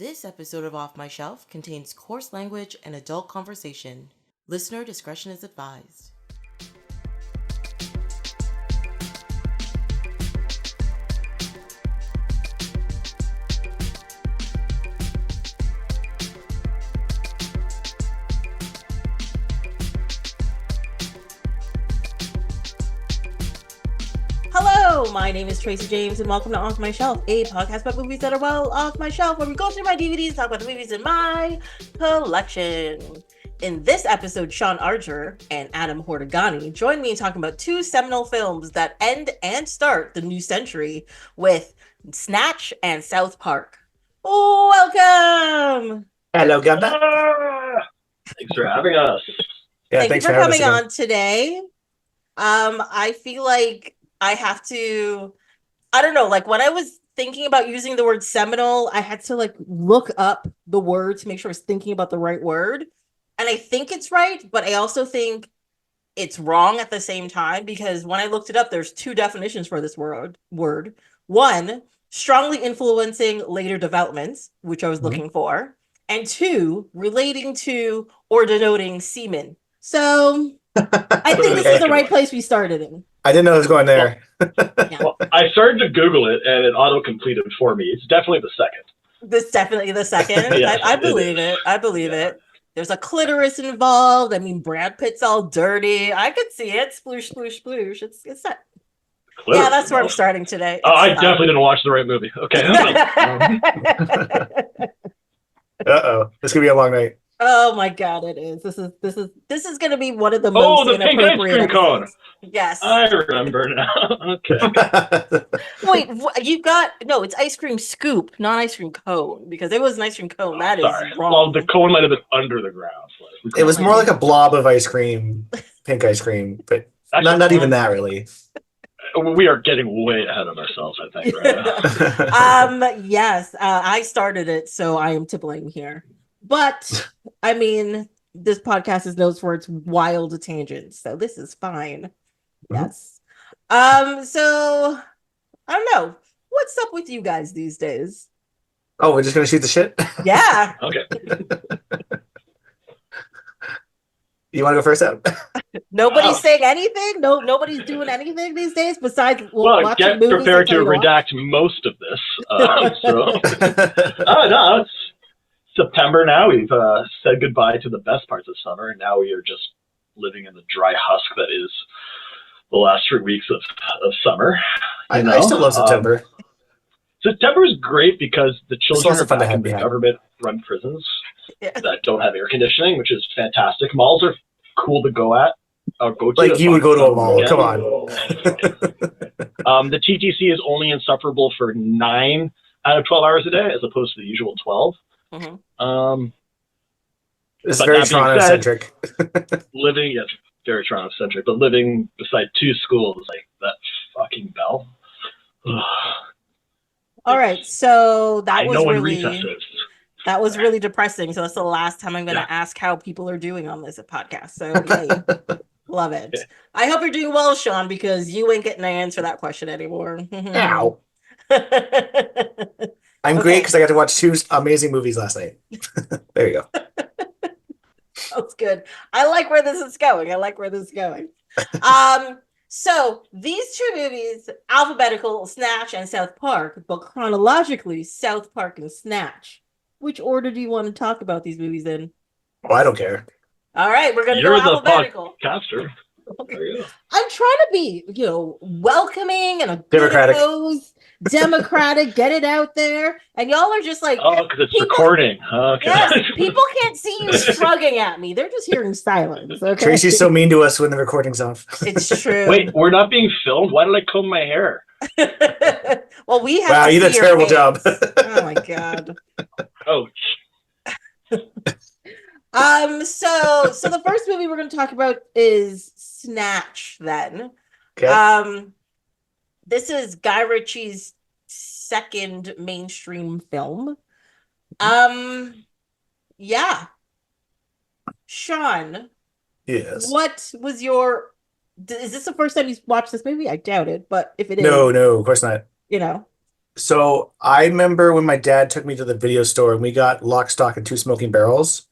This episode of Off My Shelf contains coarse language and adult conversation. Listener discretion is advised. Hello, my name is Tracy James, and welcome to Off My Shelf, a podcast about movies that are well off my shelf, where we go through my DVDs and talk about the movies in my collection. In this episode, Sean Archer and Adam Hortigani join me in talking about two seminal films that end and start the new century with Snatch and South Park. Welcome! Hello, Gunda. Thanks for having us. Yeah, Thank thanks you for coming having us on today. I feel like I have to, I don't know, like when I was thinking about using the word seminal, I had to like look up the word to make sure I was thinking about the right word. And I think it's right, but I also think it's wrong at the same time, because when I looked it up, there's two definitions for this word. One, strongly influencing later developments, which I was looking for. And two, relating to or denoting semen. So I think this is the right place we started in. I didn't know it was going there. Well, I started to Google it, and it auto-completed for me. It's definitely the second. This definitely the second. Yes, I believe it. I believe it. There's a clitoris involved. I mean, Brad Pitt's all dirty. I could see it. Sploosh, sploosh, sploosh. It's that. Clitoris Yeah, that's where I'm involved. starting today. Oh, I definitely didn't watch the right movie. Okay. Uh-oh. This could be a long night. Oh my god, it is. This is going to be one of the Oh, most the pink ice cream cone. Yes. I remember now. Okay. Wait, you got no? It's ice cream scoop, not ice cream cone. Because it was an ice cream cone. That is Sorry. wrong. Well, the cone might have been under the ground. It was more like a blob of ice cream, pink ice cream, but not even that really. We are getting way ahead of ourselves, I think. Right? Yes, I started it, so I am to blame here. But I mean, this podcast is known for its wild tangents, so this is fine. Yes. So I don't know. What's up with you guys these days? Oh, we're just gonna shoot the shit? Yeah. Okay. You want to go first, Adam? Nobody's saying anything. Nobody's doing anything these days besides Well, watching get movies. prepared to watch. redact most of this. No, it's September now. We've said goodbye to the best parts of summer, and now we are just living in the dry husk that is the last 3 weeks of summer. I still love September. September is great because the children also are fun to back have in the behind. government-run prisons Yeah. that don't have air conditioning, which is fantastic. Malls are cool to go at. Go to. Like you would go to a mall. Yeah. Come on. The TTC is only insufferable for 9 out of 12 hours a day, as opposed to the usual 12. Mm-hmm. This is But very that being Toronto-centric. Living, yes, very Toronto-centric, but living beside 2 schools, like that fucking bell. All right, so I know when recess is. that was really depressing. So that's the last time I'm going to ask how people are doing on this podcast. So yay. Love it. Yeah. I hope you're doing well, Sean, because you ain't getting to answer that question anymore. Ow. I'm great because I got to watch 2 amazing movies last night. There you go. That's good. I like where this is going. So these 2 movies, alphabetical, Snatch and South Park, but chronologically, South Park and Snatch. Which order do you want to talk about these movies in? Oh, I don't care. All right, we're going to go You're the alphabetical. podcaster. Okay. There you go. I'm trying to be, welcoming and a Democratic. democratic, get it out there. And y'all are just like, Oh, because it's people- recording. Okay. yes, people can't see you shrugging at me. They're just hearing silence. Okay. Tracy's so mean to us when the recording's off. It's true. Wait, we're not being filmed? Why did I comb my hair? Well, we have. Wow, to you did see a your terrible job. face. Oh my god. Ouch. So the first movie we're going to talk about is Snatch. Then, Okay. This is Guy Ritchie's second mainstream film. Yeah. Sean, Yes. what was your? Is this the first time you watched this movie? I doubt it, but if it is, No, of course not. So I remember when my dad took me to the video store and we got Lock, Stock, and Two Smoking Barrels,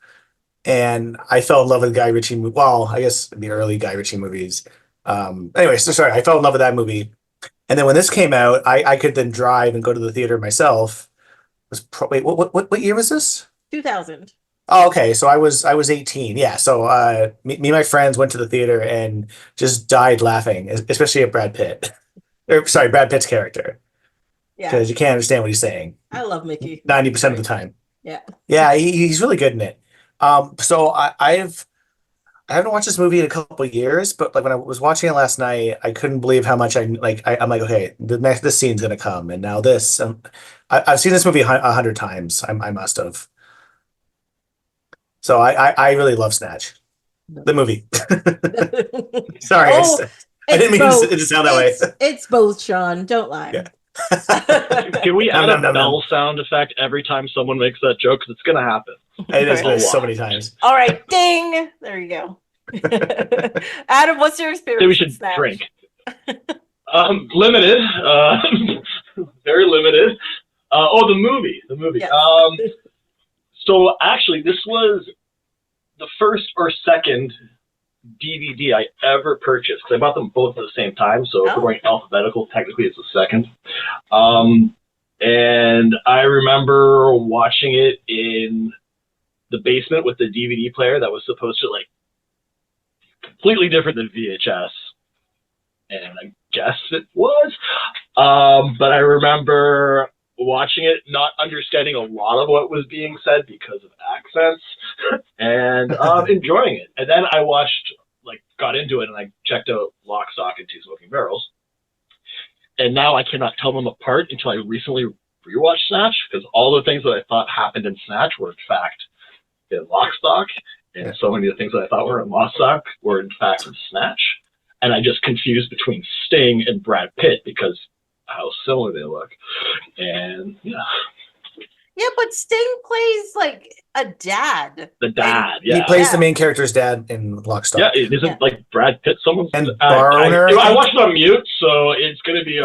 and I fell in love with Guy Ritchie. Well, I guess the early Guy Ritchie movies. Anyway, so sorry, I fell in love with that movie. And then when this came out, I could then drive and go to the theater myself. Wait, what year was this? 2000. Oh, okay. So I was 18. Yeah. So me and my friends went to the theater and just died laughing, especially at Brad Pitt. Or sorry, Brad Pitt's character, Yeah. because you can't understand what he's saying I love Mickey. 90% of the time. Yeah. Yeah, he's really good in it. So I haven't watched this movie in a couple of years, but like when I was watching it last night, I couldn't believe how much I'm like, okay, this scene's gonna come, and now this. I've seen this movie 100 times. I must have. So I really love Snatch, the movie. Sorry, Oh, I didn't mean both. it to sound that way. It's both, Sean. Don't lie. Yeah. Can we add No, a no, no. bell sound effect every time someone makes that joke? Because it's going to happen. It is Right. so many times. All right, ding. There you go. Adam, what's your experience? Maybe we should with Snatch? drink. Limited. Very limited. The movie. Yes. So actually, this was the first or second DVD I ever purchased, because I bought them both at the same time. So if we're going alphabetical, technically it's the second. And I remember watching it in the basement with the DVD player that was supposed to like completely different than VHS. And I guess it was. But I remember watching it, not understanding a lot of what was being said because of accents, and enjoying it. And then I got into it, and I checked out Lock, Stock, and Two Smoking Barrels. And now I cannot tell them apart until I recently rewatched Snatch, because all the things that I thought happened in Snatch were in fact in Lock, Stock, and so many of the things that I thought were in Lock, Stock were in fact in Snatch. And I just confused between Sting and Brad Pitt because how similar they look. And yeah, but Sting plays like a dad. the dad. And Yeah, He plays the main character's dad in Lock, Stock. yeah. It isn't like Brad Pitt. Someone's And bar owner. I watched it on mute, so it's gonna be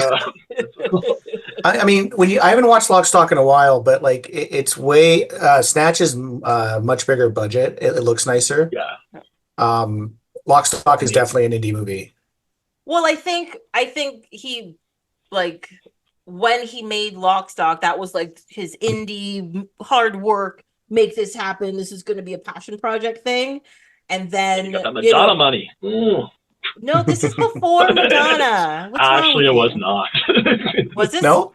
I mean, I haven't watched Lock, Stock in a while, but like it's way Snatch is much bigger budget. It looks nicer. yeah. Lock, Stock is definitely an indie movie. Well, I think he like when he made Lock, Stock, that was like his indie hard work, make this happen. This is going to be a passion project thing. And then You got that Madonna money. Mm. No, this is before Madonna. What's wrong Actually, with it was you? not. Was this? No?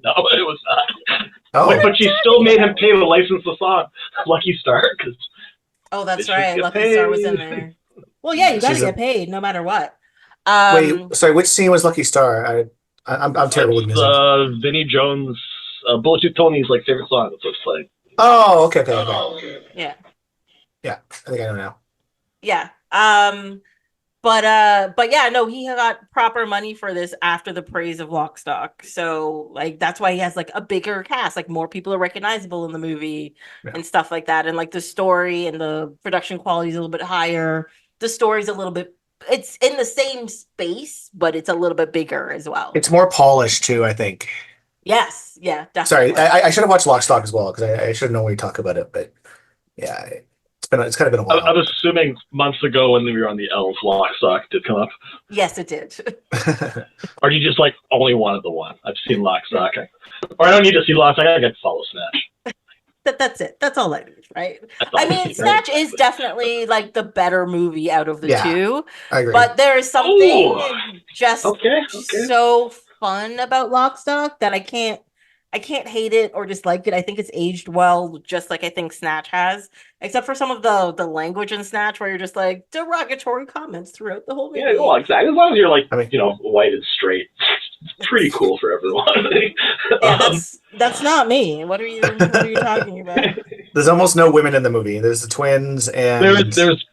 No, it was not. Oh. But she still made him pay to license the song Lucky Star, because Oh, that's They should right. get Lucky Star was in paid. there. Well, yeah, you got to She's a- get paid no matter what. Wait, sorry, which scene was Lucky Star? I'm terrible with music. Vinnie Jones, Bulletproof Tony's like favorite song. That's what's playing. Oh, okay. Yeah. Yeah, I think I know now. Yeah. But yeah, no, he got proper money for this after the praise of Lock, Stock. So like that's why he has like a bigger cast, like more people are recognizable in the movie and stuff like that. And like the story and the production quality is a little bit higher. The story's a little bit, it's in the same space, but it's a little bit bigger as well. It's more polished too, I think. Yes, yeah, Sorry, definitely. I should have watched Lock, Stock as well, because I should have known when we talk about it. But yeah, it's kind of been a while. I'm assuming months ago when we were on the L's, Lock, Stock did come up. Yes, it did. Or you just like only wanted the one? I've seen Lock, Stock. Or I don't need to see Lock, Stock. I get to follow Snatch. That's it. That's all I need, right? That's all I mean, need, Snatch right? is definitely like the better movie out of the Yeah. two. I agree. But there is something just Okay. so fun about Lock, Stock that I can't hate it or dislike it. I think it's aged well, just like I think Snatch has, except for some of the language in Snatch where you're just like derogatory comments throughout the whole movie. Yeah, well, exactly. As long as you're like, I mean- white and straight, it's pretty cool for everyone. Yeah, that's not me. What are you talking about? There's almost no women in the movie. There's the twins and there's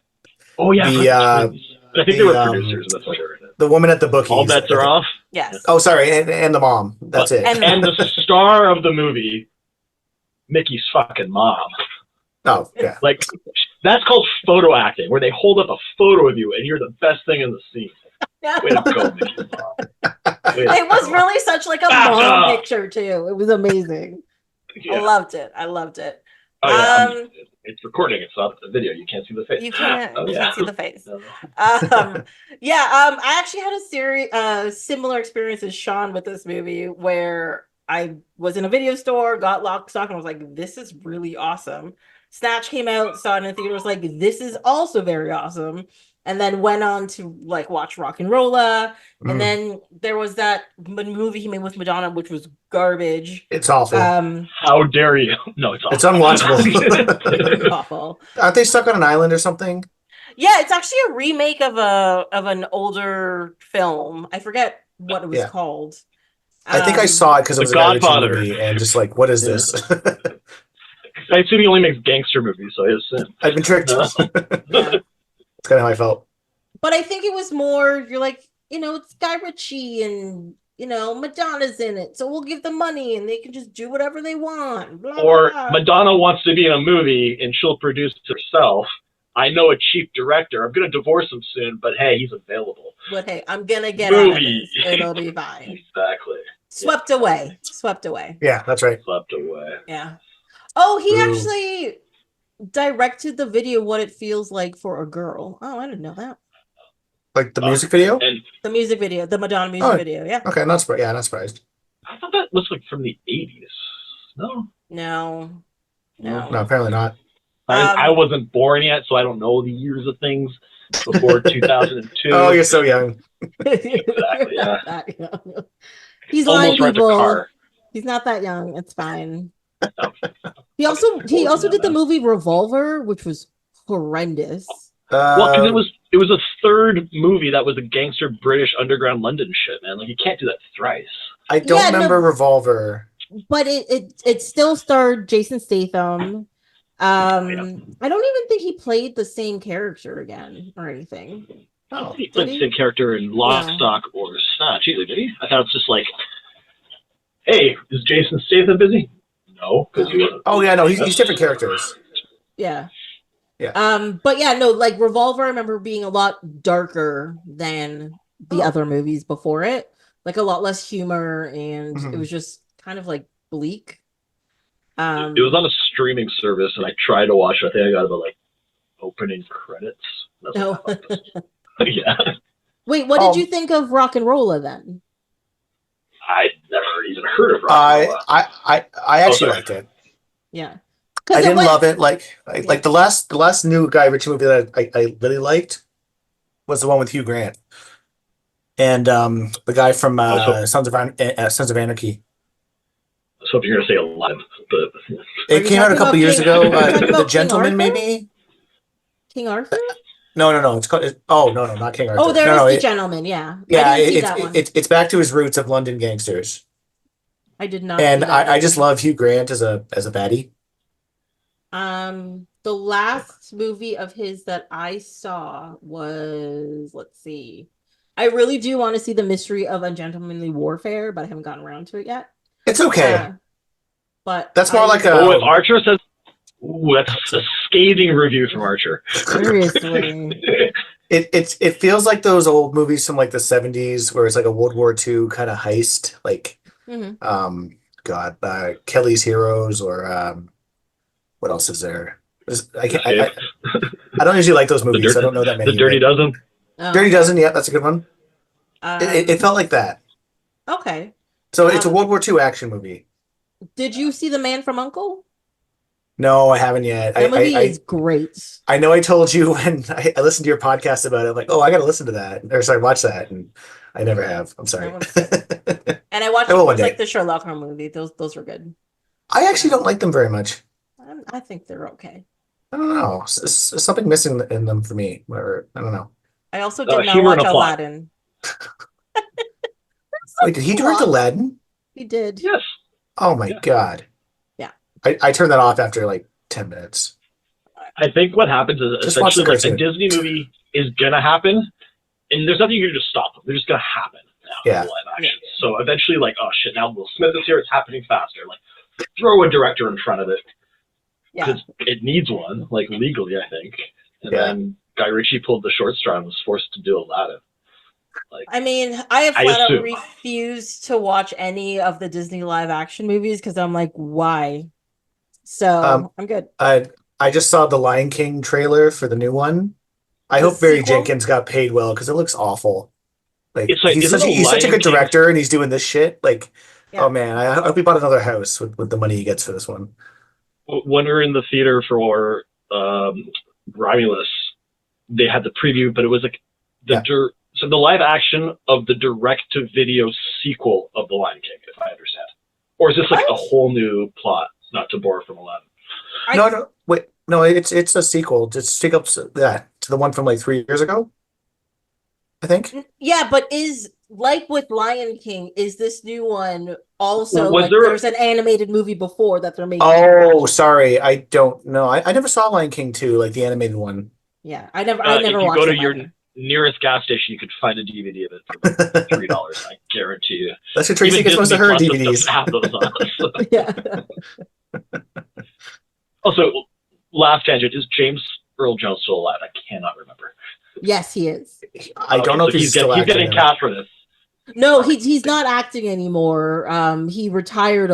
oh yeah, the, I think they were producers, and that's why they were in it. the woman at the bookies. All bets are off. Yes. Oh, sorry, and the mom. That's it. And- And the star of the movie, Mickey's fucking mom. Oh, yeah. Like, that's called photo acting, where they hold up a photo of you and you're the best thing in the scene. Way to go, Mickey Mouse. Way to It was go. really such like a Back mom up! picture too. It was amazing. Yeah. I loved it. I loved it. Oh yeah, it's recording. It's not a video. You can't see the face. You can't. Oh, You yeah. can't see the face. No. Yeah. I actually had a similar experience as Sean with this movie, where I was in a video store, got lock, stock, and was like, "This is really awesome." Snatch came out, saw it in the theater, was like, "This is also very awesome," and then went on to like watch Rock and Rolla, and then there was that movie he made with Madonna, which was garbage. It's awful. How dare you? No, it's awful. It's unwatchable. Awful. Aren't they stuck on an island or something? Yeah, it's actually a remake of an older film. I forget what it was called. I think I saw it because it was The a Guy Ritchie Godfather. movie, and just like, what is this? I assume he only makes gangster movies, so I assume. I've been tricked. Yeah. It's kind of how I felt. But I think it was more, you're like, it's Guy Ritchie and, Madonna's in it. So we'll give them money and they can just do whatever they want. Blah, Or blah. Madonna wants to be in a movie and she'll produce it herself. I know a cheap director. I'm going to divorce him soon, but hey, he's available. But hey, I'm going to get out of Movie. this. It'll be fine. Exactly. Swept away. Swept away. Yeah, that's right. Slept away. Yeah. Oh, he Ooh. actually directed the video What It Feels Like for a Girl. Oh, I didn't know that. Like the music video? And The music video, the Madonna music video, yeah. Okay, not surprised. Yeah, not surprised. I thought that was like from the 80s. No? No. No, apparently not. I wasn't born yet, so I don't know the years of things before 2002. Oh, you're so young. Exactly, yeah. That young. He's lying, Almost rent a people. car. He's not that young. It's fine. No. He also did the man. movie Revolver, which was horrendous. Well, because it was a third movie that was a gangster British underground London shit, man. Like, you can't do that thrice. I don't Yeah, no. remember Revolver. But it still starred Jason Statham. I don't even think he played the same character again or anything. I don't Oh, think he played the same character in Lock, Stock, or Snatch either, did he? I thought it's just like, hey, is Jason Statham busy? No, because he wasn't. oh yeah, no, he's different characters. Yeah. Yeah. But yeah, no, like Revolver, I remember being a lot darker than the other movies before it. Like a lot less humor, and it was just kind of like bleak. It was on a streaming service, and I tried to watch it. I think I got about like opening credits. That's No. what I thought. Yeah. Wait, what did you think of Rock and Rolla then? I never even heard of Rock. I actually liked it. Yeah. I didn't love it. Like the last new Guy Ritchie movie that I really liked was the one with Hugh Grant and the guy from Sons of Anarchy. I was hoping you were going to say Alive, but It came out a couple years ago. The King Gentleman, Arthur? maybe. King Arthur? No. It's called. No, not King Arthur. Oh, there no, is no, the Gentleman. Yeah. Yeah, I didn't see that one. it's back to his roots of London gangsters, I did not. and see that I just movie. love Hugh Grant as a baddie. The last movie of his that I saw was, let's see. I really do want to see The Mystery of Ungentlemanly Warfare, but I haven't gotten around to it yet. It's okay. But That's more like a. oh, if Archer says, ooh, that's a scathing review from Archer. seriously. It feels like those old movies from like the 70s where it's like a World War II kind of heist, like Kelly's Heroes or what else is there? I don't usually like those movies. I don't know that many. The Dirty Dozen. Oh, Dirty Dozen, yeah, that's a good one. okay. It felt like that. Okay. So it's a World War II action movie. Did you see The Man from U.N.C.L.E.? No, I haven't yet. That movie is great. I know I told you when I listened to your podcast about it, like, oh, I got to listen to that. Or sorry, watch that. And I never have. I'm sorry. And I watched I will one day. like the Sherlock Holmes movie. Those were good. I actually don't like them very much. I think they're okay. I don't know. Something missing in them for me. Whatever. I don't know. I also did not humor watch and a plot. Aladdin. Wait, did he direct Aladdin? He did. Yes. Oh my God. Yeah. I turned that off after like 10 minutes. I think what happens is Just watch the essentially like a cartoon. Disney movie is gonna happen, and there's nothing you can do to stop them. They're just gonna happen now. Yeah. In live action. So eventually, like, oh shit, now Will Smith is here. It's happening faster. Like, throw a director in front of it Yeah. because it needs one, like legally, I think. And Yeah. then Guy Ritchie pulled the short straw and was forced to do Aladdin. Like, I mean, I have I flat out assume. refused to watch any of the Disney live action movies because I'm like, why? Um, So I'm good. I just saw the Lion King trailer for the new one. I The hope Barry sequel? Jenkins got paid well because it looks awful. Like It's like, isn't the he's such a Lion good King director and he's doing this shit. Like, oh Yeah. man, I hope he bought another house with the money he gets for this one. when we were in the theater for Romulus, they had the preview, but it was like Yeah. so the live action of the direct to video sequel of the Lion King, if I understand, or is this like a What? whole new plot? Not to bore from Aladdin. No, I no, wait, no, it's a sequel. Just stick up to the one from like 3 years ago, I think. Yeah, but is like with Lion King, is this new one also Was like there? there's an animated movie before that they're making? Oh, sorry, I don't know. I never saw Lion King 2, like the animated one. Yeah, I never If you watched go to them your either. nearest gas station, you could find a DVD of it for like $3. I guarantee you. That's what Tracy Even gets most of Disney her Plus doesn't DVDs. have those on us. Yeah. Also, last tangent, is James Earl Jones still alive? I cannot remember. Yes, he is. I don't know if he's still he's acting getting in it. cast for this. No, he's not acting anymore. He retired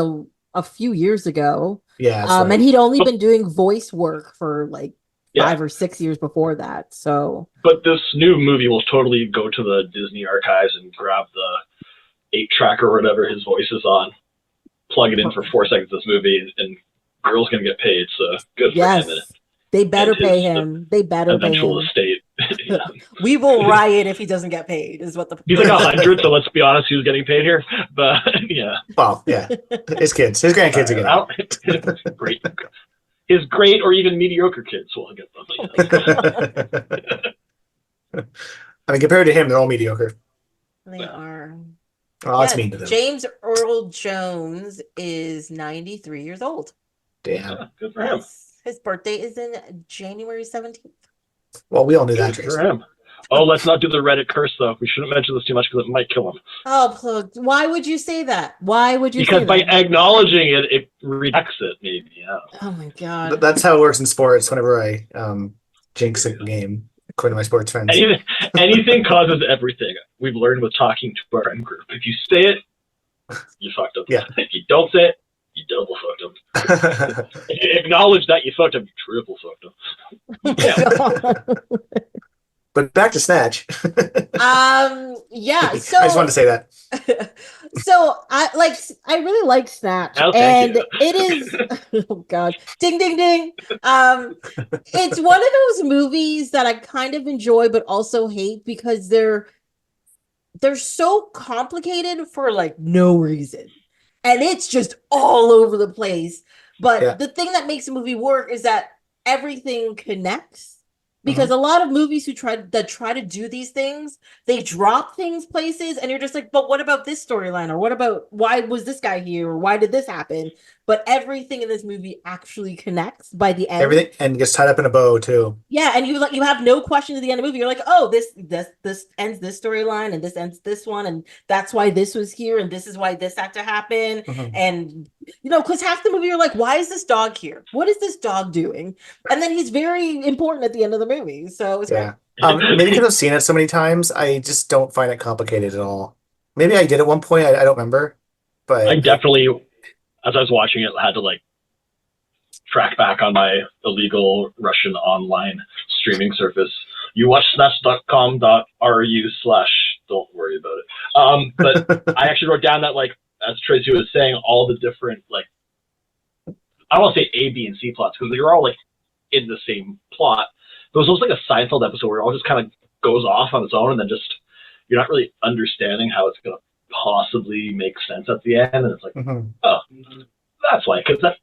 a few years ago. Yeah, that's And right. he'd only been doing voice work for like Yeah. 5 or 6 years before that. So But this new movie will totally go to the Disney archives and grab the 8-track or whatever his voice is on, plug it in for 4 seconds of this movie, and Earl's going to get paid. So good for him. yes, they better and his pay him. They better pay Eventual him. estate. Yeah. We will riot if he doesn't get paid. Is what the He's like 100, so let's be honest, he was getting paid here. But yeah, Well, yeah, his grandkids are getting great. His great or even mediocre kids will get them. it. I mean, compared to him, they're all mediocre. They are. Oh, that's mean to them. James Earl Jones is 93 years old. Damn. Yeah, good for him. His birthday is in January 17th. Well, we all knew that. Good for him. Oh, let's not do the Reddit curse, though. We shouldn't mention this too much because it might kill him. Oh, plug. Why would you say that? Why would you Because say by that? acknowledging it, it rejects it, maybe. Yeah. Oh my God. That's how it works in sports. Whenever I jinx a game, according to my sports friends. Anything causes everything. We've learned with talking to our friend group. If you say it, you fucked up. Yeah. If you don't say it, you double fucked up. If you acknowledge that you fucked up, you triple fucked up. Yeah. But back to Snatch. Yeah. So I just wanted to say that. So I really like Snatch, Oh, and thank you. it is oh god, ding ding ding. It's one of those movies that I kind of enjoy but also hate because they're so complicated for like no reason, and it's just all over the place. But Yeah. the thing that makes a movie work is that everything connects. Because a lot of movies try to do these things, they drop things places, and you're just like, but what about this storyline? Or what about why was this guy here? Or why did this happen? But everything in this movie actually connects by the end. Everything and gets tied up in a bow too. Yeah, and you have no questions at the end of the movie. You're like, oh, this ends this storyline, and this ends this one, and that's why this was here, and this is why this had to happen. And because half the movie you're like, why is this dog here? What is this dog doing? And then he's very important at the end of the movie. So it's Yeah. Maybe because I've seen it so many times, I just don't find it complicated at all. Maybe I did at one point, I don't remember. But I definitely, as I was watching it, had to like track back on my illegal Russian online streaming service. You watch snatch.com.ru/ don't worry about it. But I actually wrote down that, like, as Tracy was saying, all the different, like, I don't want to say A, B, and C plots because they're all like in the same plot. There was almost like a Seinfeld episode where it all just kind of goes off on its own, and then just you're not really understanding how it's going to possibly make sense at the end, and it's like, oh, that's why, because that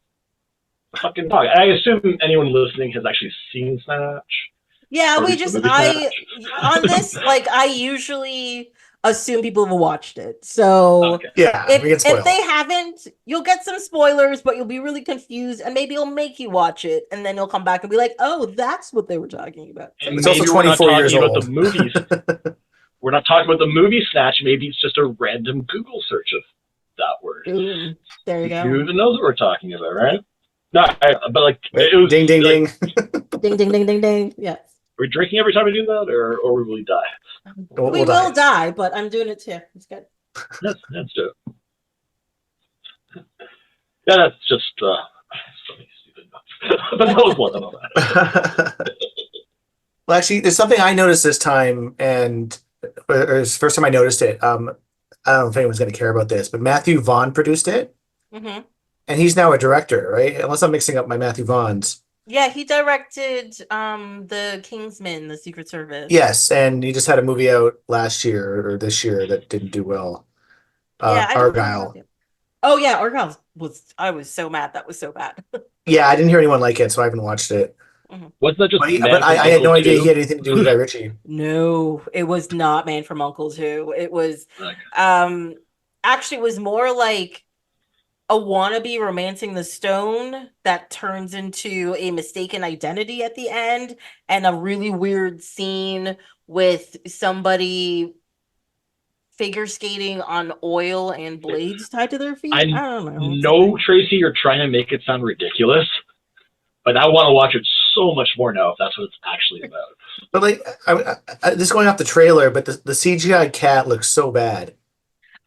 fucking dog. I assume anyone listening has actually seen Snatch. Yeah, Or we the just movie on this, like, I usually assume people have watched it. So Okay. Yeah, we get if spoiled. they haven't, you'll get some spoilers, but you'll be really confused, and maybe it'll make you watch it, and then you'll come back and be like, "Oh, that's what they were talking about." And It's also maybe we're not 24 years talking about old. the movies. We're not talking about the movie Snatch. Maybe it's just a random Google search of that word. Ooh, there you Who go. even knows what we're talking about, right? No, but like Wait, it was ding, ding, like, ding. Ding ding ding ding ding. Yes. we drinking every time we do that, or will we die? We will die, but I'm doing it too. It's good. That's it. Yeah, that's just something stupid. But that was one of them. Well, actually, there's something I noticed this time, and it's the first time I noticed it. I don't know if anyone's going to care about this, but Matthew Vaughn produced it, Mm-hmm. and he's now a director, right? Unless I'm mixing up my Matthew Vaughn's. Yeah, he directed the Kingsman, the Secret Service. Yes, and he just had a movie out last year or this year that didn't do well. Yeah, I don't know Argyle. about it. Oh yeah, Argyle I was so mad. That was so bad. Yeah, I didn't hear anyone like it, so I haven't watched it. Wasn't that just? But I had no idea he had anything to do with Guy Ritchie. No, it was not Man from Uncle 2. It was Okay. actually it was more like a wannabe Romancing the Stone that turns into a mistaken identity at the end, and a really weird scene with somebody figure skating on oil and blades tied to their feet. I don't know. No, Tracy, you're trying to make it sound ridiculous, but I want to watch it so much more now if that's what it's actually about. But like, this going off the trailer, but the CGI cat looks so bad.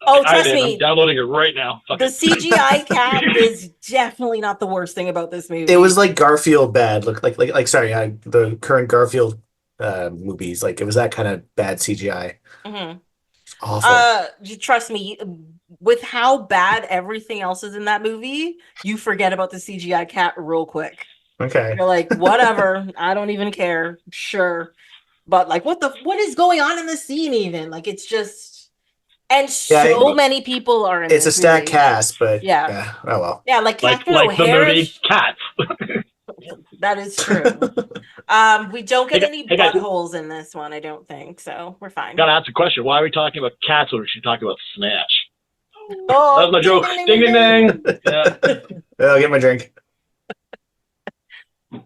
Oh, trust me. I'm downloading it right now. The CGI cat is definitely not the worst thing about this movie. It was like Garfield bad. Look like sorry, the current Garfield movies. Like it was that kind of bad CGI. Mm-hmm. Awful. Trust me, with how bad everything else is in that movie, you forget about the CGI cat real quick. Okay. You're like, whatever, I don't even care. Sure. But like what is going on in the scene even? Like it's just many people are in it's this a stacked movie. cast, but yeah. Oh well. Yeah, like Catherine like the O'Hara. movie Cats. That is true. We don't get any buttholes in this one, I don't think, so we're fine. Gotta ask a question. Why are we talking about cats when we should talk about Snatch? Oh, that was my joke. Ding ding ding. Yeah. I'll get my drink.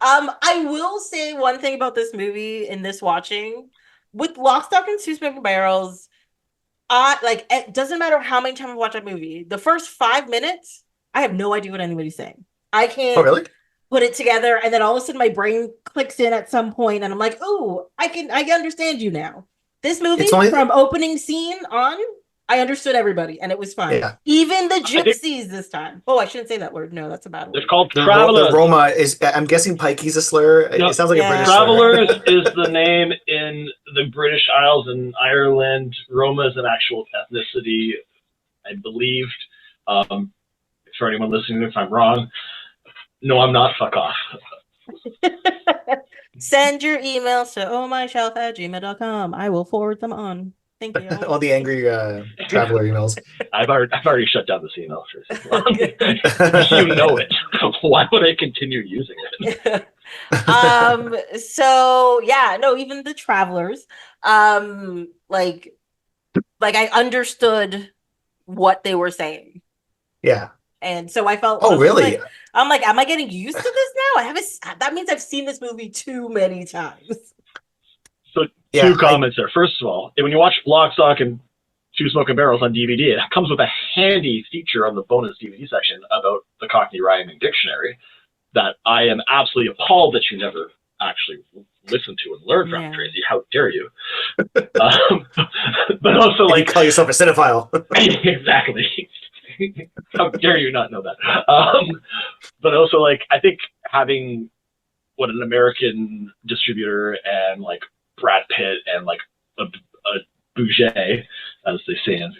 I will say one thing about this movie in this watching. With Lock, Stock, and Two Smoking Barrels, it doesn't matter how many times I watch that movie. The first 5 minutes, I have no idea what anybody's saying. I can't put it together, and then all of a sudden my brain clicks in at some point, and I'm like, "Oh, I understand you now." This movie, from opening scene on, I understood everybody, and it was fine. Yeah. Even the gypsies this time. Oh, I shouldn't say that word. No, that's a bad word. It's called Travelers. The Roma is. I'm guessing Pikey's a slur. No, it sounds like a British Travelers is the name in the British Isles and Ireland. Roma is an actual ethnicity, I believe. For anyone listening, if I'm wrong, no, I'm not. Fuck off. Send your emails to ohmyshelf@gmail.com. I will forward them on. Thank you. All the angry traveler emails. I've already shut down this email. You know it. Why would I continue using it? So yeah, no, even the travelers, like I understood what they were saying. Yeah. And so I felt. Oh, really? I'm like, am I getting used to this now? That means I've seen this movie too many times. So two comments there. First of all, when you watch Lock, Stock, and Two Smoking Barrels on DVD, it comes with a handy feature on the bonus DVD section about the Cockney Rhyming Dictionary that I am absolutely appalled that you never actually listened to and learned from, Tracy. How dare you? But also, like, you call yourself a cinephile. Exactly. How dare you not know that? But also, like, I think having what an American distributor and like Brad Pitt and like a Bouget, as they say in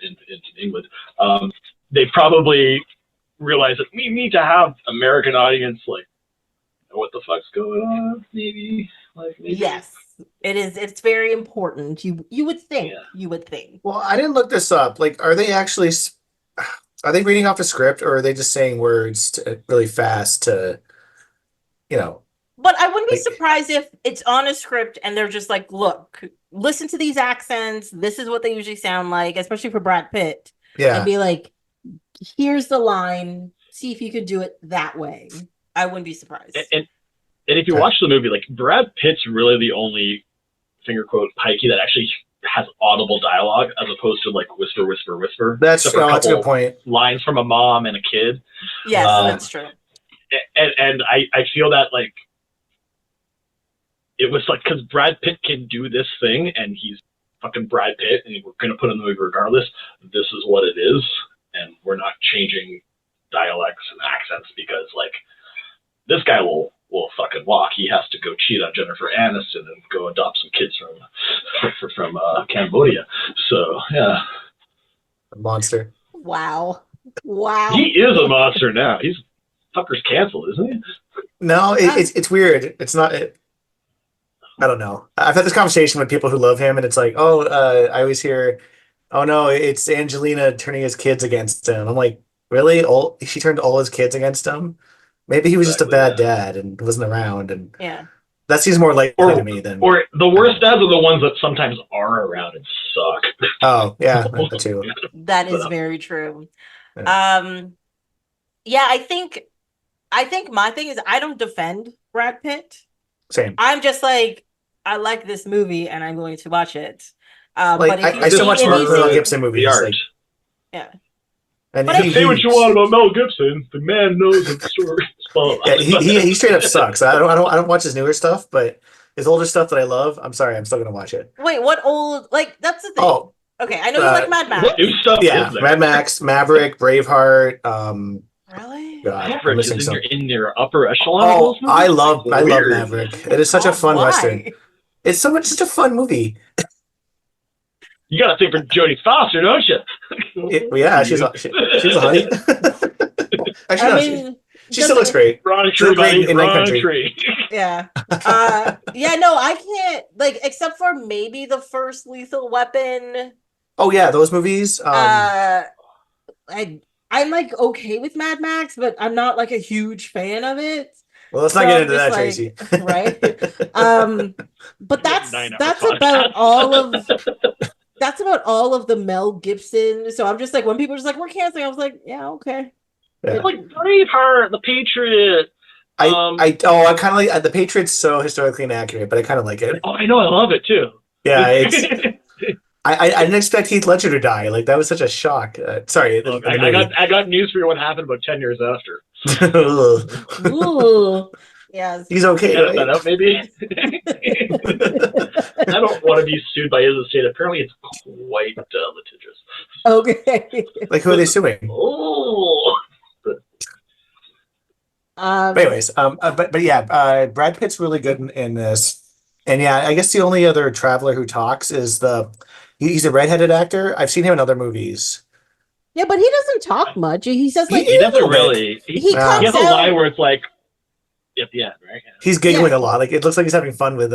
England, they probably realize that we need to have American audience like know what the fuck's going on. Maybe. Yes, it is. It's very important. You would think. Yeah. You would think. Well, I didn't look this up. Like, are they reading off a script, or are they just saying words really fast to, you know? But I wouldn't be surprised if it's on a script and they're just like, look, listen to these accents. This is what they usually sound like, especially for Brad Pitt. Yeah. And be like, here's the line. See if you could do it that way. I wouldn't be surprised. And if you watch the movie, like, Brad Pitt's really the only finger quote pikey that actually has audible dialogue as opposed to like whisper, whisper, whisper. That's a good point. Lines from a mom and a kid. Yes, that's true. And I feel that, like, it was like, because Brad Pitt can do this thing, and he's fucking Brad Pitt, and we're going to put him in the movie regardless. This is what it is, and we're not changing dialects and accents because, like, this guy will fucking walk. He has to go cheat on Jennifer Aniston and go adopt some kids from Cambodia. So, yeah. A monster. Wow. He is a monster now. He's fucker's canceled, isn't he? No, it's weird. It's not. I don't know. I've had this conversation with people who love him, and it's like, oh, I always hear, oh no, it's Angelina turning his kids against him. I'm like, really? She turned all his kids against him? Maybe he was just a bad dad and wasn't around, and that seems more likely to me than. Or the worst dads are the ones that sometimes are around and suck. Oh yeah, that too. That is very true. Yeah. Yeah, I think my thing is I don't defend Brad Pitt. Same. I'm just like, I like this movie and I'm going to watch it. Like, but if I still watch Mel Gibson movies. Like, yeah. And but say what you want about Mel Gibson, the man knows his story. Yeah, he straight up sucks. I don't watch his newer stuff, but his older stuff that I love, I'm sorry, I'm still gonna watch it. Wait, what old? Like, that's the thing. Oh, okay, I know he's like Mad Max. What new stuff? Yeah, Mad Max, Maverick, Braveheart. Really? God, Maverick is in your upper echelon. Oh, I love Maverick. It is such a fun western. It's such a fun movie. You got to think for Jodie Foster, don't you? Yeah, she's a honey. Actually, she still looks great. Wrong tree, in wrong country. Yeah. Yeah, no, I can't, like, except for maybe the first Lethal Weapon. Oh yeah, those movies. I'm like okay with Mad Max, but I'm not like a huge fan of it. Well, let's not get into that, like, Tracy. Right? But that's about all of the Mel Gibson. So I'm just like, when people are just like, we're canceling, I was like, yeah, okay. Yeah. It's like Braveheart, The Patriot. I kind of like The Patriot's so historically inaccurate, but I kind of like it. Oh, I know, I love it too. Yeah, it's. I didn't expect Heath Ledger to die. Like, that was such a shock. Sorry. Look, I got news for you. What happened about 10 years after? Ooh. Yes. He's okay. Edit that out, maybe. I don't want to be sued by his estate. Apparently, it's quite litigious. Okay. Like, who are they suing? Oh. Anyways, but yeah, Brad Pitt's really good in this. And yeah, I guess the only other traveler who talks is he's a redheaded actor. I've seen him in other movies. Yeah, but he doesn't talk much. He says like he doesn't really. He has a line where it's like at the end, right? Yeah. He's giggling a lot. Like, it looks like he's having fun with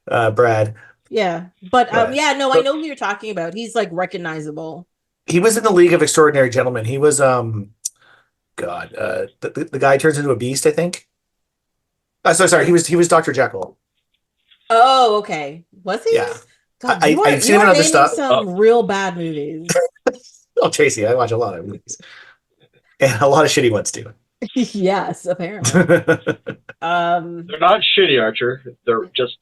Brad. Yeah, but yeah, no, I know who you're talking about. He's like recognizable. He was in the League of Extraordinary Gentlemen. He was the guy turns into a beast, I think. Sorry, he was Dr. Jekyll. Oh, okay. Was he? Yeah. God, I've seen him in other stuff. Some real bad movies. Oh, Tracy, I watch a lot of movies. And a lot of shitty ones too. Yes, apparently. They're not shitty, Archer. They're just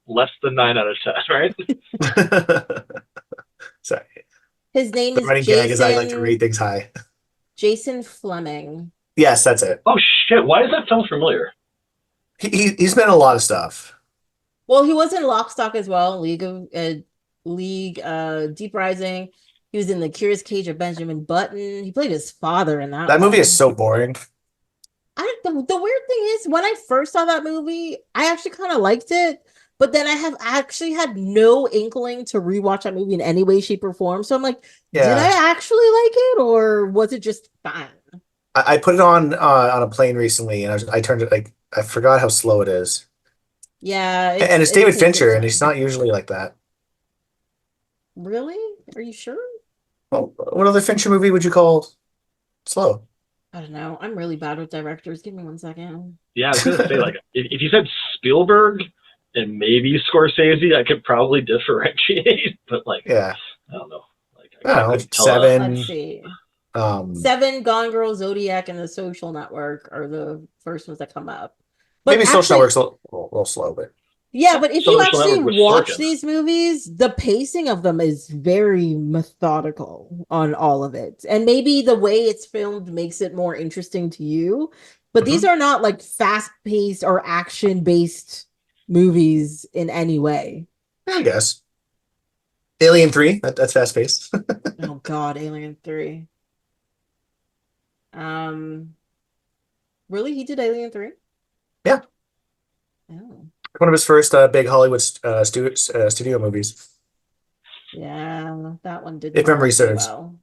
less than 9 out of 10, right? Sorry. His name is running Jason. gag is I like to rate things high. Jason Fleming. Yes, that's it. Oh shit! Why does that sound familiar? He's been in a lot of stuff. Well, he was in Lock, Stock as well. League, Deep Rising. He was in The Curious Cage of Benjamin Button. He played his father in that. That movie is so boring. The weird thing is, when I first saw that movie, I actually kind of liked it, but then I have actually had no inkling to rewatch that movie in any way, shape, or form. So I'm like, did I actually like it, or was it just fine? I put it on a plane recently, and I turned it, like, I forgot how slow it is. Yeah, and it's David Fincher, and he's not usually like that. Really? Are you sure? Well, what other Fincher movie would you call slow? I don't know. I'm really bad with directors. Give me 1 second. Yeah, I was gonna say, like, if you said Spielberg and maybe Scorsese, I could probably differentiate. But like, yeah, I don't know. Like, I don't know. Seven. Let's see. 7, Gone Girl, Zodiac, and The Social Network are the first ones that come up. But maybe Social Network's a little slow, but yeah, but if you actually watch these movies, the pacing of them is very methodical on all of it. And maybe the way it's filmed makes it more interesting to you. But these are not like fast-paced or action-based movies in any way. I guess. Alien 3, that's fast paced. Oh God, Alien 3. Um, really? He did Alien 3? Yeah, Oh. one of his first big Hollywood studio movies, Yeah, that one did if not memory do serves. well.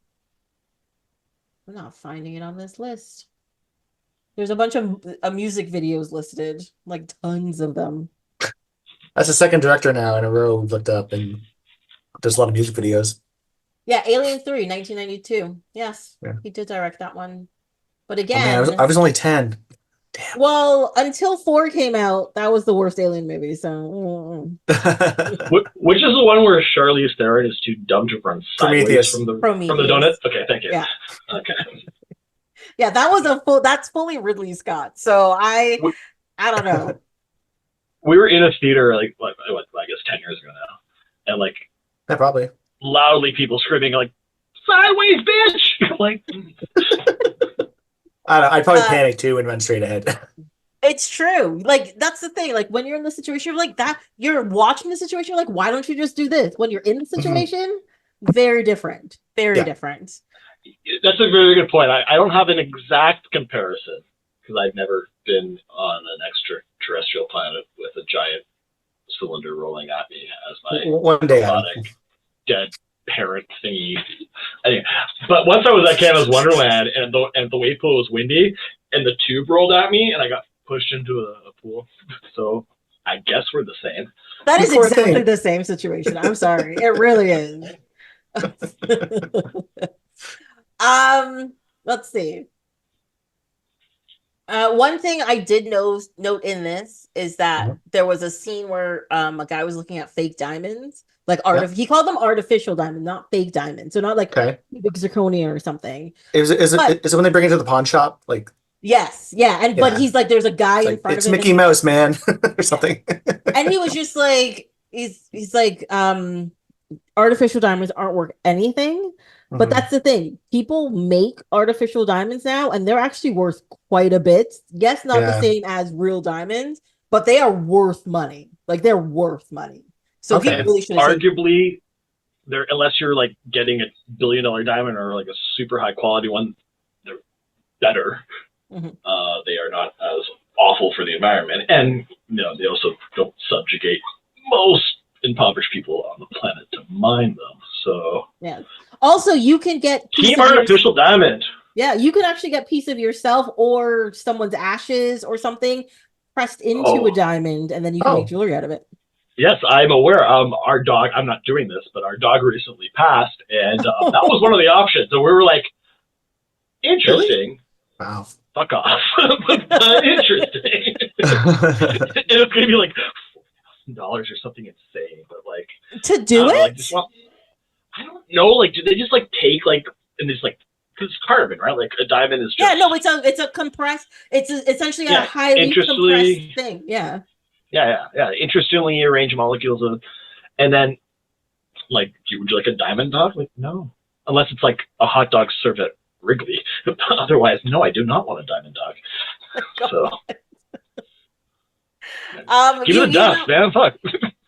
I'm not finding it on this list. There's a bunch of music videos listed, like tons of them. That's the second director now in a row we've looked up, and there's a lot of music videos. Yeah, Alien 3, 1992. Yes, Yeah. he did direct that one. But Oh man, I again, was only 10. Damn. well, until 4 came out, that was the worst Alien movie. So, Which is the one where Charlize Theron is too dumb to run sideways Prometheus. from the donut? Prometheus. Okay, thank you. Yeah. Okay. Yeah, that was that's fully Ridley Scott. So I don't know. We were in a theater like I guess 10 years ago now, and like Yeah, probably. loudly people screaming like sideways, bitch! Like I don't know, I'd probably Uh, panic too and run straight ahead. It's true. Like that's the thing. Like when you're in the situation, you're like that. You're watching the situation. You're like, why don't you just do this? When you're in the Mhm. situation, very different. Very Yeah. different. that's a very good point. I don't have an exact comparison because I've never been on an extraterrestrial planet with a giant cylinder rolling at me as my One day, Adam. robotic dead parent thingy. Anyway, but once I was at Canada's Wonderland and the wave pool was windy and the tube rolled at me and I got pushed into a pool. So I guess we're the same. That You is poor exactly thing. the same situation. I'm sorry. It really is. Let's see. One thing I did note in this is that Mhm. there was a scene where a guy was looking at fake diamonds, like Yeah. he called them artificial diamonds, not fake diamonds, so not like Okay. big zirconia or something. Is But it when they bring it to the pawn shop? Like, yes, yeah, and but yeah. he's like, there's a guy It's in like front of it's him, and Mickey Mouse, man, or something. and he was just like, he's like, artificial diamonds aren't worth anything. But Mhm. that's the thing. People make artificial diamonds now, and they're actually worth quite a bit. Yes, not the Yeah. same as real diamonds, but they are worth money. Like they're worth money. So he Okay. really should have changed. Arguably, there unless you're like getting $1 billion diamond or like a super high quality one, they're better. Mhm. They are not as awful for the environment, and they also don't subjugate most impoverished people on the planet to mine them. So Yeah. Also, you can get team artificial diamond. yeah, you can actually get piece of yourself or someone's ashes or something pressed into a diamond, and then you can make Oh. jewelry out of it. Yes, I'm aware. Our dog. I'm not doing this, but our dog recently passed, and that was one of the options. So we were like, interesting. Really? Wow. Fuck off. Interesting. And it's gonna be like $4,000 or something insane, but like To do it? I don't know. Like, do they just like take like and it's like because it's carbon, right? Like a diamond is just it's a compressed. Essentially a highly interestingly compressed thing. Yeah. Yeah. Interestingly arranged molecules of, and then like, would you like a diamond dog? Like, no, unless it's like a hot dog served at Wrigley. Otherwise, no, I do not want a diamond dog. So give it the dust, man. Fuck.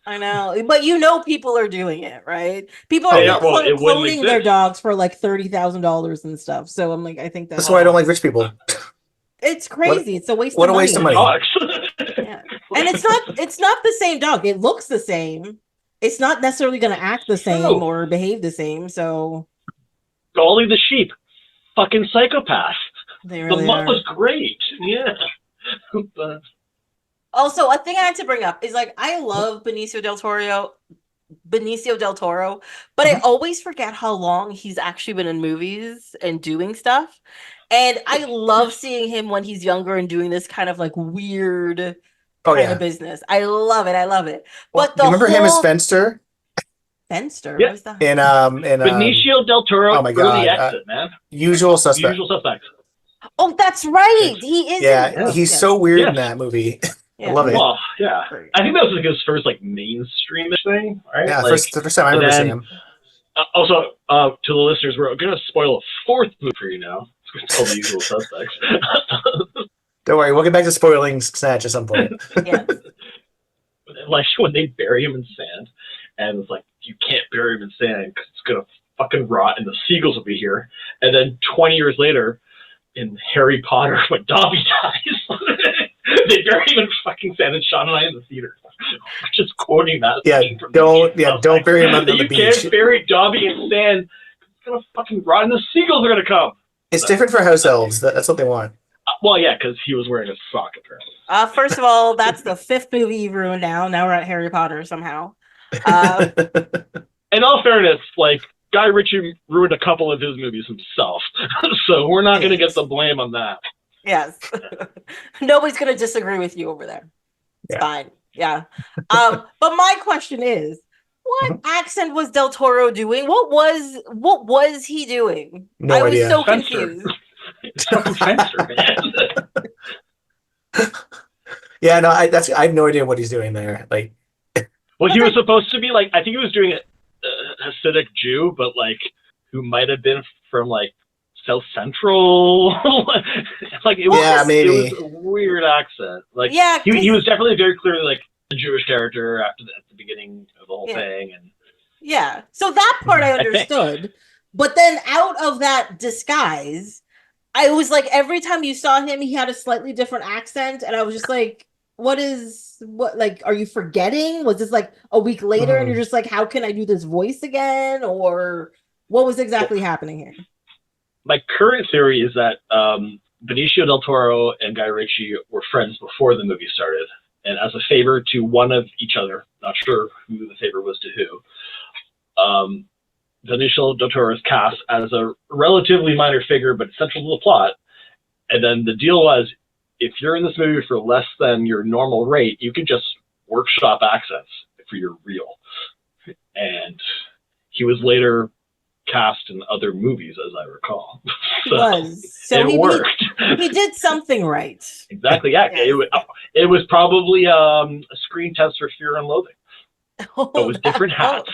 I know, but people are doing it, right? People are Oh, yeah. Well, it wouldn't cloning their exist. dogs for like $30,000 and stuff. So I'm like, I think That's why I don't like rich people. it's crazy. It's a waste What of a waste of money. Dogs. Yeah. And it's not the same dog. It looks the same. It's not necessarily going to act the same or behave the same. So Golly the sheep, fucking psychopath. they really The mutt are. was great. Yeah. But Also, a thing I had to bring up is like I love Benicio del Toro, but I Mhm. always forget how long he's actually been in movies and doing stuff. And I love seeing him when he's younger and doing this kind of like weird Oh kind of yeah. business. I love it. I love it. Well, But do you remember him as Fenster Fenster, Yeah. what is that? in Benicio del Toro, oh my early God, exit, man. Usual Suspect? Usual Suspects. Oh, that's right. He is. Yeah, he's so weird in Yes. that movie. Yeah. I love it. Well, yeah. I think that was like his first like mainstream-ish thing, right? Yeah, like, the first time I remember seeing him. Also, to the listeners, we're going to spoil a fourth movie for you now. It's called The Usual Suspects. Don't worry, we'll get back to spoiling Snatch at some point. Yeah. With like when they bury him in sand, and it's like, you can't bury him in sand because it's gonna fucking rot, and the seagulls will be here. And then 20 years later, in Harry Potter, when Dobby dies, they bury him in fucking sand, and Sean and I in the theater just quoting that. Yeah, scene from don't like, bury him under the you beach. can't bury Dobby in sand. It's gonna fucking rot, and the seagulls are gonna come. It's different for house elves. That's what they want. Well, yeah, because he was wearing a sock apparently. First of all, that's the 5th movie you've ruined now. Now we're at Harry Potter somehow. In all fairness, like, Guy Ritchie ruined a couple of his movies himself, so we're not going to get the blame on that. Yes. Nobody's going to disagree with you over there. It's fine. Yeah. But my question is, what accent was Del Toro doing? What was he doing? No I was idea. so Fencer. confused. Fencer, man. Yeah, no, I have no idea what he's doing there. Like, Well, he was supposed to be like, I think he was doing a Hasidic Jew, but like, who might have been from like South Central. Like, it was, yeah, maybe. It was a weird accent. Like, Yeah, he was definitely very clearly like a Jewish character at the beginning of the whole Yeah. thing, and yeah. So that part I I think. understood. But then out of that disguise, I was like, every time you saw him, he had a slightly different accent. And I was just like, what, like, are you forgetting? Was this like a week later and you're just like, how can I do this voice again? Or what was exactly happening here? My current theory is that Benicio del Toro and Guy Ritchie were friends before the movie started. And as a favor to one of each other, not sure who the favor was to who, Benicio del Toro is cast as a relatively minor figure, but central to the plot. And then the deal was, if you're in this movie for less than your normal rate, you can just workshop accents for your reel. And he was later cast in other movies, as I recall. So it worked. He did something right. Exactly. Yeah. It was probably a screen test for Fear and Loathing. It was different hats.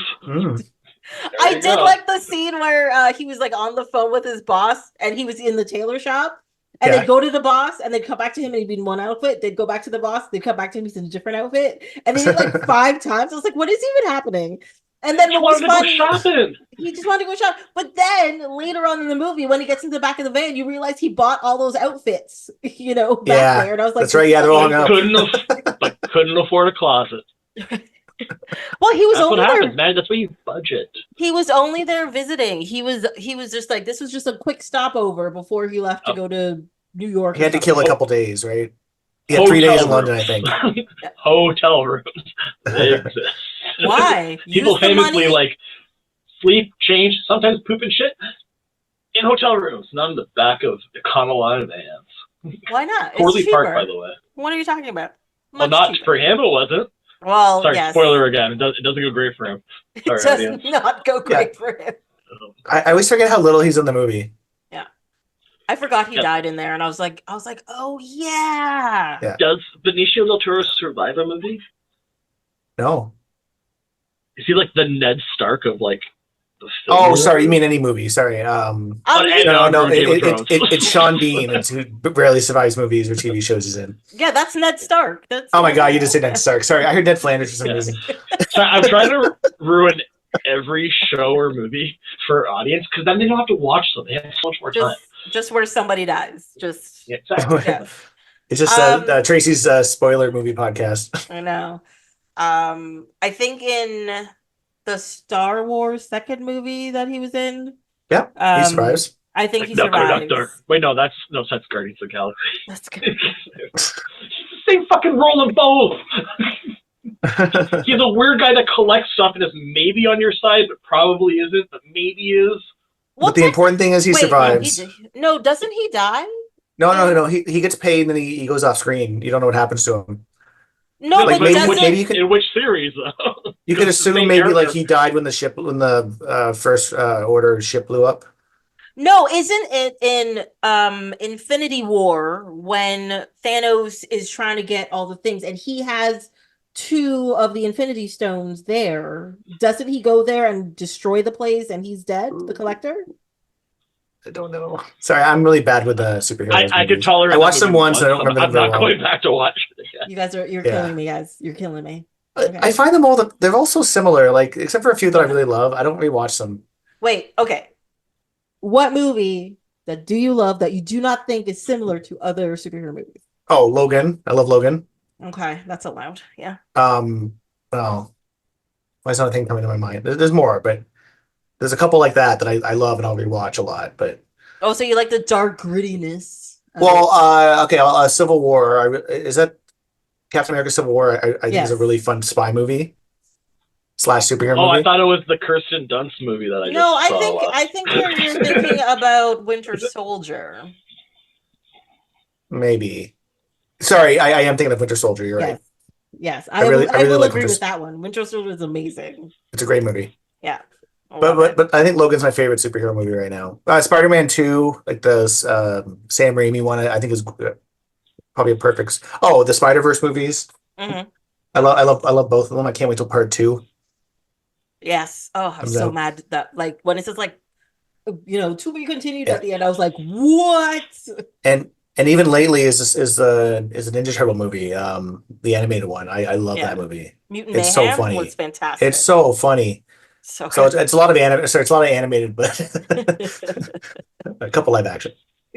I did like the scene where he was like on the phone with his boss and he was in the tailor shop and they'd go to the boss and they'd come back to him and he'd be in one outfit. They'd go back to the boss. They'd come back to him. He's in a different outfit. And they did like 5 times. I was like, what is even happening? And then what was funny, he just wanted to go shopping. But then later on in the movie, when he gets into the back of the van, you realize he bought all those outfits, back there. And I was like, that's right. Yeah, they're all hung up. Couldn't afford a closet. Well, he was That's only what happens, there. man. That's why you budget. He was only there visiting. He was just like, this was just a quick stopover before he left to go to New York. He had to kill a couple days, right? He had 3 days in London, I think. Hotel rooms. They exist. Why? People famously like sleep, change, sometimes poop and shit in hotel rooms, not in the back of Econoline vans. Why not? Poorly parked, by the way. What are you talking about? Well, not for him, it wasn't. Well, sorry, yes. Spoiler again. It doesn't go great for him. Sorry, it does not go great for him. I always forget how little he's in the movie. Yeah, I forgot he died in there, and I was like, oh yeah. Does Benicio del Toro survive a movie? No. Is he like the Ned Stark of like the film? Oh, sorry, you mean any movie? Sorry. No, it's Sean Bean. It's who rarely survives movies or TV shows he's in. Yeah, that's Ned Stark. Oh my god, you just said Ned Stark. Sorry, I heard Ned Flanders for some reason. So I'm trying to ruin every show or movie for audience because then they don't have to watch them. They have so much more time. Just where somebody dies. Just exactly. It's just Tracy's spoiler movie podcast. I know. I think in the Star Wars second movie that he was in. Yeah, he survives. I think he survives. Wait, that's Guardians of the Galaxy. That's good. Same fucking role in both. He's a weird guy that collects stuff and is maybe on your side, but probably isn't, but maybe is. But the important thing is he survives. No, doesn't he die? No. He gets paid and then he goes off screen. You don't know what happens to him. No, but maybe you could, in which series though? You could assume maybe like he died when the first order ship blew up. No, isn't it in Infinity War when Thanos is trying to get all the things and he has 2 of the Infinity Stones there? Doesn't he go there and destroy the place and he's dead, the Collector? I don't know. Sorry, I'm really bad with the superheroes. I could tolerate. I watched them once. I don't remember them very well. I'm not going back to watch it again. You're killing me, guys. You're killing me. Okay. I find them all they're all so similar. Like except for a few that I really love, I don't rewatch them. Wait, okay. What movie that do you love that you do not think is similar to other superhero movies? Oh, Logan. I love Logan. Okay, that's allowed. Yeah. Well, why is not a thing coming to my mind? There's more, but there's a couple like that I love and I'll rewatch a lot. But Oh, so you like the dark grittiness of well, it? okay, Civil War. Is that Captain America: Civil War? I think is a really Yes. fun spy movie slash superhero Oh, I movie. thought it was the Kirsten Dunst movie that I No, just saw last. I think you're thinking about Winter Soldier. Maybe. Sorry, I am thinking of Winter Soldier. You're right. Yes. Yes. I I really will like agree Winter. with that one. Winter Soldier is amazing. It's a great movie. Yeah. I But love but it. but I think Logan's my favorite superhero movie right now. Spider-Man 2, like the Sam Raimi one, I think is probably a perfect. Oh, the Spider-Verse movies. Hmm. I love both of them. I can't wait till part 2 Yes. Oh, I'm comes so out. mad that like when it says like to be continued Yeah, at the end, I was like, what? and even lately is the Ninja Turtle movie, the animated one. I love that Yeah. movie. Mutant It's so Mayhem was funny. It's fantastic. so funny. So So good. it's a lot of it's a lot of animated, but a couple live action.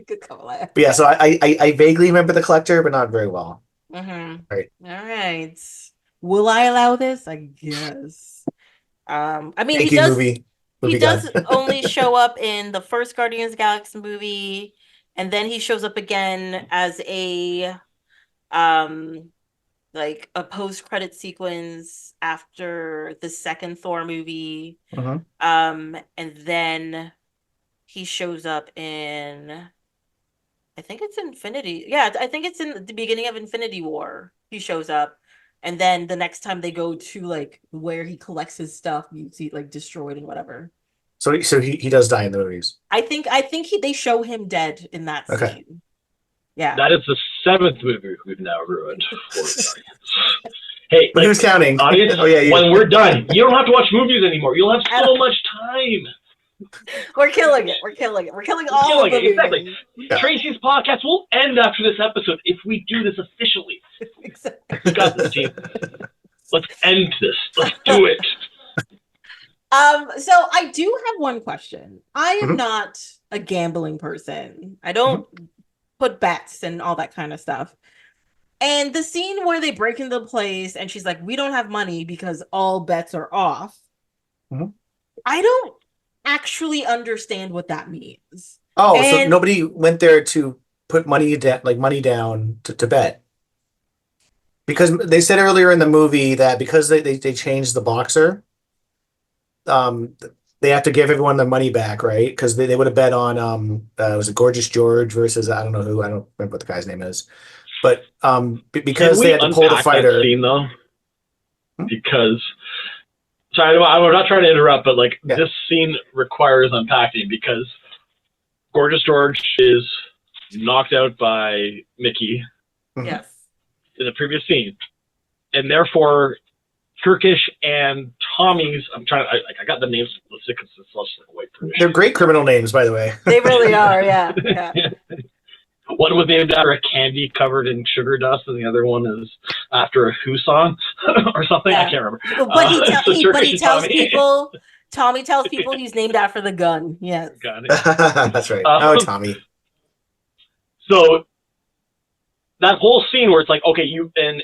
Good call. I But yeah, forgot. so I vaguely remember the collector, but not very well. Mm-hmm. Right. All right. Will I allow this? I guess. I mean, Thank you, he movie does god. only show up in the first Guardians of the Galaxy movie, and then he shows up again as a um like a post-credit sequence after the second Thor movie. Mhm. And then he shows up in I think it's Infinity. Yeah, I think it's in the beginning of Infinity War. He shows up. And then the next time they go to like where he collects his stuff, you see like destroyed and whatever. So he does die in the movies. I think they show him dead in that Okay. scene. Yeah. That is the seventh movie we've now ruined for the audience. Hey, But like who's counting? audience, Oh yeah, you. when we're done, you don't have to watch movies anymore. You'll have I so don't- much time. We're killing it. We're killing it. We're killing We're all of killing the it. Exactly. movies. Yeah. Tracy's podcast will end after this episode if we do this officially. Exactly. You got this, team. Let's end this. Let's do it. So I do have one question. I am Mhm. not a gambling person. I Mm-hmm. don't put bets and all that kind of stuff. And the scene where they break into the place and she's like, "We don't have money because all bets are off." Mhm. I don't actually understand what that means. Oh, so And nobody went there to put money down to bet. Because they said earlier in the movie that because they changed the boxer, um, they have to give everyone their money back, right? Because they would have bet on was it Gorgeous George versus I don't know who, I don't remember what the guy's name is, but Can because they we had to pull the unpack that fighter. scene though? Hmm? Because sorry, I'm not trying to interrupt, but like Yeah. this scene requires unpacking because Gorgeous George is knocked out by Mickey Mhm. yes. in the previous scene, and therefore Turkish and Tommy's. I got the names listed because it's less like white British. They're great criminal names, by the way. They really are, yeah. Yeah. One was named after a candy covered in sugar dust, and the other one is after a Who song or something. Yeah. I can't remember. But So but Turkish he and tells Tommy. people Tommy tells people he's named after the gun. Yes. Got it. That's right. Oh, Tommy. So that whole scene where it's like, okay, you and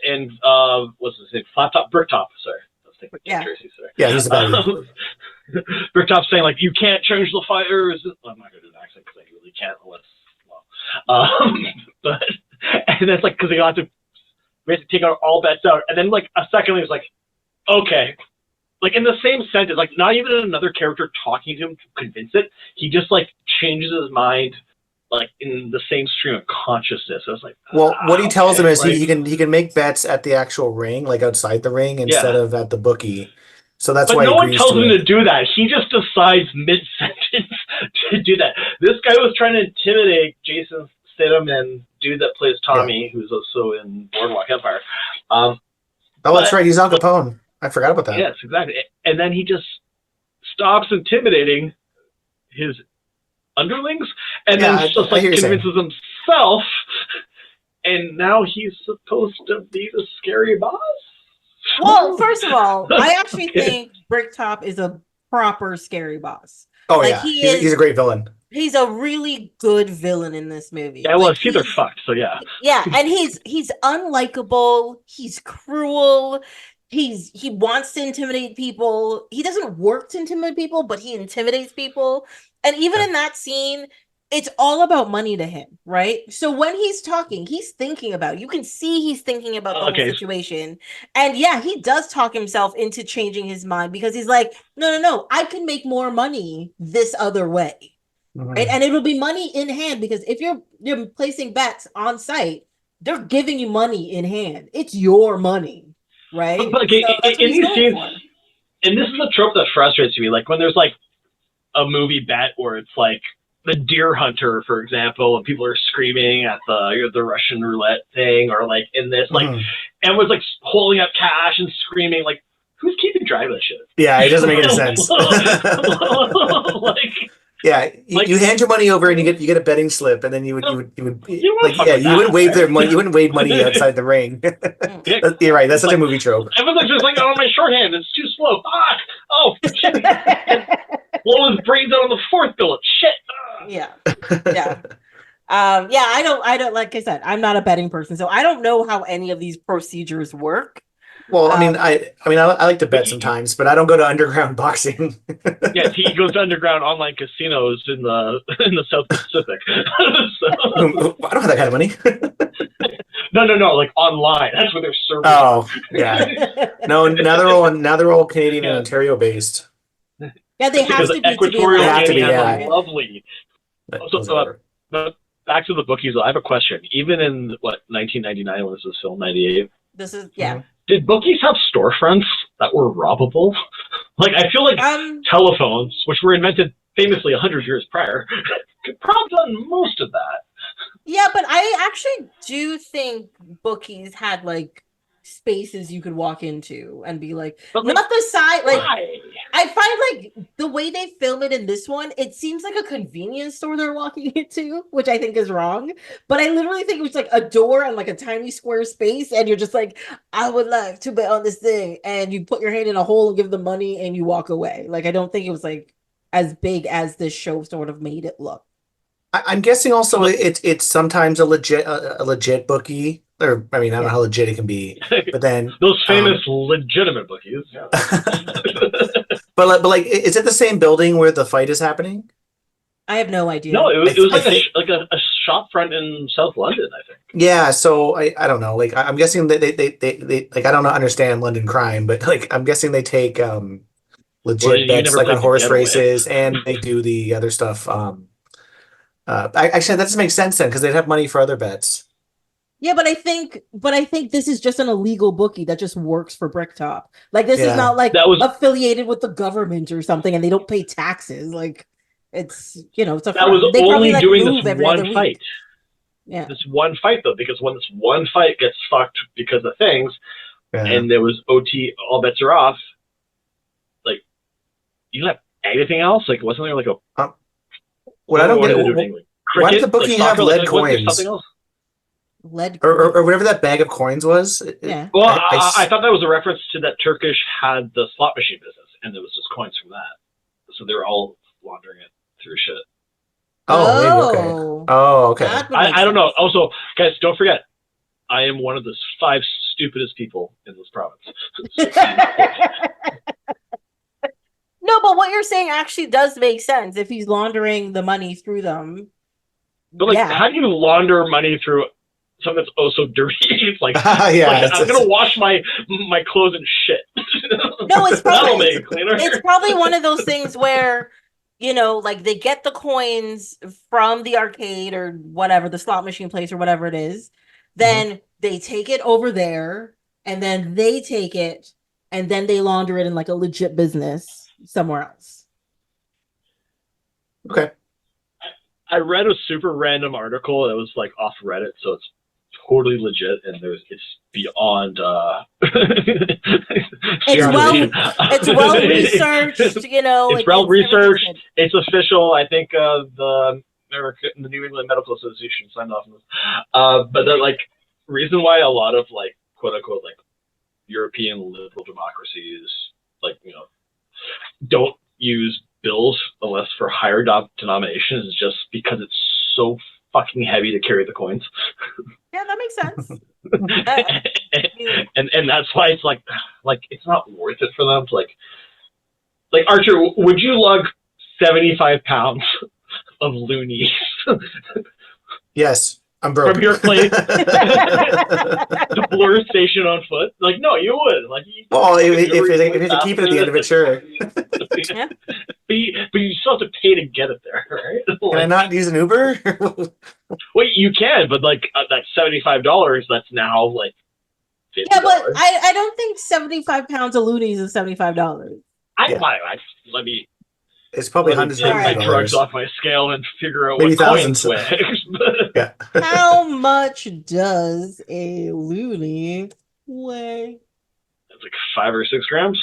what's his name? Flat Top, Bricktop. Sorry, I was thinking Yeah. Tracy. Sorry. Yeah, he's the bad guy. Bricktop saying like, you can't change the fighters. I'm not gonna do an accent because I really can't. But and that's like because they got to basically take all bets out, and then like a second later, it's like, okay. Like in the same sentence, like not even another character talking to him to convince it. He just like changes his mind, like in the same stream of consciousness. I was like, Well, what he tells him is like, he can make bets at the actual ring, like outside the ring, instead of at the bookie. So that's but why he no one agrees tells to him it. to do that. He just decides mid-sentence to do that. This guy was trying to intimidate Jason Statham and dude that plays Tommy, who's also in Boardwalk Empire. Oh, that's right. He's Al Capone. I forgot about that. Yes, exactly. And then he just stops intimidating his underlings and Yeah, then just I like hear you saying. convinces himself, and now he's supposed to be the scary boss. Well, first of all, I actually Okay. think Bricktop is a proper scary boss. Oh Like yeah, he's a great villain. he's a really good villain in this movie. Yeah, well, Like his teeth are fucked, so yeah. yeah, and he's unlikable, he's cruel, he wants to intimidate people. He doesn't work to intimidate people, but he intimidates people. And even Yeah. in that scene, it's all about money to him, right? So when he's talking, he's thinking about, you can see he's thinking about the whole Okay. situation. And yeah, he does talk himself into changing his mind because he's like, no, I can make more money this other way. Right? Mhm. And it'll be money in hand because if you're placing bets on site, they're giving you money in hand. It's your money, right? But okay, So that's what in he's these going scenes, for. and this is a trope that frustrates me. Like when there's like a movie bet where it's like the deer hunter, for example, and people are screaming at the Russian roulette thing, or like in this, like Mhm. everyone's like holding up cash and screaming, like who's keeping track of this shit? Yeah, it doesn't make any sense. Like, Yeah, like you hand your money over and you get a betting slip, and then you would you don't want like to fuck yeah with you wouldn't that, wave their right? money, you wouldn't wave money outside the ring. Mm. Yeah, You're right. That's such a like, movie trope. everyone's just like, oh, my shorthand is too slow. Fuck! Oh, shit! Blow his brains out on the fourth billet. Shit! Yeah. Yeah. Yeah, I don't like I said, I'm not a betting person, so I don't know how any of these procedures work. Well, Um, I like to But bet sometimes, but I don't go to underground boxing. yes, he goes to underground online casinos in the South Pacific. So, I don't have that kind of money. no, like online. That's where their servers Oh yeah, no. Now they're all Canadian and Yeah. Ontario based. yeah, they have because to be Equatorial They have allowed to Guinea be, has yeah. a lovely. So, Those are- but back to the bookies. I have a question. Even in what 1999 when this was filmed, 98, this is Mhm. did bookies have storefronts that were robbable? Like I feel like telephones, which were invented famously 100 years prior, could probably done most of that. yeah, but I actually do think bookies had like spaces you could walk into and be like, But like, not the side, like why? I find like the way they film it in this one, it seems like a convenience store they're walking into, which I think is wrong. But I literally think it was like a door and like a tiny square space, and you're just like, I would like to bet on this thing, and you put your hand in a hole and give the money, and you walk away. Like I don't think it was like as big as this show sort of made it look. I'm guessing also it's sometimes a legit bookie, or I mean I don't know Yeah. how legit it can be, but then Those famous legitimate bookies. Yeah. but like is it the same building where the fight is happening? I have no idea. No, it was I like think a shop front in South London, I think. yeah. So I don't know. Like I'm guessing that they like I don't understand London crime, but like I'm guessing they take Well, legit you bets never like on played the horse getaway. races, and they do the other stuff. Actually that doesn't make sense then because they'd have money for other bets. Yeah, but I think this is just an illegal bookie that just works for Bricktop. Like this is Yeah. not like That was affiliated with the government or something, and they don't pay taxes. Like it's it's a that was they probably only like doing move this every other one week. fight. Yeah. This one fight though, because when this one fight gets fucked because of things, Yeah. and there was OT, all bets are off. Like, you have anything else? Like, wasn't there like a What I don't what get did they do in England? why did Cricket? the bookie Like have soccer? lead Like, wasn't there coins? something else? Lead Or whatever that bag of coins was. Yeah. Well, I I thought that was a reference to that Turkish had the slot machine business, and there was just coins from that. So they were all laundering it through shit. Oh, maybe okay. Oh, Oh, okay. that would make I don't know. sense. Also, guys, don't forget, I am one of the 5 stupidest people in this province. No, but what you're saying actually does make sense if he's laundering the money through them. But like, Yeah. how do you launder money through something that's also dirty? It's like, Yeah, like, it's- I'm gonna wash my clothes and shit. No, it's That'll probably make it cleaner. it's probably one of those things where like they get the coins from the arcade or whatever, the slot machine place or whatever it is. Then they take it over there, and then they take it, and then they launder it in like a legit business somewhere else. Okay. I read a super random article. It was like off Reddit, so it's totally legit, and it's beyond. It's well researched. It's well researched. It's official. I think the New England Medical Association signed off on this. But the like reason why a lot of like quote unquote like European liberal democracies, like, don't use bills unless for higher denominations, just because it's so fucking heavy to carry the coins. Yeah, that makes sense. And that's why it's like it's not worth it for them to like Archer. Would you lug 75 pounds of loonies Yes, I'm broke. from your place to Blur Station on foot? Like, no, you would. Like, well, if you keep it at the end of it, sure. Yeah. But you still have to pay to get it there, right? Can I not use an Uber? Well, you can, but like that $75, that's now like $50. Yeah, but I don't think 75 pounds of loonies is $75. Let me It's probably hundreds of take my dollars. drugs off my scale and figure out Maybe what coins thousands. weigh. Yeah. How much does a loony weigh? It's like 5 or 6 grams.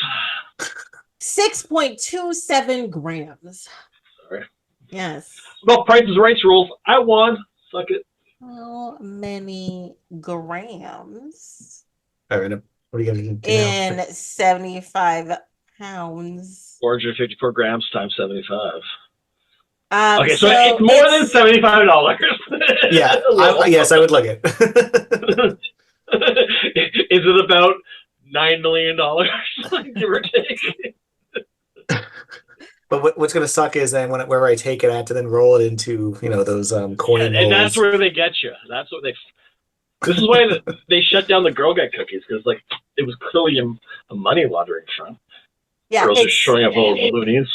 6.27 grams. Sorry. Yes. Well, Price is Right rules. I won. Suck it. How many grams All right, what are you going to do in now? 75 pounds? 454 grams times 75. Okay, so it's more than $75. Yeah, yes, I would look it. Is it about $9 million, give or take? But what's going to suck is then wherever I take it, I have to then roll it into those coin and that's where they get you. That's what they. This is why they shut down the Girl Guide cookies, because like it was clearly a money laundering front. Yeah, girls are showing up all the loonies.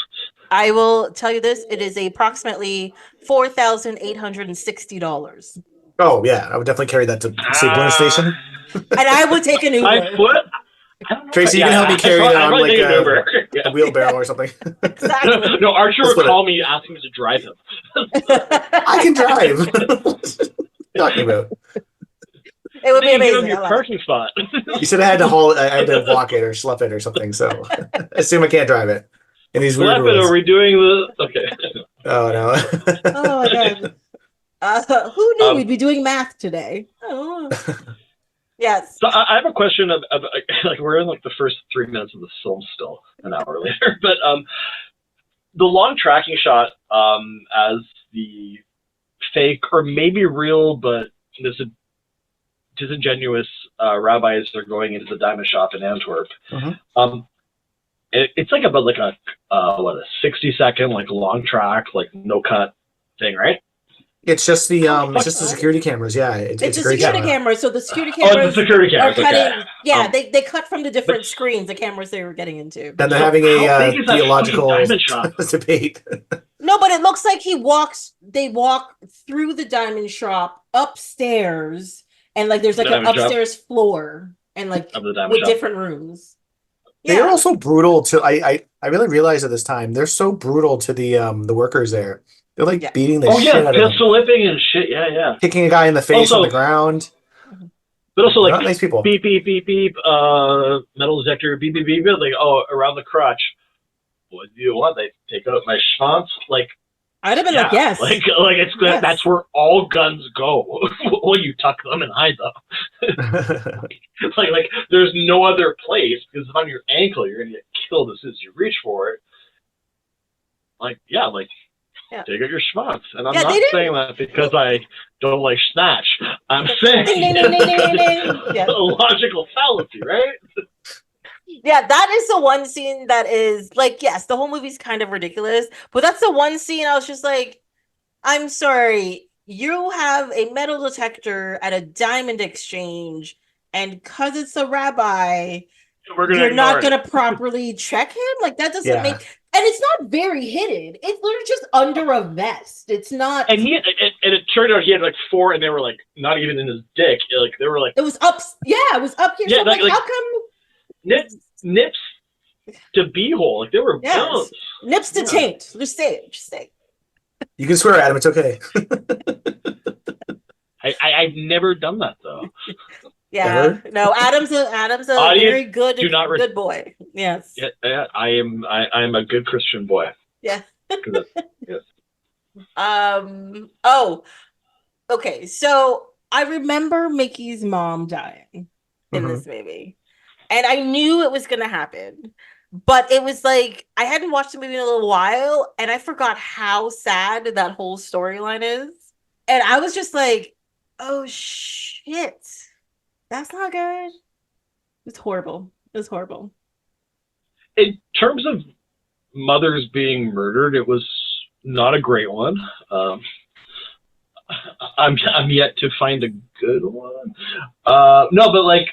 I will tell you this: it is approximately $4,860. Oh yeah, I would definitely carry that to say Blur Station. And I would take an Uber. 5 foot. Tracy, you can help me carry it on like a a wheelbarrow or something. Exactly. No, Archer would call me asking me to drive him. I can drive. What are you talking about? It would be Give him amazing. your parking spot. You said I had to I had to walk it or schlep it or something. So I assume I can't drive it. And these weird rules. Are we doing the? Okay. Oh no. Oh my god. Who knew we'd be doing math today? Oh. Yes. So I have a question of like we're in like the first 3 minutes of the film still, an hour later, but the long tracking shot as the fake or maybe real but disingenuous rabbis are going into the diamond shop in Antwerp. Mm-hmm. It's like about like a 60-second like long track, like no cut thing, right? It's just the security cameras. Yeah, it's a great security camera. So the security cameras are cutting. Okay. Yeah, they cut from the different screens, the cameras they were getting into. Then they're having a theological debate. No, but it looks like they walk through the diamond shop upstairs, and like there's like an upstairs floor and like with different rooms. They are also brutal to I really realized at this time they're so brutal to the workers there. They're like beating the shit out of them. Pistol whipping and shit. Yeah. Kicking a guy in the face on the ground. But also like nice people. Beep beep beep beep. Metal detector. Beep beep beep. Like around the crotch. What do you want? They take out my schwanz. Like I'd have been like yes. Like it's yes. That's where all guns go. Well, you tuck them and hide them. like there's no other place because if on your ankle you're gonna get killed as soon as you reach for it. Take out your schwanz. And I'm not saying that because I don't like Snatch. I'm saying it's a logical fallacy, right? Yeah, that is the one scene that is like, yes, the whole movie's kind of ridiculous, but that's the one scene I was just like, I'm sorry, you have a metal detector at a diamond exchange, and because it's a rabbi, you're not going to properly check him? Like, that doesn't make... And it's not very hidden. It's literally just under a vest. It's not... And it turned out he had like 4, and they were like not even in his dick. Like they were like... It was up... Yeah, it was up here. Yeah, so like, how come... Nips to beehole. Like they were bones. Nips to taint. Just say it. You can swear, Adam. It's okay. I've never done that though. Yeah. No, Adam's a very good boy. Yes. Yeah, I am a good Christian boy. Yeah. Yeah. Oh. Okay. So I remember Mickey's mom dying in this movie. And I knew it was gonna happen. But it was like I hadn't watched the movie in a little while, and I forgot how sad that whole storyline is. And I was just like, oh shit. That's not good. It's horrible. It was horrible. In terms of mothers being murdered, it was not a great one. I'm yet to find a good one. No, but like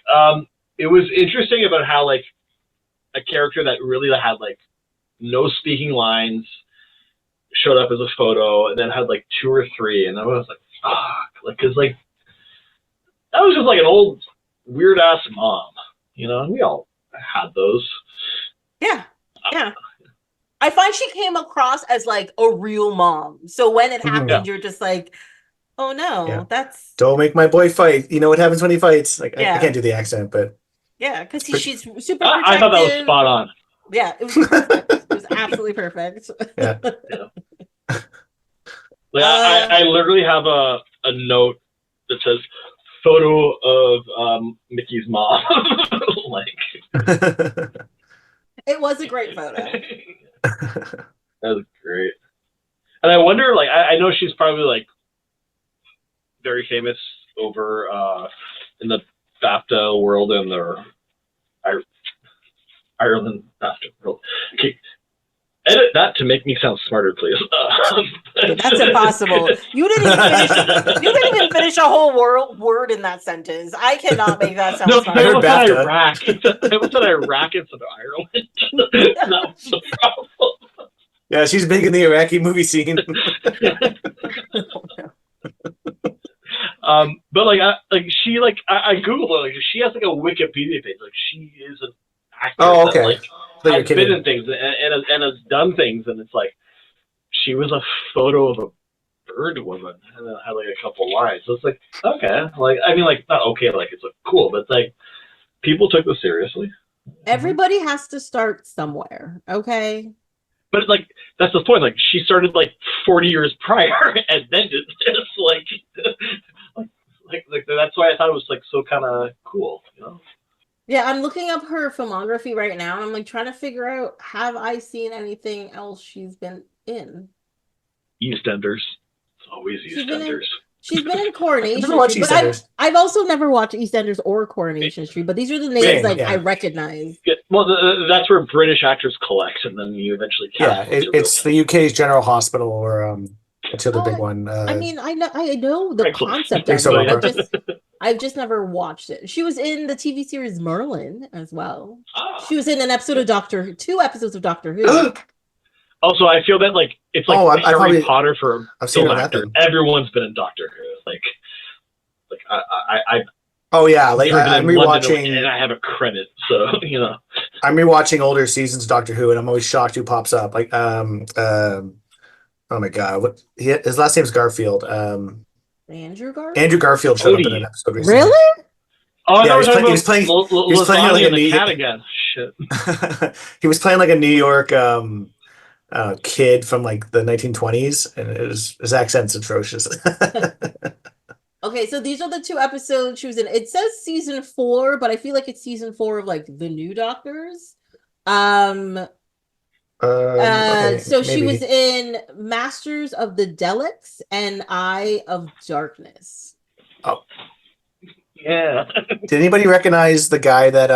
it was interesting about how like a character that really had like no speaking lines showed up as a photo and then had like two or three, and I was like, fuck, like because like that was just like an old weird ass mom, you know, and we all had those. Yeah. Yeah. I find she came across as like a real mom. So when it happened, Yeah. you're just like, oh no, Yeah. that's Don't make my boy fight. You know what happens when he fights? Like I yeah, can't do the accent, but yeah, because pretty- she's super I thought that was protective. spot on. Yeah, it was perfect. It was absolutely perfect. yeah. Like I literally have a note that says photo of Mickey's mom. Like It was a great photo. that was great. And I wonder, like, I know she's probably like very famous over in the BAFTA world and the Ireland BAFTA world. Okay. Edit that to make me sound smarter, please. That's impossible. You didn't even finish. You didn't even finish a whole word in that sentence. I cannot make that sound No, smart. I heard I BAFTA. Iraq. I was in Iraq instead of Ireland. That was the problem. Yeah, she's big in the Iraqi movie scene. But like, I googled her. Like, she has like a Wikipedia page. Like, she is an actor. Oh, okay. That, like, Thought you were has been kidding. in things and has done things, and it's like she was a photo of a bird woman, and then had like a couple lines. So it's like, okay, like I mean, like not okay, like it's like cool, but it's like people took this seriously. Everybody has to start somewhere, okay? But like that's the point. Like she started like 40 years prior, and then did this. Like that's why I thought it was like so kind of cool, you know. Yeah, I'm looking up her filmography right now, and I'm like trying to figure out, have I seen anything else she's been in? EastEnders. It's always She's been in EastEnders. she's been in Coronation never watched Street, but EastEnders. I've also never watched EastEnders or Coronation Street, but these are the names Same, like yeah. I recognize. Yeah, well, that's where British actors collect, and then you eventually Yeah, cast them. it's the UK's General Hospital or what's the other big one? I mean, I know the Craigslist. concept Thanks of so it. much. I've just never watched it. She was in the TV series Merlin as well. Ah. She was in two episodes of Doctor Who. Also, I feel that like it's like Oh, I Harry probably- Potter for I've seen film that actor. then. Everyone's been in Doctor Who. Like I've Oh yeah, like never been I'm in London rewatching. and I have a credit, so you know. I'm rewatching older seasons of Doctor Who, and I'm always shocked who pops up. Like oh my god, his last name's Garfield. Andrew Garfield? Andrew Garfield showed up in Cody. an episode recently. Really? Oh, I Yeah, thought we he was playing- he was playing like and a the knee- cat again. Shit. He was playing like a New York kid from like the 1920s, and his accent's atrocious. Okay, so these are the two episodes she was in. It says season 4, but I feel like it's season 4 of like the new Doctors. Okay, So she maybe. was in Masters of the Daleks and Eye of Darkness. Yeah. Did anybody recognize the guy that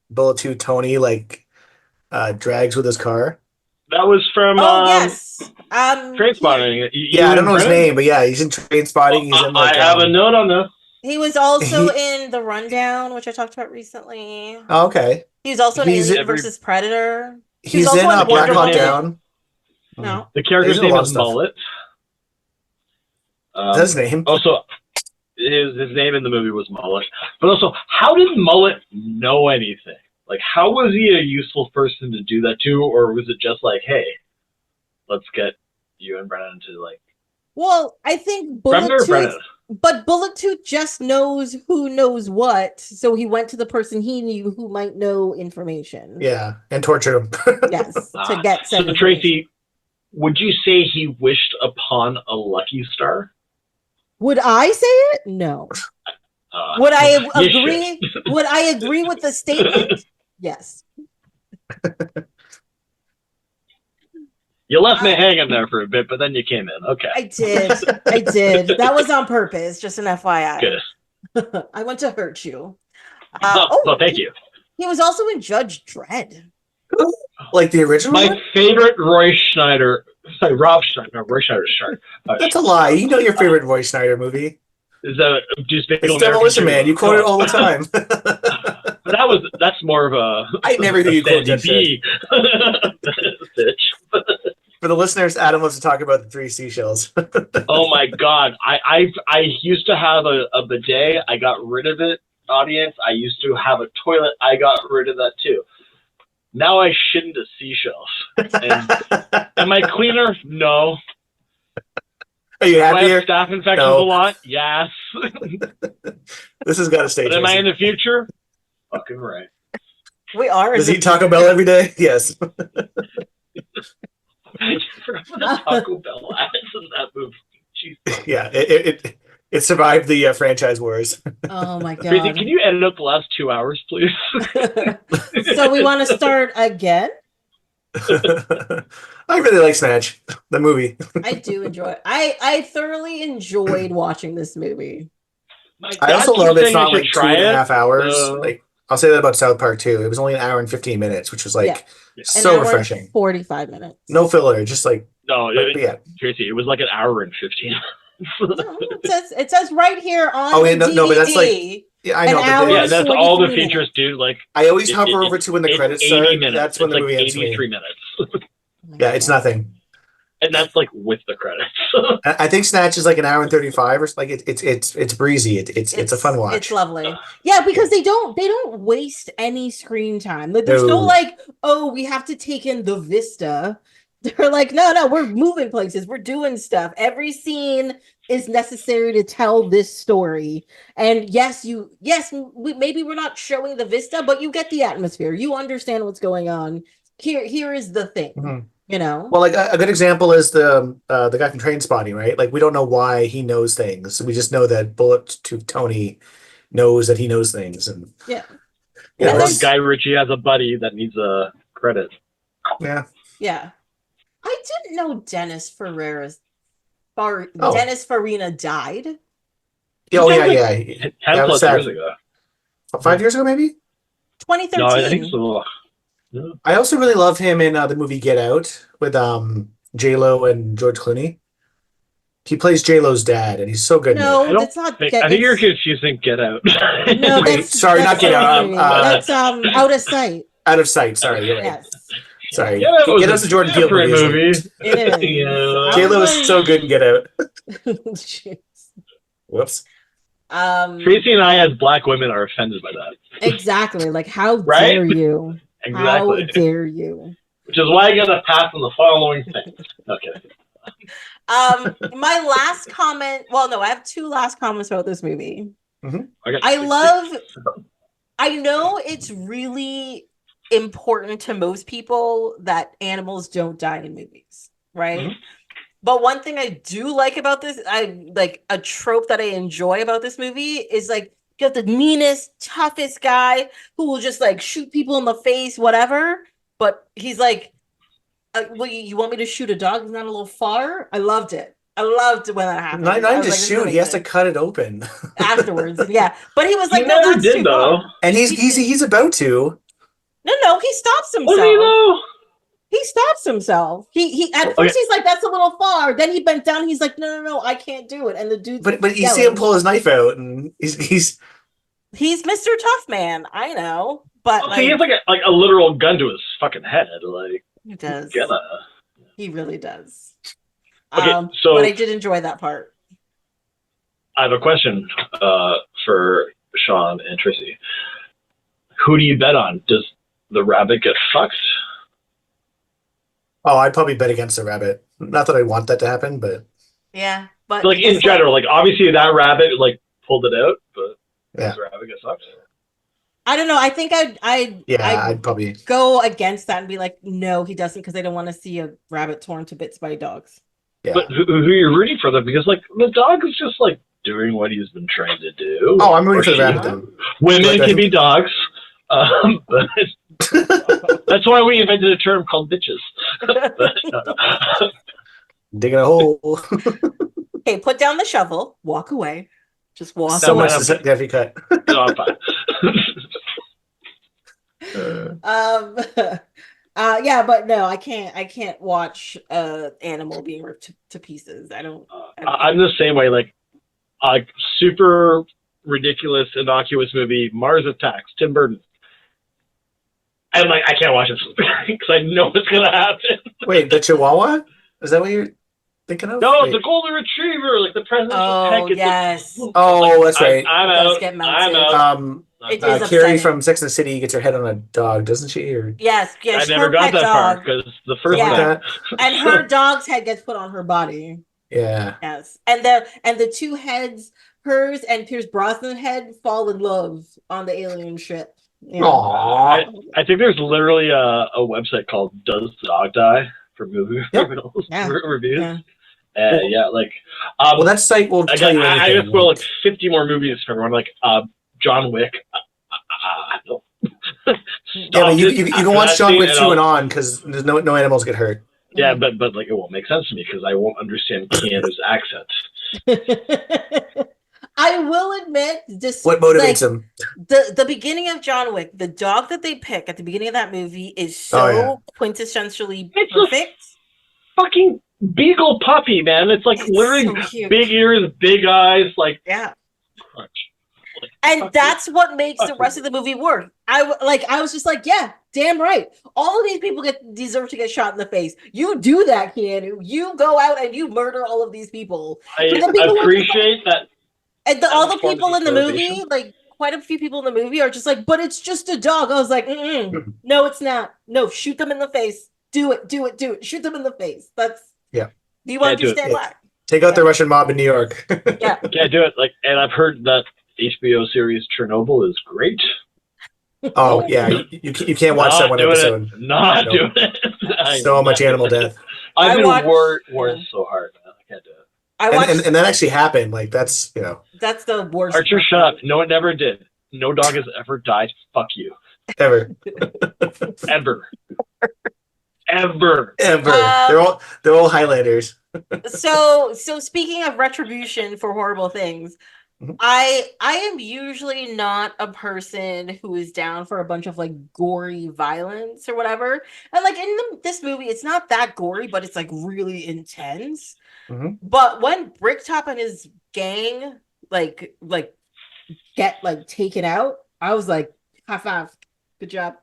Bullet 2 Tony like drags with his car? That was from Yes. Trainspotting. Yeah, I don't know his name, but yeah, he's in Trainspotting. He's in like I have a note on this. He was also in The Rundown, which I talked about recently. Oh, okay. He was also in He's Alien every- versus Predator. He's also in in Black Wonder Hawk Woman. Down. No. The character's He's in a name lot of is stuff. Mullet. Is that his name? Also, his name in the movie was Mullet. But also, how did Mullet know anything? Like, how was he a useful person to do that to? Or was it just like, hey, let's get you and Brennan to, like... Well, I think Brennan or Brennan? Bullet Tooth just knows who knows what, so he went to the person he knew who might know information. Yeah, and tortured him. Yes, to get So, said information. Tracy, would you say he wished upon a lucky star? Would I say it? No. Would I you agree? Would I agree with the statement? Yes. You left me hanging there for a bit, but then you came in. Okay. I did. I did. That was on purpose, just an FYI. Good. I want to hurt you. Well, thank you. He was also in Judge Dredd. Like the original My one? favorite Roy Schneider. Sorry, Rob Schneider. No, Roy Schneider's shark. That's a lie. You know your favorite Roy Schneider movie. Is that just It's Demolition Man. You quote it all the time. That's more of a. I never hear you quote Judge Dredd. Bitch. For the listeners, Adam wants to talk about the three seashells. Oh my god! I used to have a bidet. I got rid of it. Audience. I used to have a toilet. I got rid of that too. Now I shit into seashells. And am I cleaner? No. Are you Do I happier? have staph infections No. a lot? Yes. This has got to stay. But am I Jason. in the future? Fucking right. We are. Does he eat Taco Bell every day? Yes. The Taco Bell ads in that movie. Jeez. Yeah. It survived the franchise wars. Oh my god. Tracy, can you edit up the last 2 hours, please? So we want to start again? I really like Snatch, the movie. I do enjoy it. I thoroughly enjoyed watching this movie. I also love it's not like try 2.5 hours. Uh, Like I'll say that about South Park too. It was only an hour and 15 minutes, which was like An so hour and refreshing. 45 minutes. No filler, just like No, yeah. Tracy, it was like an hour and 15. No, it says right here on Oh, the yeah, DVD. but that's like Yeah, I know. An But hour Yeah, that's 43 all the minutes. features do. Like I always it- hover it- over to when the it's credits 80 start. minutes. That's when It's the like movie ends. 83 minutes. Yeah, it's nothing. And that's like with the credits. I think Snatch is like an hour and 35, or like it's breezy. It's a fun watch. It's lovely. Yeah, because they don't waste any screen time. Like there's no No. like, oh, we have to take in the vista. They're like, no, we're moving places. We're doing stuff. Every scene is necessary to tell this story. And maybe we're not showing the vista, but you get the atmosphere. You understand what's going on. Here is the thing. Mhm. You know? Well, like a good example is the guy from Trainspotting, right? Like we don't know why he knows things. We just know that Bullet to Tony knows that he knows things, and Yeah. you know, And Or there's- Guy Ritchie has a buddy that needs a credit. yeah. Yeah. I didn't know Dennis Oh. Dennis Farina died. Oh That yeah, was yeah. 10 That was plus years sad. ago. 5 years ago, maybe. 2013. No, I think so. I also really love him in the movie Get Out with J-Lo and George Clooney. He plays J-Lo's dad, and he's so good. in it. No, I don't that's not. I think you're confusing Get Out. No, Wait, that's sorry, that's not Get Out, that's Out of Sight. Out of Sight. Sorry, you're right. Yes, Sorry. Get Out was Get Out's a Jordan Peele different movie. movie. it is. Yeah. J-Lo is so good in Get Out. Jeez. Whoops. Tracy and I, as black women, are offended by that. Exactly. Like, how Right? dare you? How Exactly. dare you? Which is why I get a pass on the following thing. Okay. My last comment. Well, no, I have two last comments about this movie. I I know it's really important to most people that animals don't die in movies, right? Mhm. But one thing I do like about this, I like a trope that I enjoy about this movie is like you have the meanest, toughest guy who will just like shoot people in the face, whatever. But he's like, well, you want me to shoot a dog? Isn't that a little far? I loved it. I loved when that happened. Not I even was to like, this is shoot. He has to amazing. cut it open. Afterwards. Yeah. But he was He like, no, never that's too did though. far. And he's about to. No, he stops himself. Was he though? He stops himself. He at Okay. first he's like, that's a little far. Then he bent down. He's like, no, I can't do it. And the dude, But you see him pull his knife out, and he's he's Mr. Tough Man. I know, but Okay, he has like a literal gun to his fucking head. Like, he does. gonna. He really does. Okay, so but I did enjoy that part. I have a question for Sean and Tracy. Who do you bet on? Does the rabbit get fucked? Oh, I'd probably bet against the rabbit. Not that I want that to happen, but Yeah, but Like in it's general, like obviously that rabbit like pulled it out, but Yeah. does the rabbit get fucked? I don't know. I think I'd I'd probably go against that and be like, no, he doesn't, because I don't want to see a rabbit torn to bits by dogs. yeah. But who are you rooting for though? Because like the dog is just like doing what he's been trying to do. Oh, I'm rooting for the Or she. rabbit though. Women But I can be think- dogs. But that's why we invented a term called bitches. But, no. Digging a hole. Okay, put down the shovel, walk away. Just walk So away. much to have you cut. No, I'm fine. Yeah, but no, I can't watch animal being ripped to pieces. I don't I'm the same way. Like super ridiculous, innocuous movie, Mars Attacks, Tim Burton. I'm like, I can't watch this because I know what's gonna happen. Wait, the Chihuahua? Is that what you're thinking of? No, Wait. it's a golden retriever, like the presidential pet. Gets yes. Oh, that's right. I'm It does out. get I'm melted. out. It I'm is out. Carrie upsetting. from Sex and the City gets her head on a dog, doesn't she? Or Yes, I never her got pet that far dog. because the first Yeah. time. that? And her dog's head gets put on her body. Yeah. Yes. And the two heads, hers and Pierce Brosnan's head, fall in love on the alien ship. Yeah. Aww. I think there's literally a website called Does the Dog Die for movie Yep. reviews. Yeah. Yeah, like Well, that site will tell you I anything. just spoil like 50 more movies for everyone. Like John Wick. No. Yeah, but you can watch John Wick 2 and on because there's no animals get hurt. Yeah, but like it won't make sense to me because I won't understand Keanu's accent. I will admit, this What motivates him? the beginning of John Wick, the dog that they pick at the beginning of that movie is so Oh, yeah. quintessentially It's perfect. Fucking beagle puppy, man. It's like It's literally so cute. big ears, big eyes, like Yeah. crunch. Like, And fuck that's what makes the Fuck rest you. of the movie work. I was just like, yeah, damn right. All of these people deserve to get shot in the face. You do that, Keanu. You go out and you murder all of these people. I But the people appreciate that. And That all the was forms people of in the movie, motivation. like quite a few people in the movie, are just like, but it's just a dog. I was like, no, it's not. No, shoot them in the face. Do it. Shoot them in the face. That's Yeah. Do you Can't do it. understand why? Take out the Russian mob in New York. Yeah. Can't do it. Like, and I've heard that HBO series Chernobyl is great. Oh yeah, you can't watch that one doing episode. It. Not Nope. doing it. I'm So not much doing animal it. death. I've been watched- warned so hard, man. I can't do it. I watched. And that actually happened. Like that's That's the worst. Archer, shut up. No, it never did. No dog has ever died. Fuck you. ever. Ever. They're all highlighters. So speaking of retribution for horrible things, Mhm. I am usually not a person who is down for a bunch of like gory violence or whatever. And like in this movie, it's not that gory, but it's like really intense. Mhm. But when Bricktop and his gang like get like taken out, I was like, high five, good job,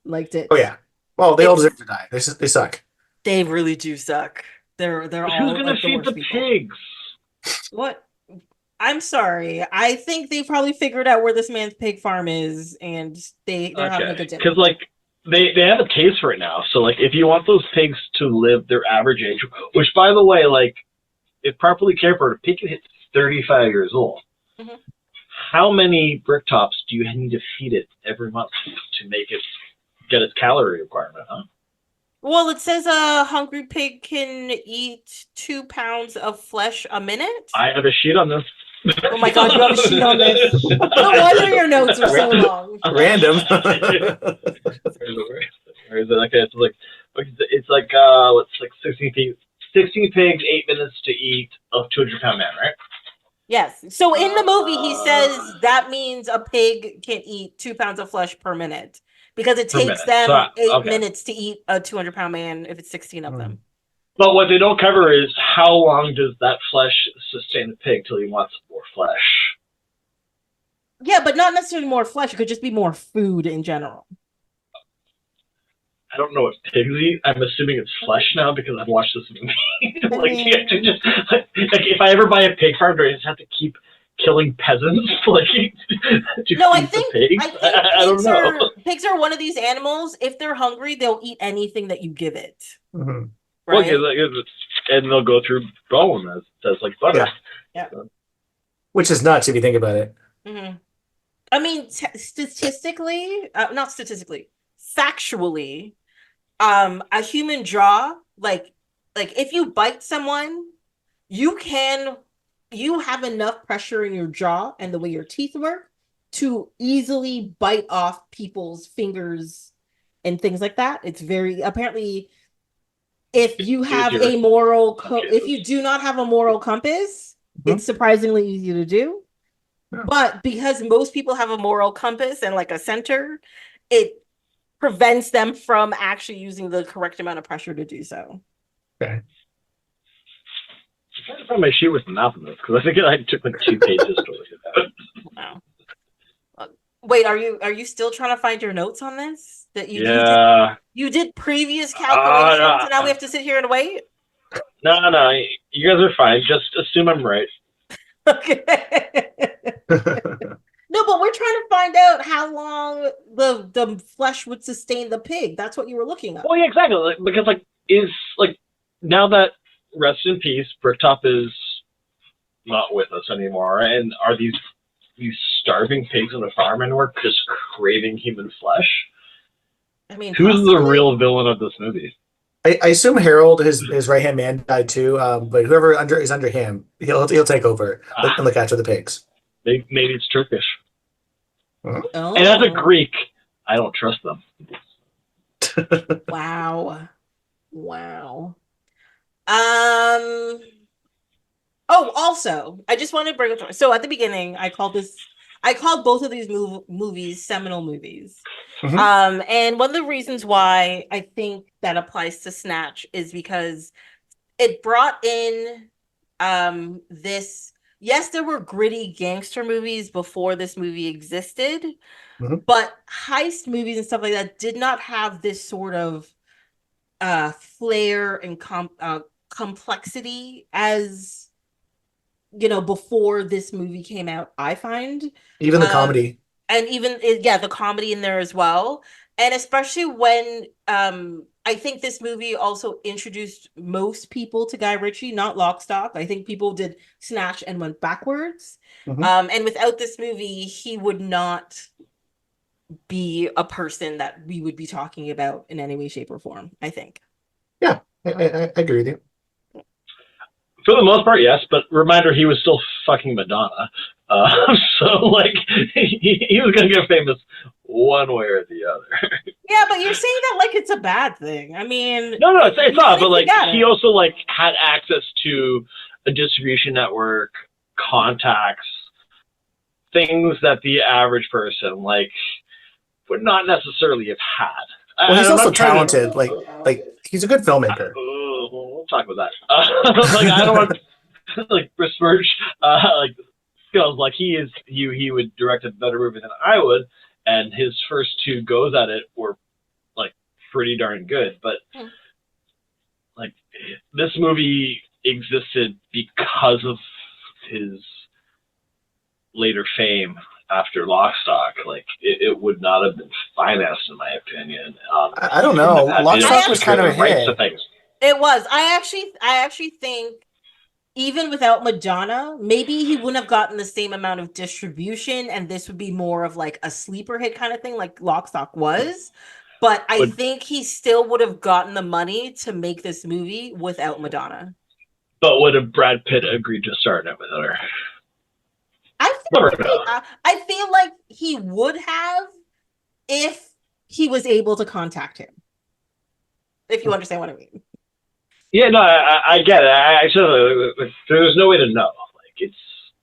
liked it. Oh yeah. Well, they all deserve to die. They suck. They really do suck. They're But all who's gonna like, the feed worst the people. pigs? What? I'm sorry. I think they probably figured out where this man's pig farm is, and they're having a good dinner. Because like they have a taste for it now. So like if you want those pigs to live their average age, which by the way, like if properly cared for, a pig can hit 35 years old. Mhm. How many Bricktops do you need to feed it every month to make it get its calorie requirement, huh? Well, it says a hungry pig can eat 2 pounds of flesh a minute. I have a sheet on this. Oh my God, you have a sheet on this. No wonder your notes are so long. Random. Or is it like it's like what's like 16 pigs, 16 pigs, 8 minutes to eat of 200-pound man, right? Yes. So in the movie, he says that means a pig can eat 2 pounds of flesh per minute because it Per takes minute. them So, 8 okay. minutes to eat a 200-pound man if it's 16 of them. But what they don't cover is how long does that flesh sustain the pig till he wants more flesh? Yeah, but not necessarily more flesh. It could just be more food in general. I don't know what pigs eat. I'm assuming it's flesh now because I've watched this movie. Like, you have to just, like if I ever buy a pig farm, do I just have to keep killing peasants like to No, I feed think the pigs? I don't know. pigs are one of these animals. If they're hungry, they'll eat anything that you give it. Mhm. Well, Right? and they'll go through bone as like butter. Yeah. Which is nuts if you think about it. Mhm. I mean, statistically, not statistically, factually, a human jaw, like if you bite someone, you can you have enough pressure in your jaw and the way your teeth work to easily bite off people's fingers and things like that. It's very apparently if you have Easier. a moral if Jesus. you do not have a moral compass, it's surprisingly easy to do. Yeah. But because most people have a moral compass and like a center, it prevents them from actually using the correct amount of pressure to do so. Okay. I'm trying to find my sheet with the math in this because I think I took like 2 pages to look at that. Wow. Wait, are you still trying to find your notes on this? That Yeah. you did previous calculations and now we have to sit here and wait? No, you guys are fine. Just assume I'm right. Okay. No, but we're trying to find out how long the flesh would sustain the pig. That's what you were looking at. Well, yeah, exactly. Like, because is now that rest in peace, Bricktop is not with us anymore, and are these starving pigs on a farm and we're just craving human flesh? I mean, who's possibly? the real villain of this movie? I assume Harold, his right hand man, died too. But whoever is under him, he'll take over and look after the pigs. Maybe it's Turkish. Huh? Oh. And as a Greek, I don't trust them. Wow. Oh, also, I just want to bring up. So at the beginning, I called both of these movies seminal movies. Mhm. And one of the reasons why I think that applies to Snatch is because it brought in this. Yes, there were gritty gangster movies before this movie existed, Mhm. but heist movies and stuff like that did not have this sort of flair and complexity as before this movie came out, I find. Even the comedy. And even yeah, the comedy in there as well. And especially when I think this movie also introduced most people to Guy Ritchie, not Lock, Stock. I think people did Snatch and went backwards. Mhm. And without this movie, he would not be a person that we would be talking about in any way, shape, or form, I think. Yeah, I agree with you. For the most part, yes, but reminder, he was still fucking Madonna. So, like, he was going to get famous one way or the other. Yeah, but you're saying that like it's a bad thing. I mean, No, it's not, but, like, he it. also, like, had access to a distribution network, contacts, things that the average person, like, would not necessarily have had. Well, he's I'm also not trying talented. Like he's a good filmmaker. we'll talk about that. Like, I don't want to, like, besmirch, like, skills. Like, he would direct a better movie than I would, and his first 2 goes at it were, like, pretty darn good. But, like, this movie existed because of his later fame after Lock, Stock. Like, it would not have been financed, in my opinion. I don't know. Lock, Stock was kind of a rights to hit. things. It was. I actually think even without Madonna, maybe he wouldn't have gotten the same amount of distribution, and this would be more of like a sleeper hit kind of thing, like Lock, Stock was. But I think he still would have gotten the money to make this movie without Madonna. But would have Brad Pitt agreed to star in it without her? I feel like he would have if he was able to contact him. If you understand what I mean. Yeah, no, I get it. I there's no way to know. Like, it's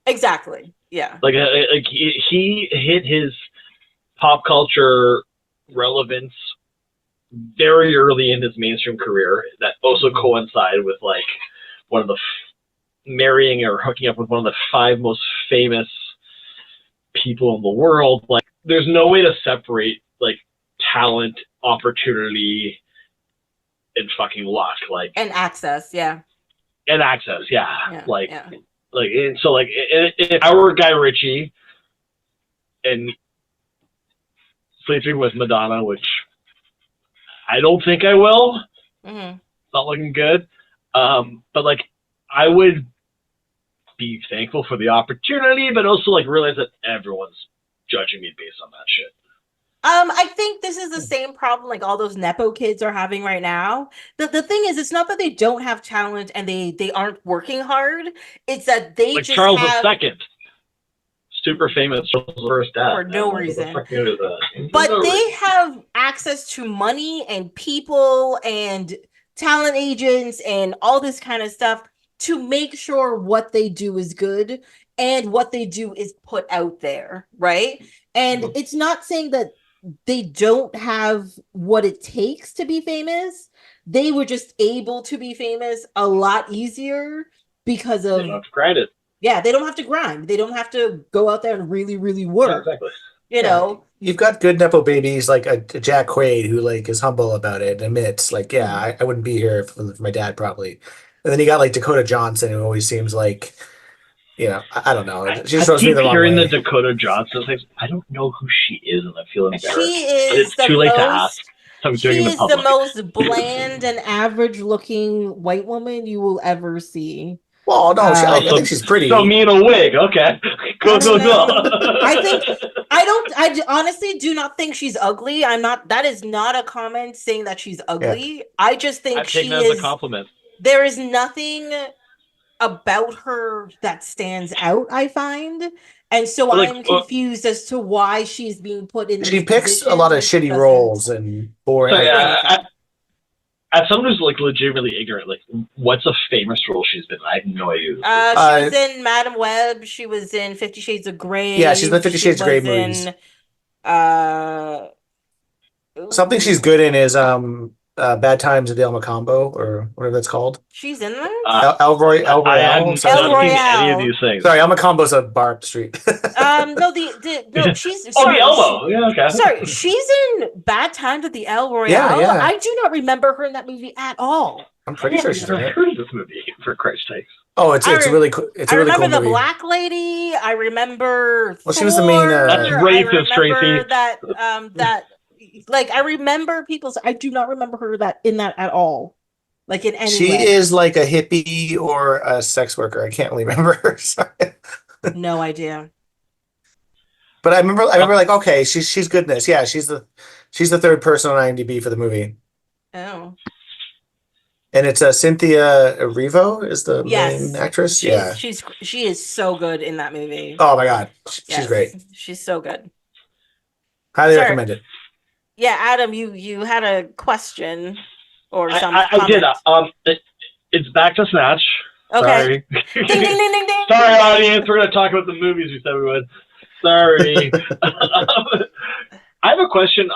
exactly, yeah. Like he hit his pop culture relevance very early in his mainstream career. That also coincided with like one of the marrying or hooking up with one of the 5 most famous people in the world. Like, there's no way to separate like talent, opportunity, and fucking luck, like, and access, yeah. Like, and so, like, if I were Guy Ritchie and sleeping with Madonna, which I don't think I will, not looking good, but like, I would be thankful for the opportunity, but also like realize that everyone's judging me based on that shit. I think this is the same problem like all those Nepo kids are having right now. The thing is, it's not that they don't have talent and they aren't working hard. It's that they Like just Charles have II, super famous Charles first death. for no reason. But No they reason. have access to money and people and talent agents and all this kind of stuff to make sure what they do is good and what they do is put out there, right? And it's not saying that they don't have what it takes to be famous. They were just able to be famous a lot easier because They of don't have to grind it. yeah, they don't have to grind. They don't have to go out there and really, really Yeah, work. exactly. You know, You've got good Nepo babies like a Jack Quaid who like is humble about it and admits like, yeah, I wouldn't be here for my dad probably. And then you got like Dakota Johnson who always seems like, I don't know. She I just rubs me keep the wrong hearing way. the Dakota Johnson things. I don't know who she is, and I feel embarrassed. she But is it's the too late to ask. most So I'm doing it she in the is the public. most bland and average looking white woman you will ever see. Well, no, I So, think she's pretty. so me in a wig. Okay. I Go. don't know. I honestly do not think she's ugly. That is not a comment saying that she's ugly. I just think I'm taking she that as a is, compliment. there is nothing about her that stands out, I find. And so But like, I'm confused as to why she's being put in She these picks a positions lot of when she shitty doesn't roles and boring. so do yeah, anything. as someone who's like legitimately ignorant, like, what's a famous role she's been in? I have no idea. She was in Madam Web. She was in 50 Shades of Grey. Yeah, she's in the 50 She Shades of Grey was movies. in uh Something she's ooh, good in is Bad Times at the El Macombo or whatever that's called. she's in that? El I have Royale. not Sorry. El seen any of Royale. these things. Sorry, El Macombo's a bar up the street. No, no, she's Oh, sorry. the elbow. Yeah, okay. Sorry, she's in Bad Times at the El Yeah, Royale. yeah. I do not remember her in that movie at all. I'm pretty sure I've she's never in it. heard of this movie, for Christ's sakes. Oh, it's really cool. It's a I really remember cool the movie. Black Lady. I remember Well, Thor. she was the main. That's I racist, remember Tracy. that like I remember people. I do not remember her that in that at all. Like in any She way. is like a hippie or a sex worker. I can't really remember her. Sorry. No idea. But I remember like, okay, she's good in this. Yeah, she's the third person on IMDb for the movie. Oh. And it's Cynthia Erivo is the main Yes. actress. Yeah. She is so good in that movie. Oh my God. She's Yes. great. She's so good. Highly Sorry. recommend it. Yeah, Adam, you had a question or some I did. comment. It's back to Snatch. Okay. Sorry. Ding ding ding ding ding. Sorry, audience. We're gonna talk about the movies we said we would. Sorry. I have a question.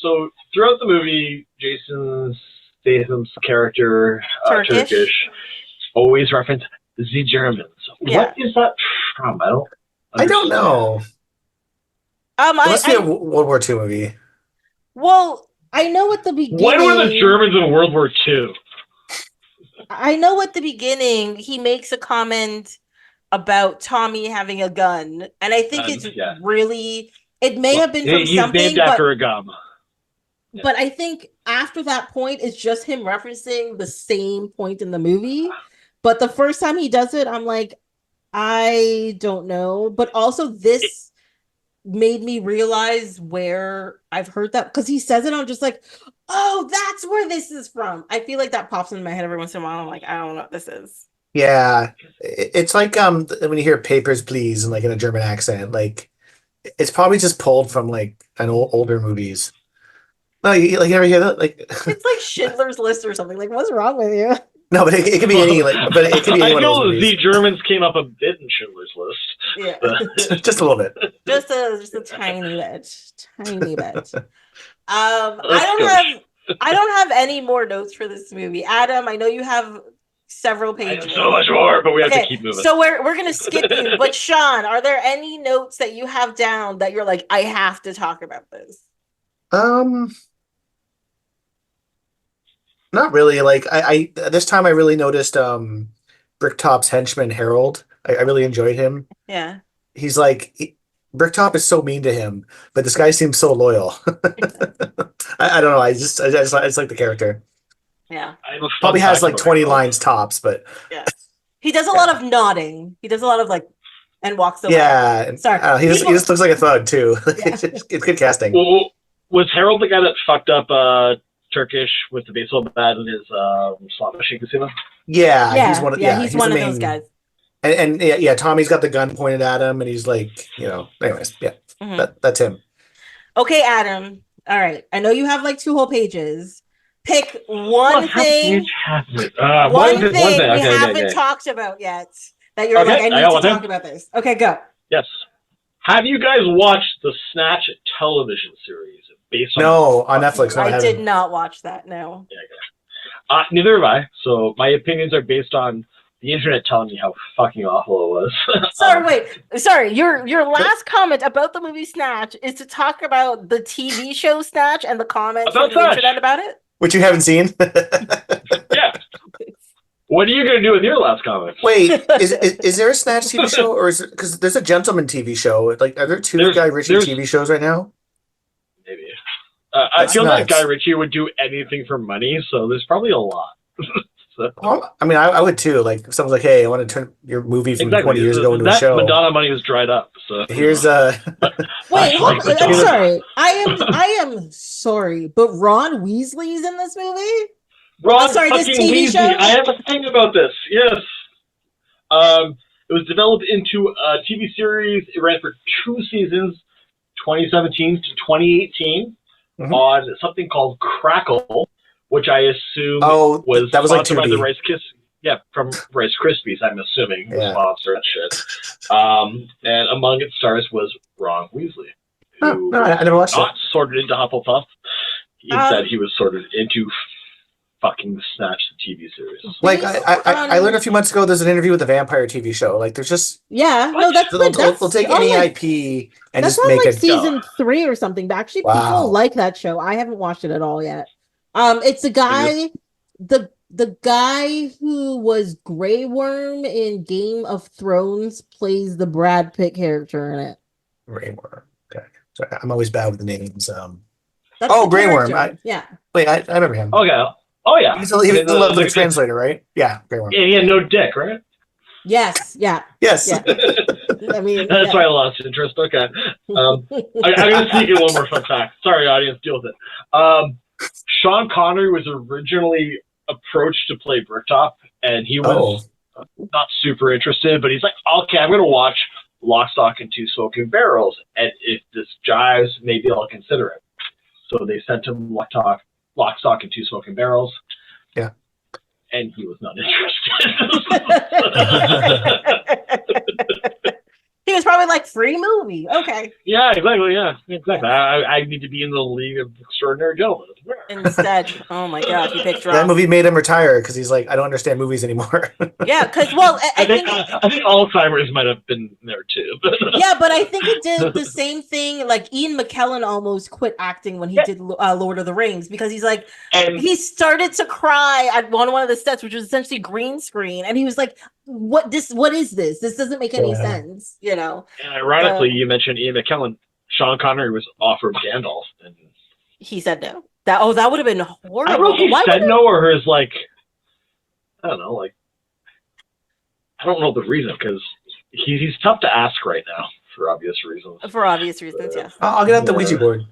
So throughout the movie, Jason Statham's character, Turkish, always reference the Germans. Yeah. What is that from? I don't know. It must be a World War II movie. Well, I know at the beginning. When were the Germans in World War II? I know at the beginning he makes a comment about Tommy having a gun, and I think it's really. It may have been from he's something, named after a gum. But I think after that point, it's just him referencing the same point in the movie. But the first time he does it, I'm like, I don't know. But also, this made me realize where I've heard that because he says it. I'm just like, oh, that's where this is from. I feel like that pops in my head every once in a while. I'm like, I don't know what this is. Yeah, it's like when you hear "Papers, Please" and like in a German accent, like it's probably just pulled from like an older movies. No, you ever hear that? Like it's like Schindler's List or something. Like, what's wrong with you? No, but it could be any but it could be any one of those movies. The Germans came up a bit in Schindler's List. Yeah, just a little bit. Just a tiny bit. I don't have any more notes for this movie. Adam, I know you have several pages. So much more, but we have to keep moving. So we're gonna skip you. But Sean, are there any notes that you have down that you're like, I have to talk about this? Not really. Like I this time I really noticed Bricktop's henchman Harold. I really enjoyed him. Yeah. He's like Bricktop is so mean to him, but this guy seems so loyal. I don't know. I just like the character. Yeah. Probably has like 20 lines tops, but yeah. He does a lot of nodding. He does a lot of like and walks away. Yeah. Sorry. He just looks like a thug too. Yeah. It's good casting. Well, Was Harold the guy that fucked up Turkish with the baseball bat in his slot machine casino? Yeah, he's one of he's he's the one of those main. guys. And yeah, Tommy's got the gun pointed at him, and he's like, anyways, yeah, Mhm. that's him. Okay, Adam. All right. I know you have like 2 whole pages. Pick Well, one how thing, much has it? one One thing thing. we Okay, haven't okay. talked about yet that you're like, Okay, I I need got to one thing. talk about this. Okay, go. Yes. Have you guys watched the Snatch television series based on? No, on Netflix. No, I I did haven't. not watch that. No. Neither have I. So my opinions are based on the internet telling me how fucking awful it was. Sorry, wait. Sorry, your last comment about the movie Snatch is to talk about the TV show Snatch and the comments About from the Snatch. internet about it. Which you haven't seen. Yeah. What are you gonna do with your last comment? Wait, is there a Snatch TV show, or is it because there's a Gentleman TV show? Like, are there two Guy Ritchie TV shows right now? Maybe. I That's feel like nuts. Guy Ritchie would do anything for money, so there's probably a lot. So, Well, I mean, I would too. Like, if someone's like, "Hey, I want to turn your movie from exactly. 20 years ago into a That show." Madonna money was dried up. So Here's Wait, hold on. I'm Madonna. sorry. I am sorry, but Ron Weasley's in this movie. Ron sorry, this fucking TV Weasley. show? I have a thing about this. Yes. It was developed into a TV series. It ran for 2 seasons, 2017 to 2018, Mhm. on something called Crackle, which I assume was that was like sponsored by the 2D. Rice Kiss. Yeah, from Rice Krispies, I'm assuming, was Yeah. sponsored and shit. And among its stars was Ron Weasley, who No, I never watched it. not sorted into Hufflepuff. Instead, he was sorted into fucking Snatch, the TV series. Like, I learned a few months ago there's an interview with the vampire TV show. Like, there's just Yeah, no, that's they'll take any like, IP and that's just on make like it. season 3 or something. But actually, Wow. people like that show. I haven't watched it at all yet. It's the guy, the guy who was Grey Worm in Game of Thrones plays the Brad Pitt character in it. Grey Worm. Okay, sorry, I'm always bad with the names. That's Oh, the Grey Worm. character. Yeah. Wait, I remember him. Okay. Oh yeah. He's the lovely translator, right? Yeah, Grey Worm. Yeah, he had no dick, right? Yes. Yeah. Yes. Yeah. I mean, That's why I lost interest. Okay. I'm gonna sneak in one more fun fact. Sorry, audience, deal with it. Sean Connery was originally approached to play Bricktop, and he was not super interested, but he's like, okay, I'm gonna watch Lock, Stock, and Two Smoking Barrels, and if this jives, maybe I'll consider it. So they sent him Lock, Stock, and Two Smoking Barrels. Yeah. And he was not interested. he was probably like, free movie. Okay. Yeah, exactly. Yeah, exactly. I need to be in the League of Extraordinary Gentlemen. Instead, oh my god, he picked That movie made him retire because he's like, I don't understand movies anymore. Yeah, because I think Alzheimer's might have been there too. Yeah, but I think it did the same thing. Like Ian McKellen almost quit acting when he did Lord of the Rings because he's like, he started to cry at one of the sets, which was essentially green screen, and he was like, "What is this? This doesn't make any sense," you know. And ironically, you mentioned Ian McKellen. Sean Connery was offered Gandalf, and he said no. That would have been horrible. I don't know if he said no or his like, I don't know, like, I don't know the reason because he's tough to ask right now for obvious reasons. For obvious reasons, yes. I'll get out the Ouija board.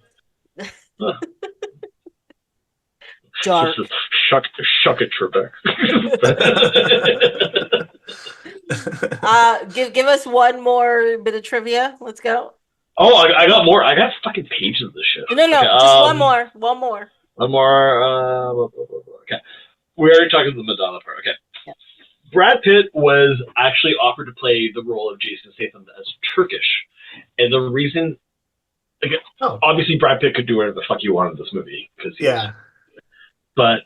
Dark. Shuck it, Trebek. Give us one more bit of trivia. Let's go. Oh, I got more. I got fucking pages of this shit. No, okay, just one more. One more. Okay. We already talked about the Madonna part. Okay. Yeah. Brad Pitt was actually offered to play the role of Jason Statham as Turkish. And the reason, again, obviously Brad Pitt could do whatever the fuck he wanted in this movie. But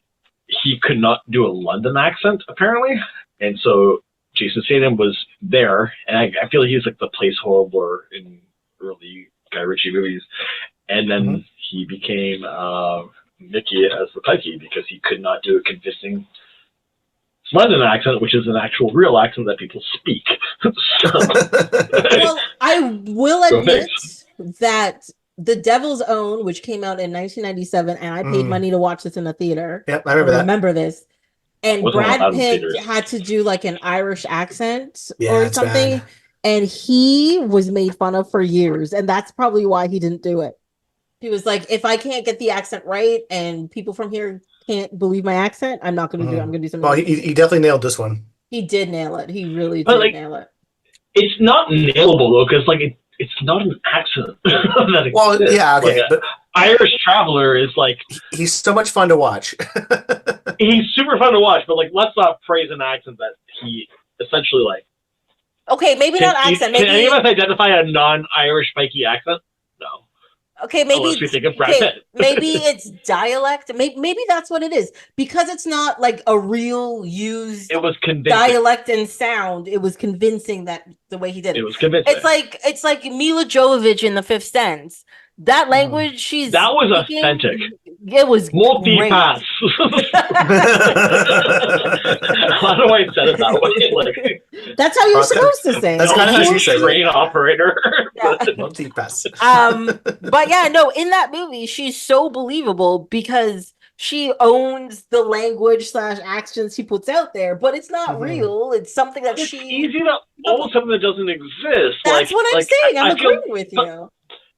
he could not do a London accent, apparently. And so Jason Statham was there. And I feel like he's like the placeholder in early Guy Ritchie movies. And then he became Mickey as the Pikey because he could not do a convincing London accent, which is an actual real accent that people speak. Well, I will admit that The Devil's Own, which came out in 1997, and I paid money to watch this in a theater. Yep, I remember this. And Brad Pitt had to do like an Irish accent or something. Bad. And he was made fun of for years. And that's probably why he didn't do it. He was like, if I can't get the accent right and people from here can't believe my accent, I'm not going to do it. I'm going to do something. Well, he definitely nailed this one. He did nail it. He really But did like, nail it. it's not nailable though, because like it's not an accent that Well, exists. yeah, okay, Like, but Irish Traveler is like he's so much fun to watch. he's super fun to watch, but like let's not praise an accent that he essentially like. Okay, maybe not accent. Can Maybe any of us identify a non-Irish spiky accent? No. okay, maybe Unless we think of Brad Pitt. maybe it's dialect. Maybe that's what it is because it's not like a real used It was convincing. dialect and sound. It was convincing that the way he did it. It was convincing. It's like Mila Jovovich in The Fifth Sense. That language she's that was speaking, authentic. It was Multi-pass. great. I don't know why I said it that way. Like, that's how you're supposed to say that's it. kind of how she says train it. operator. Yeah. Multi-pass. But yeah, no, in that movie, she's so believable because she owns the language / actions she puts out there, but it's not real. It's something that It's she. easy to own something that doesn't exist. That's what I'm saying. I'm agreeing feel, with you.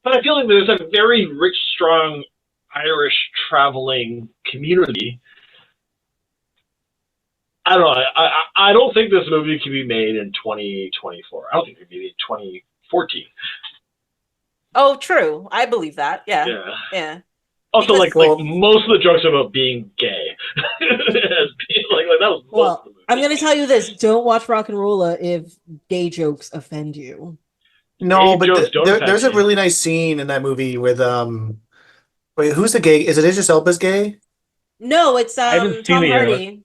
But I feel like there's a very rich, strong Irish traveling community. I don't know. I don't think this movie can be made in 2024. I don't think it can be made in 2014. Oh, true. I believe that. Yeah. Yeah. Also, Because- like most of the jokes are about being gay. As being, like that was most of the Well, movie. I'm going to tell you this. Don't watch Rock and Rolla if gay jokes offend you. No, Gay jokes but don't there's a affect me. really nice scene in that movie with wait, who's the gay? Is it Idris Elba's gay? No, it's haven't seen Tom it yet. Hardy.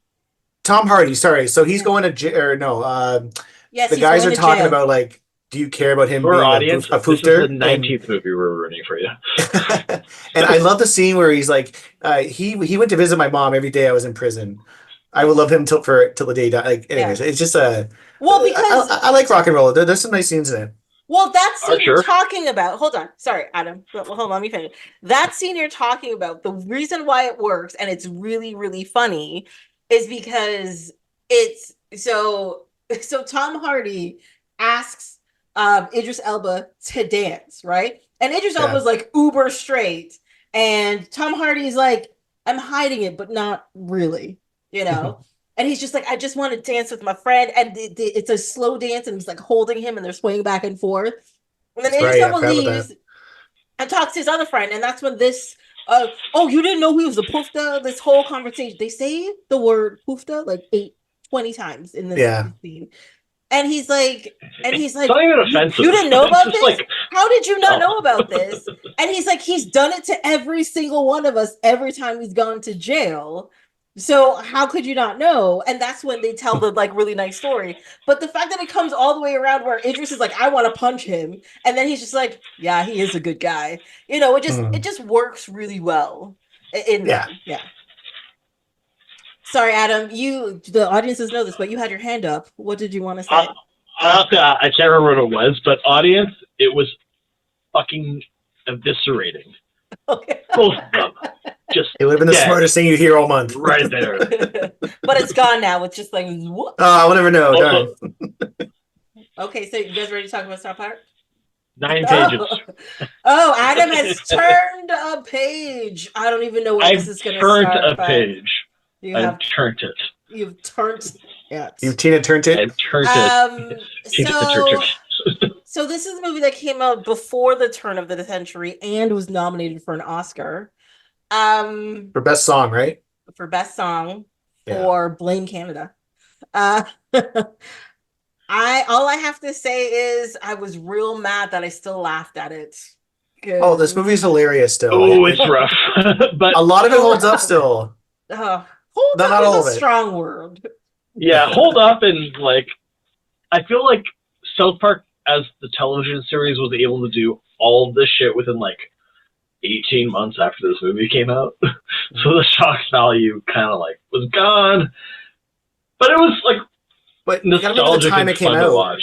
Tom Hardy, sorry. So he's going to jail, or no, Yes, the he's guys going are to talking jail. about like, do you care about him For being our audience, a this is poofter? the 19th movie we're ruining for you. And I love the scene where he's like, he went to visit my mom every day I was in prison. I would love him till the day he died. Like, anyways, it's just Well, because I like rock and roll. There's some nice scenes in it. well, that scene you're Archer. talking about. Hold on, sorry, Adam. Well, hold on, let me finish. That scene you're talking about. The reason why it works and it's really, really funny is because it's so. So Tom Hardy asks Idris Elba to dance, right? And Idris Elba's like uber straight, and Tom Hardy's like, I'm hiding it, but not really, you know. And he's just like, I just want to dance with my friend. And it's a slow dance, and he's like holding him, and they're swaying back and forth. And then Idris Elba leaves and talks to his other friend. And that's when this, oh, you didn't know he was a poofta? This whole conversation. They say the word poofta like 20 times in this scene. And he's like, It's not even offensive. You didn't know about It's this? just like, How did you not know about this? And he's like, he's done it to every single one of us every time he's gone to jail. So how could you not know? And that's when they tell the like really nice story. But the fact that it comes all the way around where Idris is like, I want to punch him, and then he's just like, yeah, he is a good guy. You know, it just works really well. Yeah. Sorry, Adam. The audiences know this, but you had your hand up. What did you want to say? I can't remember what it was, but audience, it was fucking eviscerating. Okay. Both of them. Just it would have been the smartest thing you hear all month. Right there. But it's gone now. It's just like, what? Oh, I will never know. Also, okay, so you guys ready to talk about South Park? 9 pages. Oh, Adam has turned a page. I don't even know where this is going to start. I've turned a page. I've turned it. You've turned it. You've Tina turned it? I've turned it. So this is a movie that came out before the turn of the century and was nominated for an Oscar. For best song, right? For best song for Blame Canada. All I have to say is I was real mad that I still laughed at it. Oh, this movie's hilarious still. Oh, it's rough. But a lot of it holds up still. Hold up is a strong word. Yeah, hold up, and like I feel like South Park as the television series was able to do all this shit within like 18 months after this movie came out. So the shock value kind of like was gone. But it was like nostalgic the time and it came fun out. to watch.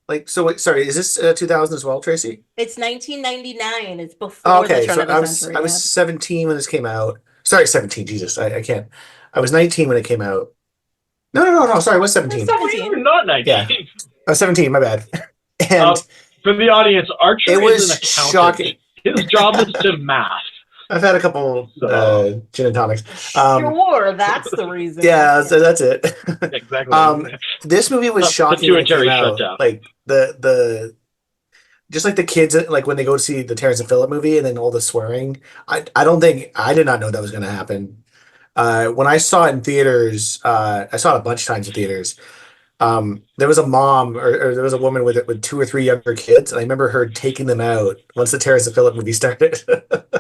Like, so wait, sorry, is this 2000 as well, Tracy? It's 1999. It's before the turn of the century. I was 17 when this came out. Sorry, 17. Jesus, I can't. I was 19 when it came out. No. Sorry, I was 17. You were not 19. Yeah, I was 17. My bad. And for the audience, Archer it was is an accountant. shocking. His job was to math. I've had a couple gin and tonics. Sure, that's the reason. Yeah, so that's it. Exactly. This movie was The shocking when it came pituitary out. shutdown. Like the just like the kids, like when they go to see the Terrence and Phillip movie and then all the swearing. I don't think I did not know that was going to happen. When I saw it in theaters, I saw it a bunch of times in theaters. There was a mom or there was a woman with two or three younger kids, and I remember her taking them out once the Terrence and Phillip movie started.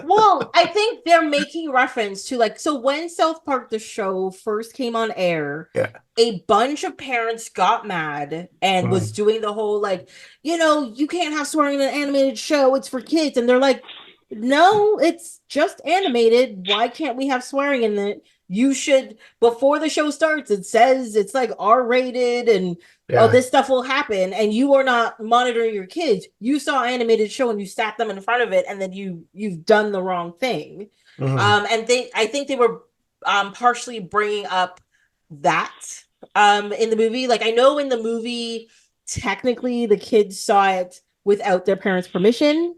Well, I think they're making reference to like, so when South Park the show first came on air, Yeah. a bunch of parents got mad and was doing the whole like, you can't have swearing in an animated show, it's for kids. And they're like, no, it's just animated. Why can't we have swearing in it? You should, before the show starts, it says it's like R-rated and Yeah. this stuff will happen, and you are not monitoring your kids. You saw an animated show and you sat them in front of it, and then you've done the wrong thing. Mhm. I think they were partially bringing up that in the movie. Like I know in the movie, technically the kids saw it without their parents' permission.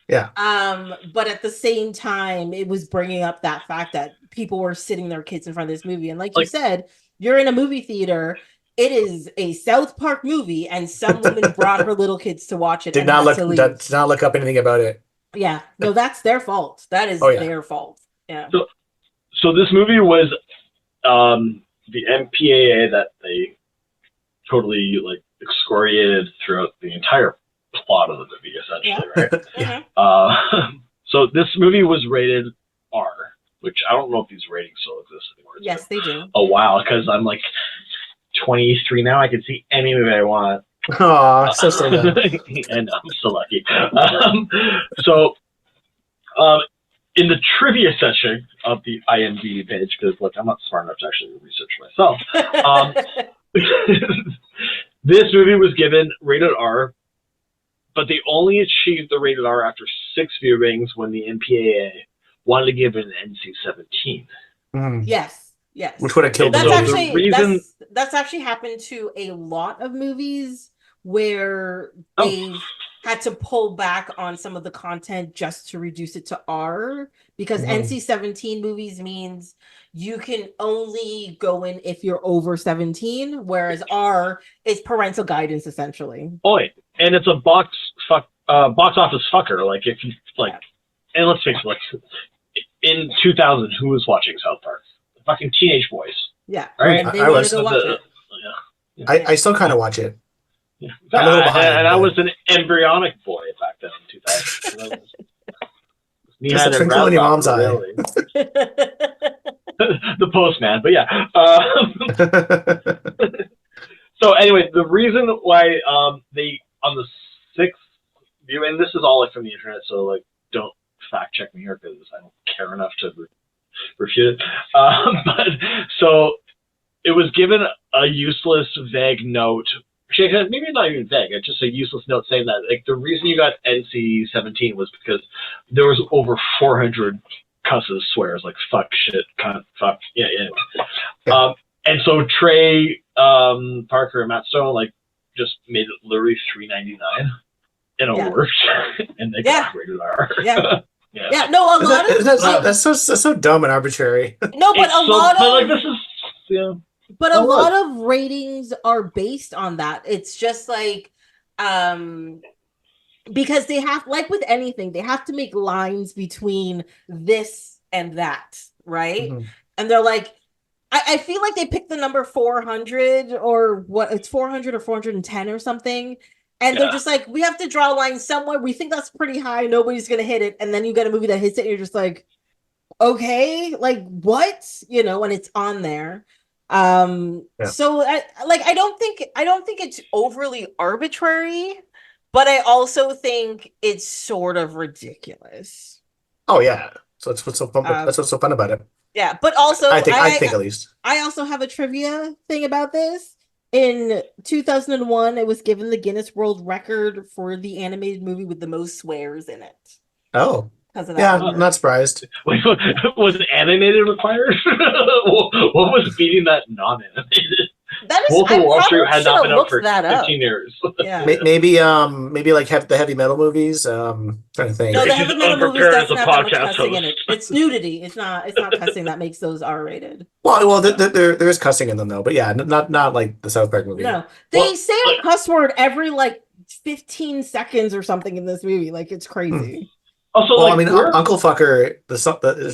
Yeah. But at the same time, it was bringing up that fact that people were sitting their kids in front of this movie. And like you said, you're in a movie theater. It is a South Park movie, and some woman brought her little kids to watch it. Did not look up anything about it. Yeah, no, that's their fault. That is their fault. Yeah. So this movie was the MPAA that they totally like excoriated throughout the entire plot of the movie, essentially, right? Yeah. So this movie was rated R, which I don't know if these ratings still exist anymore. Yes, they do. A while, because I'm like 23 now. I can see any movie I want. Oh, so young. And I'm so lucky. In the trivia section of the IMDb page, because look, I'm not smart enough to actually research myself. This movie was given rated R, but they only achieved the rated R after 6 viewings when the MPAA wanted to give it an NC-17. Mm. Yes. Which would have killed that's the actually that's actually happened to a lot of movies where they've had to pull back on some of the content just to reduce it to R, because NC-17 movies means you can only go in if you're over 17, whereas R is parental guidance essentially. Oh, and it's a box office fucker. Like if you like, and let's face it, like in 2000, who was watching South Park? The fucking teenage boys. Yeah, right. They wanted to watch it. I still kind of watch it. Yeah. I'm a little behind, and I was an embryonic boy back then in 2000. Just a twinkle in your mom's eye. Really. The postman, but yeah. So anyway, the reason why they on the 6th view, and this is all like from the internet, so like don't fact check me here because I don't care enough to refute it. But so it was given a useless, vague note. Actually, maybe not even vague. It's just a useless note saying that like the reason you got NC-17 was because there was over 400 cusses, swears like fuck, shit, cunt, fuck, yeah. And so Trey, Parker, and Matt Stone like just made it literally $3.99, and it worked, and they got rated R. Yeah, no, a lot of that's so dumb and arbitrary. No, but But a lot of of ratings are based on that. It's just like, because they have, like with anything, they have to make lines between this and that, right? Mm-hmm. And they're like, I feel like they picked the number 400 or what, it's 400 or 410 or something. And they're just like, we have to draw a line somewhere. We think that's pretty high. Nobody's going to hit it. And then you get a movie that hits it and you're just like, okay, like what? And it's on there. So I don't think it's overly arbitrary, but I also think it's sort of ridiculous. Oh yeah. So that's what's so fun. That's what's so fun about it. Yeah, but also I think at least I also have a trivia thing about this. In 2001, it was given the Guinness World Record for the animated movie with the most swears in it. Oh. Because of that. Yeah, I'm not surprised. Was it animated required? What was beating that non-animated? That is, Wolf I of Wall Street probably had should not have been out looked for that up. 15 years. Yeah. Maybe like the heavy metal movies. Trying to think. No, the He's heavy metal movies unprepared as doesn't a have that much podcast cussing in host. it. It's nudity. It's not cussing that makes those R-rated. Well, there is cussing in them though, but yeah, not like the South Park movie. No, they Well, say a cuss word every like 15 seconds or something in this movie. Like it's crazy. Also, Well, like, I mean, Uncle Fucker, it's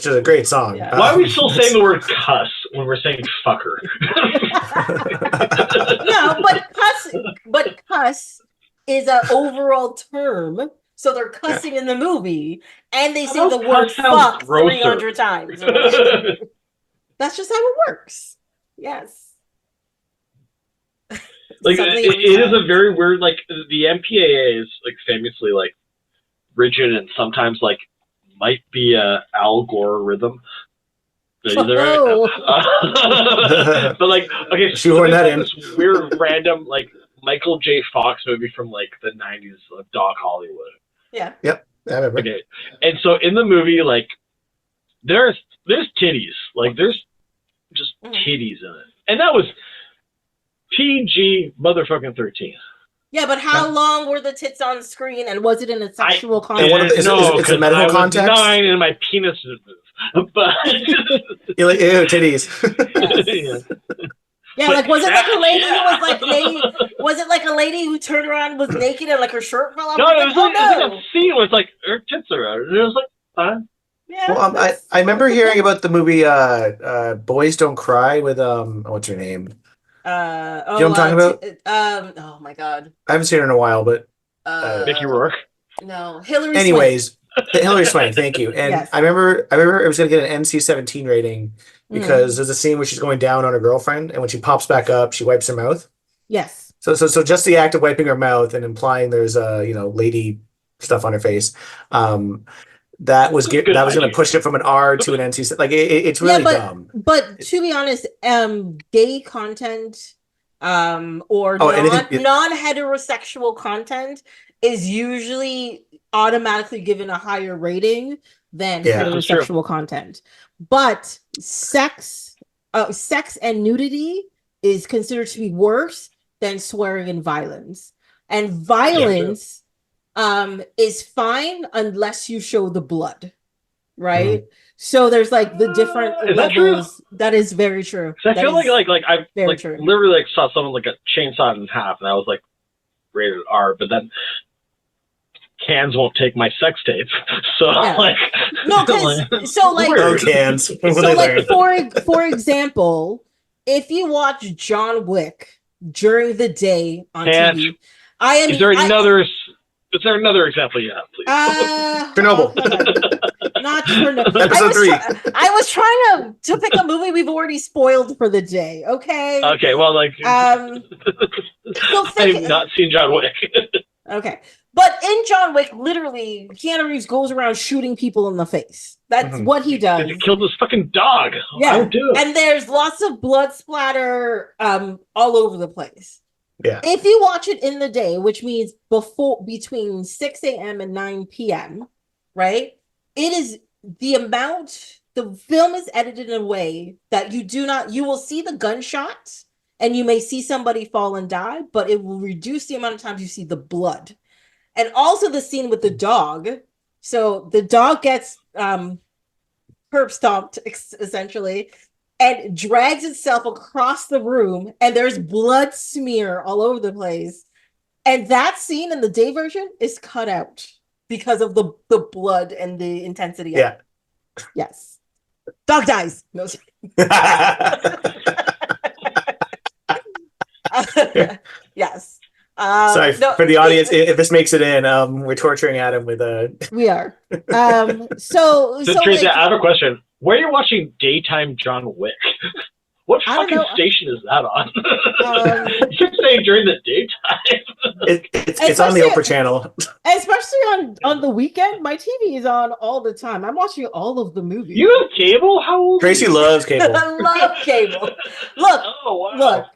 just a great song. Yeah. why are we still saying the word cuss when we're saying fucker? No, but cuss is an overall term. So they're cussing in the movie, and they say the word Cuss sounds fuck grosser. 300 times. or whatever. That's just how it works. Yes. Like Something it is every a very weird, like the MPAA is like famously like rigid and sometimes like might be a Al Gore rhythm. Is that right? Oh. But like, okay, so Shoehorn there's that like in. this weird random like Michael J. Fox movie from like the 90s of Doc Hollywood. Yeah. Yep, I remember. Okay, and so in the movie, like there's titties, like there's just titties in it, and that was PG motherfucking 13. Yeah, but how long were the tits on screen, and was it in a sexual And context? what are the- is it a medical I was context? 9 and my penis didn't move. But You're like, ew, titties. Yes. Yeah, But like was it like a lady yeah. who was like naked? Was it like a lady who turned around and was naked and like her shirt fell off? No, Like, it was oh like no! a scene where it's like her tits are out, and it was like fine. Yeah, Well, I remember hearing about the movie Boys Don't Cry with what's her name? You know what I'm talking about? Oh my god. I haven't seen her in a while, but Mickey Rourke. No, Hillary. anyways, Hillary Swank, thank you. And Yes. I remember it was gonna get an NC-17 rating because there's a scene where she's going down on her girlfriend, and when she pops back up, she wipes her mouth. Yes. So just the act of wiping her mouth and implying there's lady stuff on her face. That was going to push it from an R to an NC. Like it's really dumb. But to be honest, gay content, or anything- non-heterosexual content is usually automatically given a higher rating than heterosexual content. But sex and nudity is considered to be worse than swearing and violence. And violence is fine unless you show the blood, right? So there's like the different levels. That is very true. I feel like I like true. literally like saw someone like a chainsaw in half, and I was like rated R, but then cans won't take my sex tape, so like no, because so like oh, cans. so like for example, if you watch John Wick during the day on TV, Is there another example you have, please? Chernobyl. Not Chernobyl. Episode 3. I was trying to pick a movie we've already spoiled for the day. Okay. Okay. Well, like, So I've not seen John Wick. Okay. But in John Wick, literally, Keanu Reeves goes around shooting people in the face. That's what he does. He killed this fucking dog. Yeah. I would do it. And there's lots of blood splatter all over the place. Yeah. If you watch it in the day, which means between 6 a.m. and 9 p.m., right? It is the film is edited in a way that you will see the gunshots and you may see somebody fall and die, but it will reduce the amount of times you see the blood. And also the scene with the dog. So the dog gets curb stomped, essentially, and drags itself across the room, and there's blood smear all over the place. And that scene in the day version is cut out because of the blood and the intensity of it. Yes. Dog dies. No. Yes. Sorry for the audience. If this makes it in, we're torturing Adam with We are. So Tracy, I have a question. Where are you watching daytime John Wick? What fucking station is that on? You keep saying during the daytime. It's on the Oprah channel. Especially on the weekend. My TV is on all the time. I'm watching all of the movies. You have cable? How old? Tracy loves cable. I love cable. Look,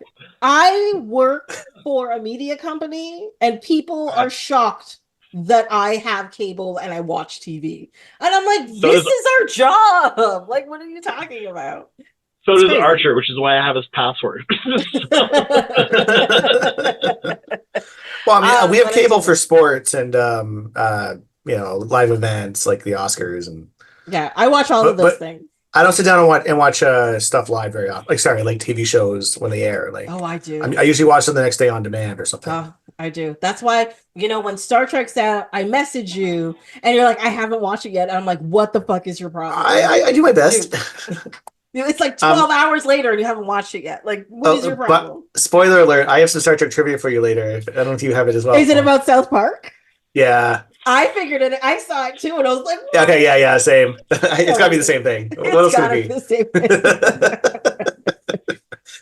I work for a media company, and people are shocked that I have cable and I watch TV. And I'm like, this is our job. Like, what are you talking about? So It's does crazy. Archer, which is why I have his password. Well, I mean, we have But cable for sports and live events like the Oscars yeah, I watch all of those but things. I don't sit down and watch stuff live very often. Like, sorry, like TV shows when they air. Oh, I I do. usually watch them the next day on demand or something. Oh, I do. That's why, when Star Trek's out, I message you and you're like, I haven't watched it yet. And I'm like, what the fuck is your problem? I do my best. It's like Um, 12 hours later and you haven't watched it yet. Like, what is your but problem? spoiler alert, I have some Star Trek trivia for you later. I don't know if you have it as well. Is it about South Park? Yeah. I figured it. I saw it too, and I was like, Yeah, what? okay, yeah, same. It's got to be the same thing. What It's else could gotta be it the same thing.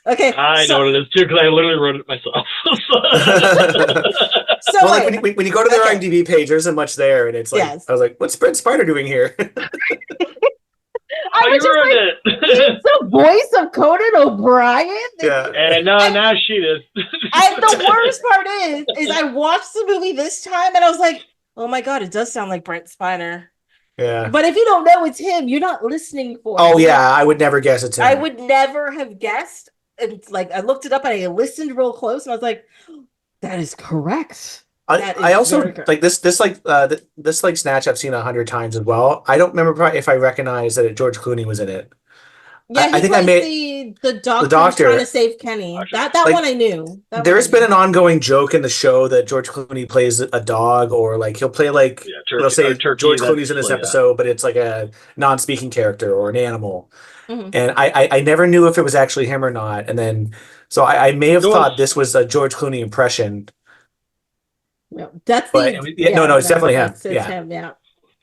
Okay, I know what it is too because I literally wrote it myself. so well, wait. like when you go to their Okay. IMDb page, there isn't much there, and it's like Yes. I was like, "What's Brent Spiner doing here?" I was just like, he's the voice of Conan O'Brien. Yeah. And now she is. And the worst part is I watched the movie this time and I was like, oh my god, it does sound like Brent Spiner. Yeah. But if you don't know it's him, you're not listening for Oh it. yeah, I would never guess it's him. I would never have guessed. And like I looked it up and I listened real close and I was like, that is correct. I also like this Snatch I've seen 100 times as well. I don't remember if I recognized that George Clooney was in it. Yeah, I think I made the doctor doctor trying to save Kenny. That like, one I knew. There's been an ongoing joke in the show that George Clooney plays a dog, or like he'll play like they'll say George Clooney's in this episode, but it's like a non-speaking character or an animal. Mm-hmm. And I never knew if it was actually him or not. And then so I may have thought this was a George Clooney impression. No, that's no, it's definitely him. It's him, yeah.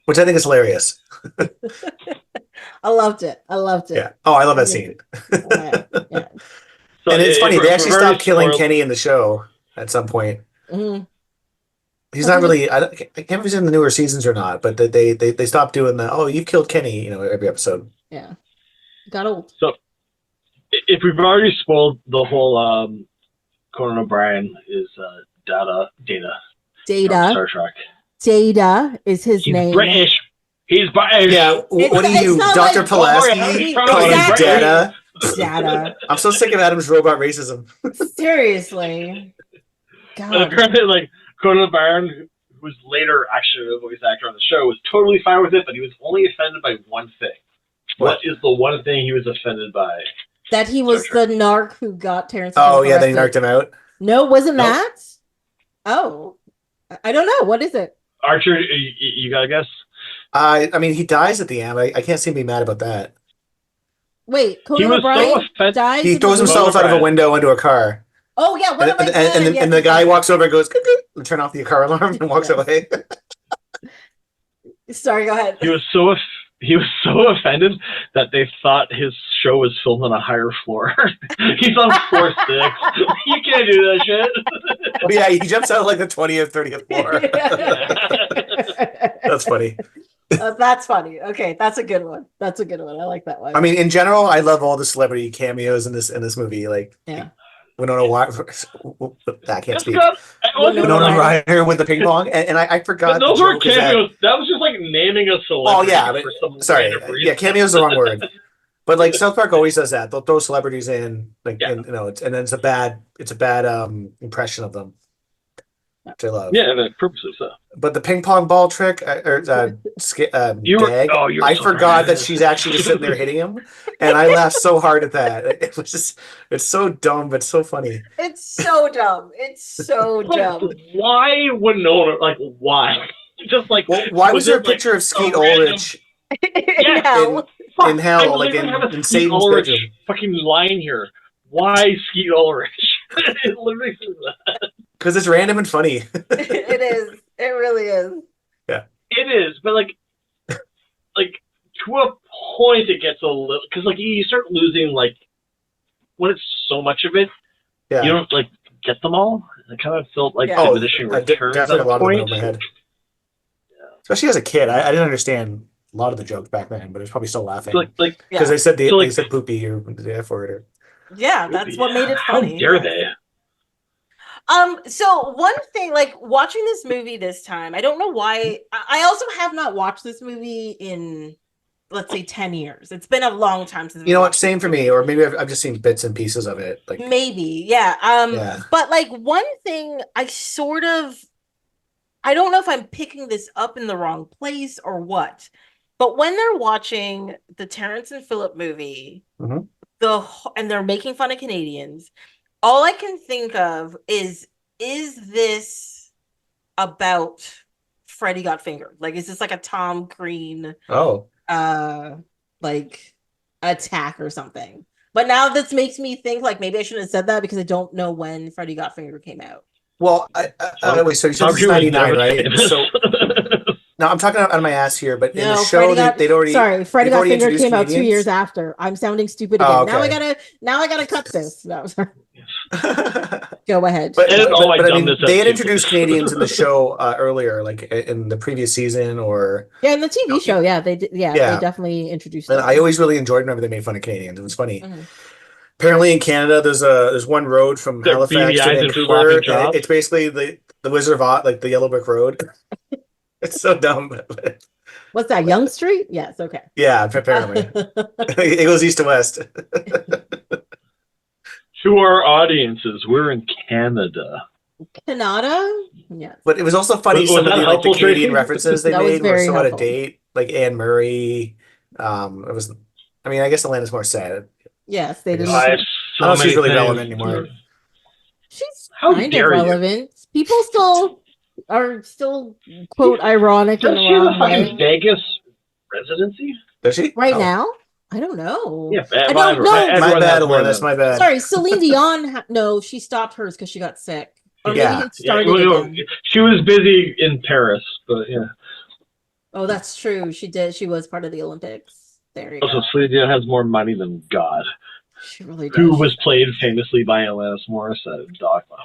Which I think is hilarious. I loved it. Yeah. Oh, I love that scene. Yeah. So and it's funny, they actually stopped killing Kenny in the show at some point. Mm-hmm. He's not really. I can't remember if he's in the newer seasons or not, but they stopped doing you've killed Kenny, every episode. Yeah. Got old. So if we've already spoiled the whole Conan O'Brien is Data Star Trek. Data is his name. British. He's British. Yeah. What are you, Dr. Like, Pulaski? Calling him Data? Data. I'm so sick of Adam's robot racism. Seriously. God. But apparently, like Conan O'Brien, who was later actually a voice actor on the show, was totally fine with it, but he was only offended by one thing. What is the one thing he was offended by? That he was the narc who got Terrence. Oh yeah, then he narked him out. No, wasn't that? Oh, I don't know. What is it? Archer, you gotta guess. I mean, he dies at the end. I can't seem to be mad about that. Wait, Conan O'Brien dies. He throws himself out of a window into a car. Oh yeah, and the guy walks over and goes, turn off the car alarm and walks away. Sorry, go ahead. He was so offended that they thought his show was filmed on a higher floor. He's on floor 6. You can't do that shit. Oh, yeah, he jumps out like the 20th, 30th floor. That's funny. That's funny. Okay, that's a good one. I like that one. I mean, in general, I love all the celebrity cameos in this movie. Like, yeah. Winona Ryder. I can't speak. Winona Ryder with the ping pong, and I forgot. But those were cameos. That was just like naming a celebrity. Oh yeah, sorry. Yeah, cameo is the wrong word. But like South Park always does that. They'll throw celebrities in, like, and then it's a bad impression of them. Which I love. Yeah, and purposely so. But the ping pong ball trick gag, I forgot that she's actually just sitting there hitting him, and I laughed so hard at that. It's so dumb, but so funny. It's so dumb. Dumb. Why Winona? Like, why? Just like, why was there a picture of Skeet Ulrich in hell? In hell, like in Satan's bedroom? Fucking line here. Why Skeet Ulrich? It literally says that. Because it's random and funny. It is. It really is. Yeah. It is, but like to a point, it gets a little because like you start losing like when it's so much of it. Yeah. You don't like get them all. It kind of felt like diminishing returns at a point. Of them over my head. Yeah. Especially as a kid, I didn't understand a lot of the jokes back then, but I was probably still laughing. Because they said they said poopy or the F word. Yeah, that's what made it funny. How dare they? So one thing, like watching this movie this time, I don't know why. I also have not watched this movie in let's say 10 years. It's been a long time since You know what? Same for me. Or maybe I've just seen bits and pieces of it. Like, maybe, yeah. yeah. But like one thing I don't know if I'm picking this up in the wrong place or what, but when they're watching the Terrence and Phillip movie, Mhm. and they're making fun of Canadians, all I can think of is this about Freddie Got Fingered? Like, is this like a Tom Green Oh, like attack or something? But now this makes me think like maybe I shouldn't have said that because I don't know when Freddie Got Fingered came out. well, wait, so you said this is 99, right? So now I'm talking out of my ass here, but in the No, show, they'd already, Freddie they've Got already Fingered introduced came out 2 years Canadians. after. I'm sounding stupid Oh, again. okay. Now I gotta cut this. No, sorry. But Go ahead. Edit all my I mean, dumbness out they had too, introduced please. Canadians in the show earlier, like in the previous season, or Yeah, in the TV show, yeah, they did. Yeah, they yeah. definitely introduced And them. I always really enjoyed whenever they made fun of Canadians. It was funny. Mhm. Apparently, in Canada, there's one road from Their Halifax beady to eyes and Vancouver, floppy and chops. it's basically the Wizard of Oz, like the Yellow Brick Road. It's so dumb. What's that? Young Street? Yes. Okay. Yeah, apparently it goes east to west. To our audiences, we're in Canada. Canada? Yes. But it was also funny Was some of that the helpful, Canadian Tracy? references they That was made were very so out of helpful. date, like Anne Murray. It was, I mean, I guess Atlanta's more sad. Yes, they I guess. didn't. I have I so don't know if she's many really things. relevant anymore. She's How kind of dare you? relevant. People still are still quote ironic in Does the she have a wrong fucking way. Vegas residency? Does she? Right Oh. now? I don't know. Yeah, I don't know. My everyone bad, has more Alanis. than. My bad. Sorry, Celine Dion. No, she stopped hers because she got sick, or maybe Yeah. it started well, again. she was busy in Paris, but yeah. Oh, that's true. She did. She was part of the Olympics. There you Also, go. Celine Dion has more money than God, She really who does. was played famously by Alanis Morissette in Dogma.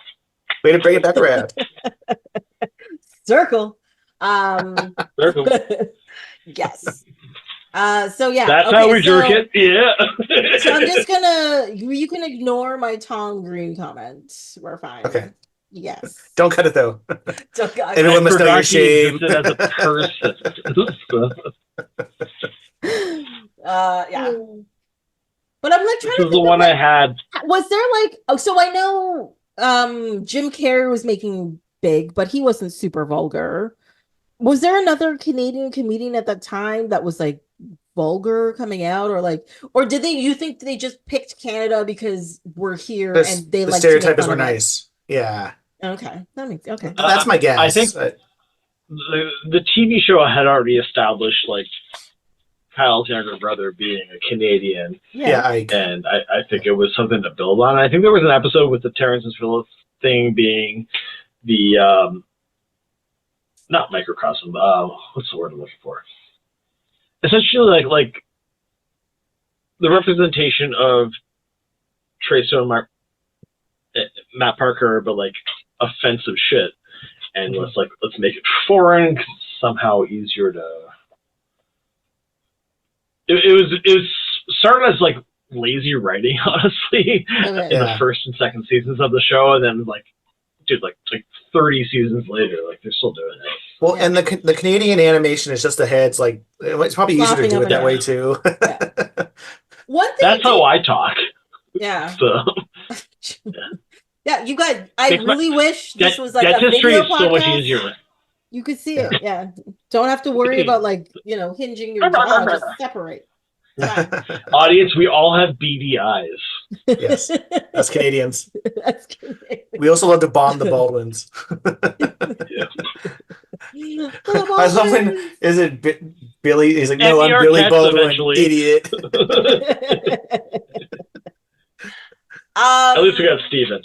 Way to bring it back around. Circle. Circle. Yes. So yeah. That's okay, how we so, jerk it. Yeah. So I'm just gonna. You can ignore my Tom Green comment. We're fine. Okay. Yes. Don't cut it though. Don't, Everyone must know your shame. He existed as a person. Yeah. But I'm like This trying to is the think of one like, I had. was there like so I know Jim Carrey was making big, but he wasn't super vulgar. Was there another Canadian comedian at that time that was like vulgar coming out, or like, or did they? You think they just picked Canada because we're here and they The like to make stereotypes fun were of it? nice. Yeah. Okay, that makes okay. That's my guess. I think the TV show had already established like Kyle's younger brother being a Canadian. Yeah, Ike. And I think it was something to build on. I think there was an episode with the Terrence and Phillip thing being the not microcosm. What's the word I'm looking for? Essentially, like the representation of Trey and Matt Parker, but like offensive shit. And let's make it foreign, somehow easier to. It was started as like lazy writing, honestly, in the first and second seasons of the show, and then like 30 seasons later, like they're still doing it. Well, and the Canadian animation is just the heads. Like it's probably easier to do it that way too. One thing that's how I talk. Yeah. So. Yeah, you guys. I really wish this was like a dentistry video is podcast. so much easier. You could see it. Yeah, don't have to worry about like hinging your jaw. Just separate. Audience, we all have beady eyes. Yes, that's Canadians. We also love to bomb the Baldwins. I love when is it Billy? He's like, no, I'm Billy Baldwin, idiot. At least we got Steven.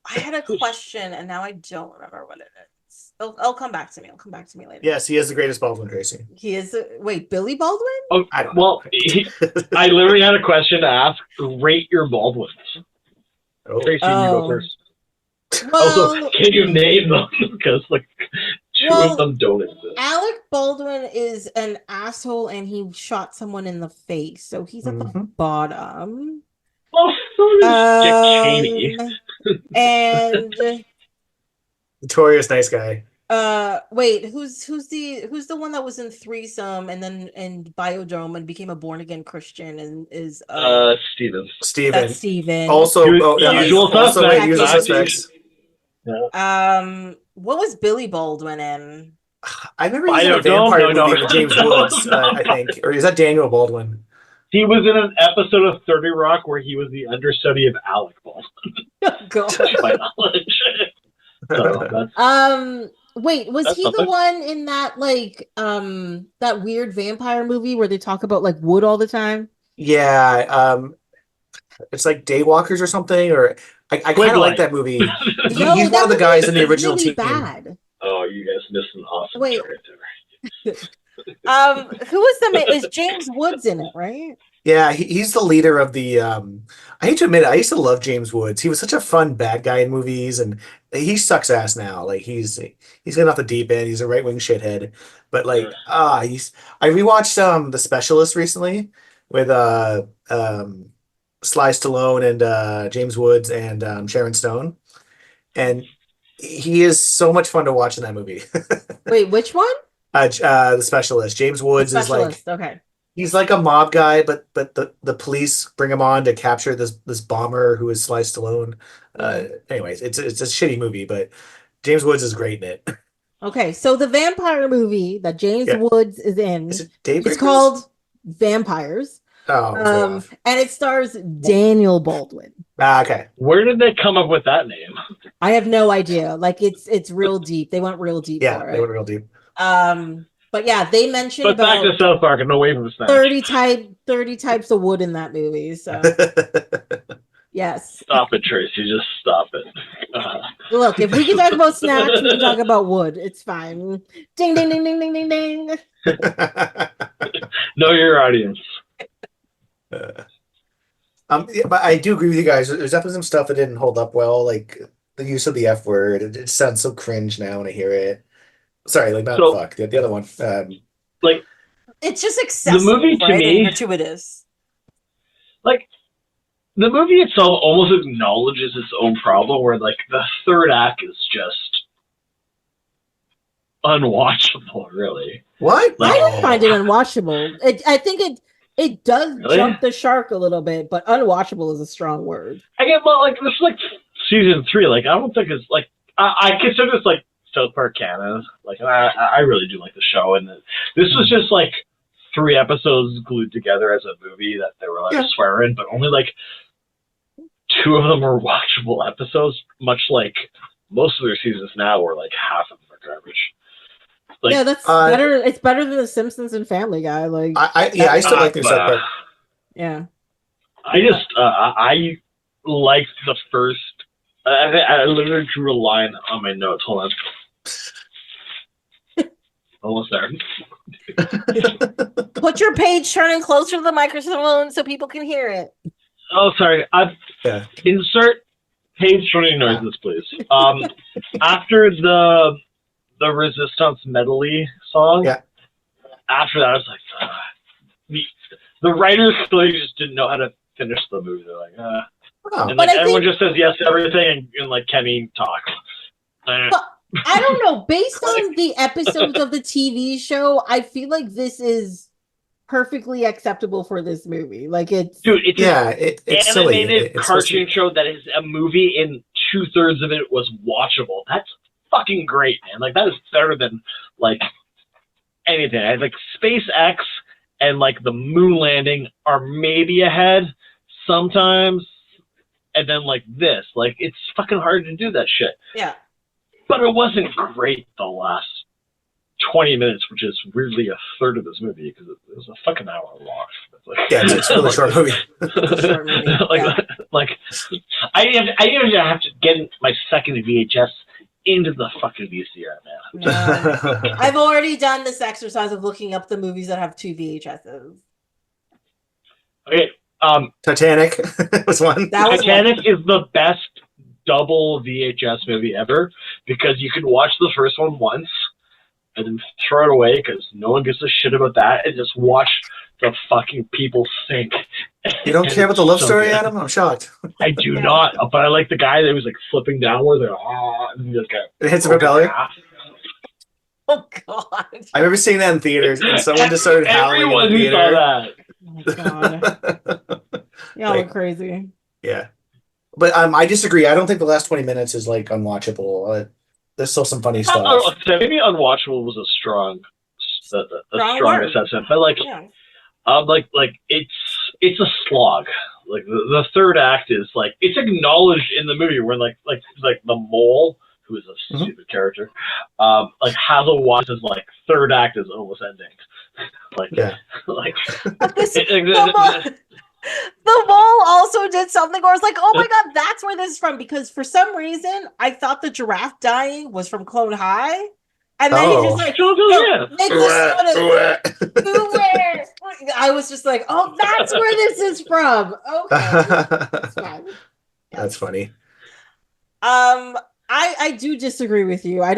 I had a question and now I don't remember what it is. It'll come back to me. It'll come back to me later. Yes, he is the greatest Baldwin, Tracy. He is. Wait, Billy Baldwin? Oh, I don't know. I literally had a question to ask. Rate your Baldwins. Oh. Tracy, you go first. Well, also, can you name them? Because like two of them don't exist. Alec Baldwin is an asshole and he shot someone in the face, so he's at the bottom. Well, so is Dick Cheney. And Notorious nice guy. Wait, who's the one that was in Threesome and then in Biodome and became a born again Christian and is Stevens. that's Steven. Steven. Also, oh, Usual also wait, suspects. Usual Back Suspects. What was Billy Baldwin in? I remember he's in a Biodome? vampire No, movie with James Woods, I think. Or is that Daniel Baldwin? He was in an episode of 30 Rock where he was the understudy of Alec Baldwin, God. to my knowledge. So Wait, was that's he the something. one in that that weird vampire movie where they talk about like wood all the time? Yeah, it's like Daywalkers or something. Or I kind of like Twilight. that movie. No, He's one that of the movie guys in the is original really team. bad. Oh, you guys missed an awesome Wait. show right there. Who is is James Woods in it, right? Yeah, he's the leader of the. I hate to admit it, I used to love James Woods. He was such a fun bad guy in movies, and he sucks ass now. Like he's getting off the deep end. He's a right wing shithead. But like, he's. I rewatched The Specialist recently with Sly Stallone and James Woods and Sharon Stone, and he is so much fun to watch in that movie. Wait, which one? The Specialist. James The Woods is like. Specialist. Okay. He's like a mob guy, but the police bring him on to capture this bomber who is Sly Stallone. Anyways, it's a shitty movie, but James Woods is great in it. Okay, so the vampire movie that James Yeah. Woods is in, Is it Daybreakers? it's called Vampires. Oh, it's way off. And it stars Daniel Baldwin. Okay. Where did they come up with that name? I have no idea. Like it's real deep. They went real deep Yeah, for they it. went real deep. But yeah, they mentioned But back about to South Park and away from Snatch. 30 types of wood in that movie. So yes. Stop it, Tracy. Just stop it. Look, if we can talk about Snatch, we can talk about wood. It's fine. Ding ding ding ding ding ding ding. Know your audience. Yeah, but I do agree with you guys. There's definitely some stuff that didn't hold up well, like the use of the F word. It sounds so cringe now when I hear it. Sorry, like not fuck. The other one. Like it's just excessive. The movie to right? me, and gratuitous. Like the movie itself almost acknowledges its own problem, where like the third act is just unwatchable. Really. What? I don't find it unwatchable. I think it does jump the shark a little bit, but unwatchable is a strong word. I get well, like this is like season 3. Like I don't think it's like I consider this like South Park canon. Like I really do like the show, and this was just like 3 episodes glued together as a movie that they were like swearing, but only like 2 of them were watchable episodes. Much like most of their seasons now, where like half of them are garbage. Like, yeah, that's better. It's better than The Simpsons and Family Guy. Like I still like the South Park. Yeah, I just I liked the first. I literally drew a line on my notes. Hold on. Almost there. Put your page turning closer to the microphone so people can hear it. Oh, sorry. Insert page turning noises, please. After the Resistance medley song, after that, I was like, the writers clearly just didn't know how to finish the movie. They're like, and like everyone just says yes to everything, and like Kenny talks. I don't know. Based on the episodes of the TV show, I feel like this is perfectly acceptable for this movie. Like it's it's animated silly. Cartoon show that is a movie, and 2/3 of it was watchable. That's fucking great, man. Like that is better than like anything. I like SpaceX and like the moon landing are maybe ahead sometimes, and then like this, like it's fucking hard to do that shit. Yeah. But it wasn't great the last 20 minutes, which is weirdly 1/3 of this movie because it was a fucking hour long. Like, it's a really short movie. Like I even have to get my second VHS into the fucking VCR now. No. I've already done this exercise of looking up the movies that have 2 VHSs. Okay. Titanic was one. Titanic is the best double VHS movie ever because you can watch the first one once and then throw it away because no one gives a shit about that and just watch the fucking people sink. You don't care about the love story, Adam? I'm shocked. I do not, but I like the guy that was like flipping downward. And he like it hits the propeller. Oh God. I remember seeing that in theaters, and someone just started howling in Everyone the who saw that. Oh my God. Y'all are Like, crazy. yeah. But I disagree. I don't think the last 20 minutes is like unwatchable. There's still some funny stuff. Maybe unwatchable was a strong, a Strong strong word. assessment, but like, Yeah. like it's a slog. Like the third act is like it's acknowledged in the movie where like the mole, who is a Mhm. stupid character, like has a watch as like third act is almost ending. Like Yeah. like But the mole also did something where I was like, oh my God, that's where this is from. Because for some reason, I thought the giraffe dying was from Clone High. And then he's just Oh. like, yeah. I was just like, oh, that's where this is from. Okay. That's fine. That's funny. I do disagree with you. I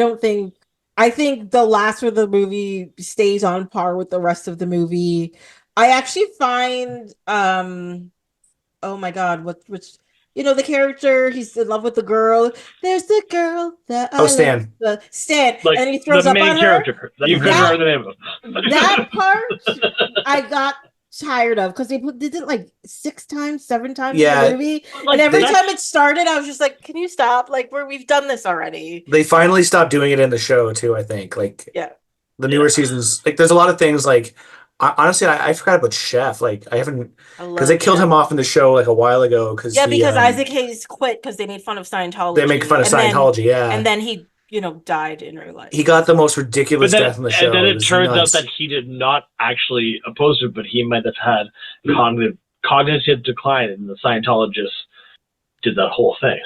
think the last of the movie stays on par with the rest of the movie. I actually find oh my God, which the character, he's in love with the girl. There's the girl that I Oh, love, Stan. Stan, Like and he the throws up main on her. character that you couldn't That remember the name of. that part I got tired of because they did it like 6 times, 7 times in the Yeah. movie, Like, and every that's- time it started, I was just like, "Can you stop? Like, we've done this already." They finally stopped doing it in the show too, I think. Like Yeah, the newer seasons, like there's a lot of things like honestly, I forgot about Chef. Like I haven't I because they love killed Chef. him off in the show like a while ago because Yeah, because Isaac Hayes quit because they made fun of they make Scientology, fun of Scientology. and Yeah, then he died in real life. he got the most But ridiculous then, death in the and then show. It it was turns out nuts. that he did not actually oppose it, but he might have had cognitive decline, and the Scientologist did that whole thing.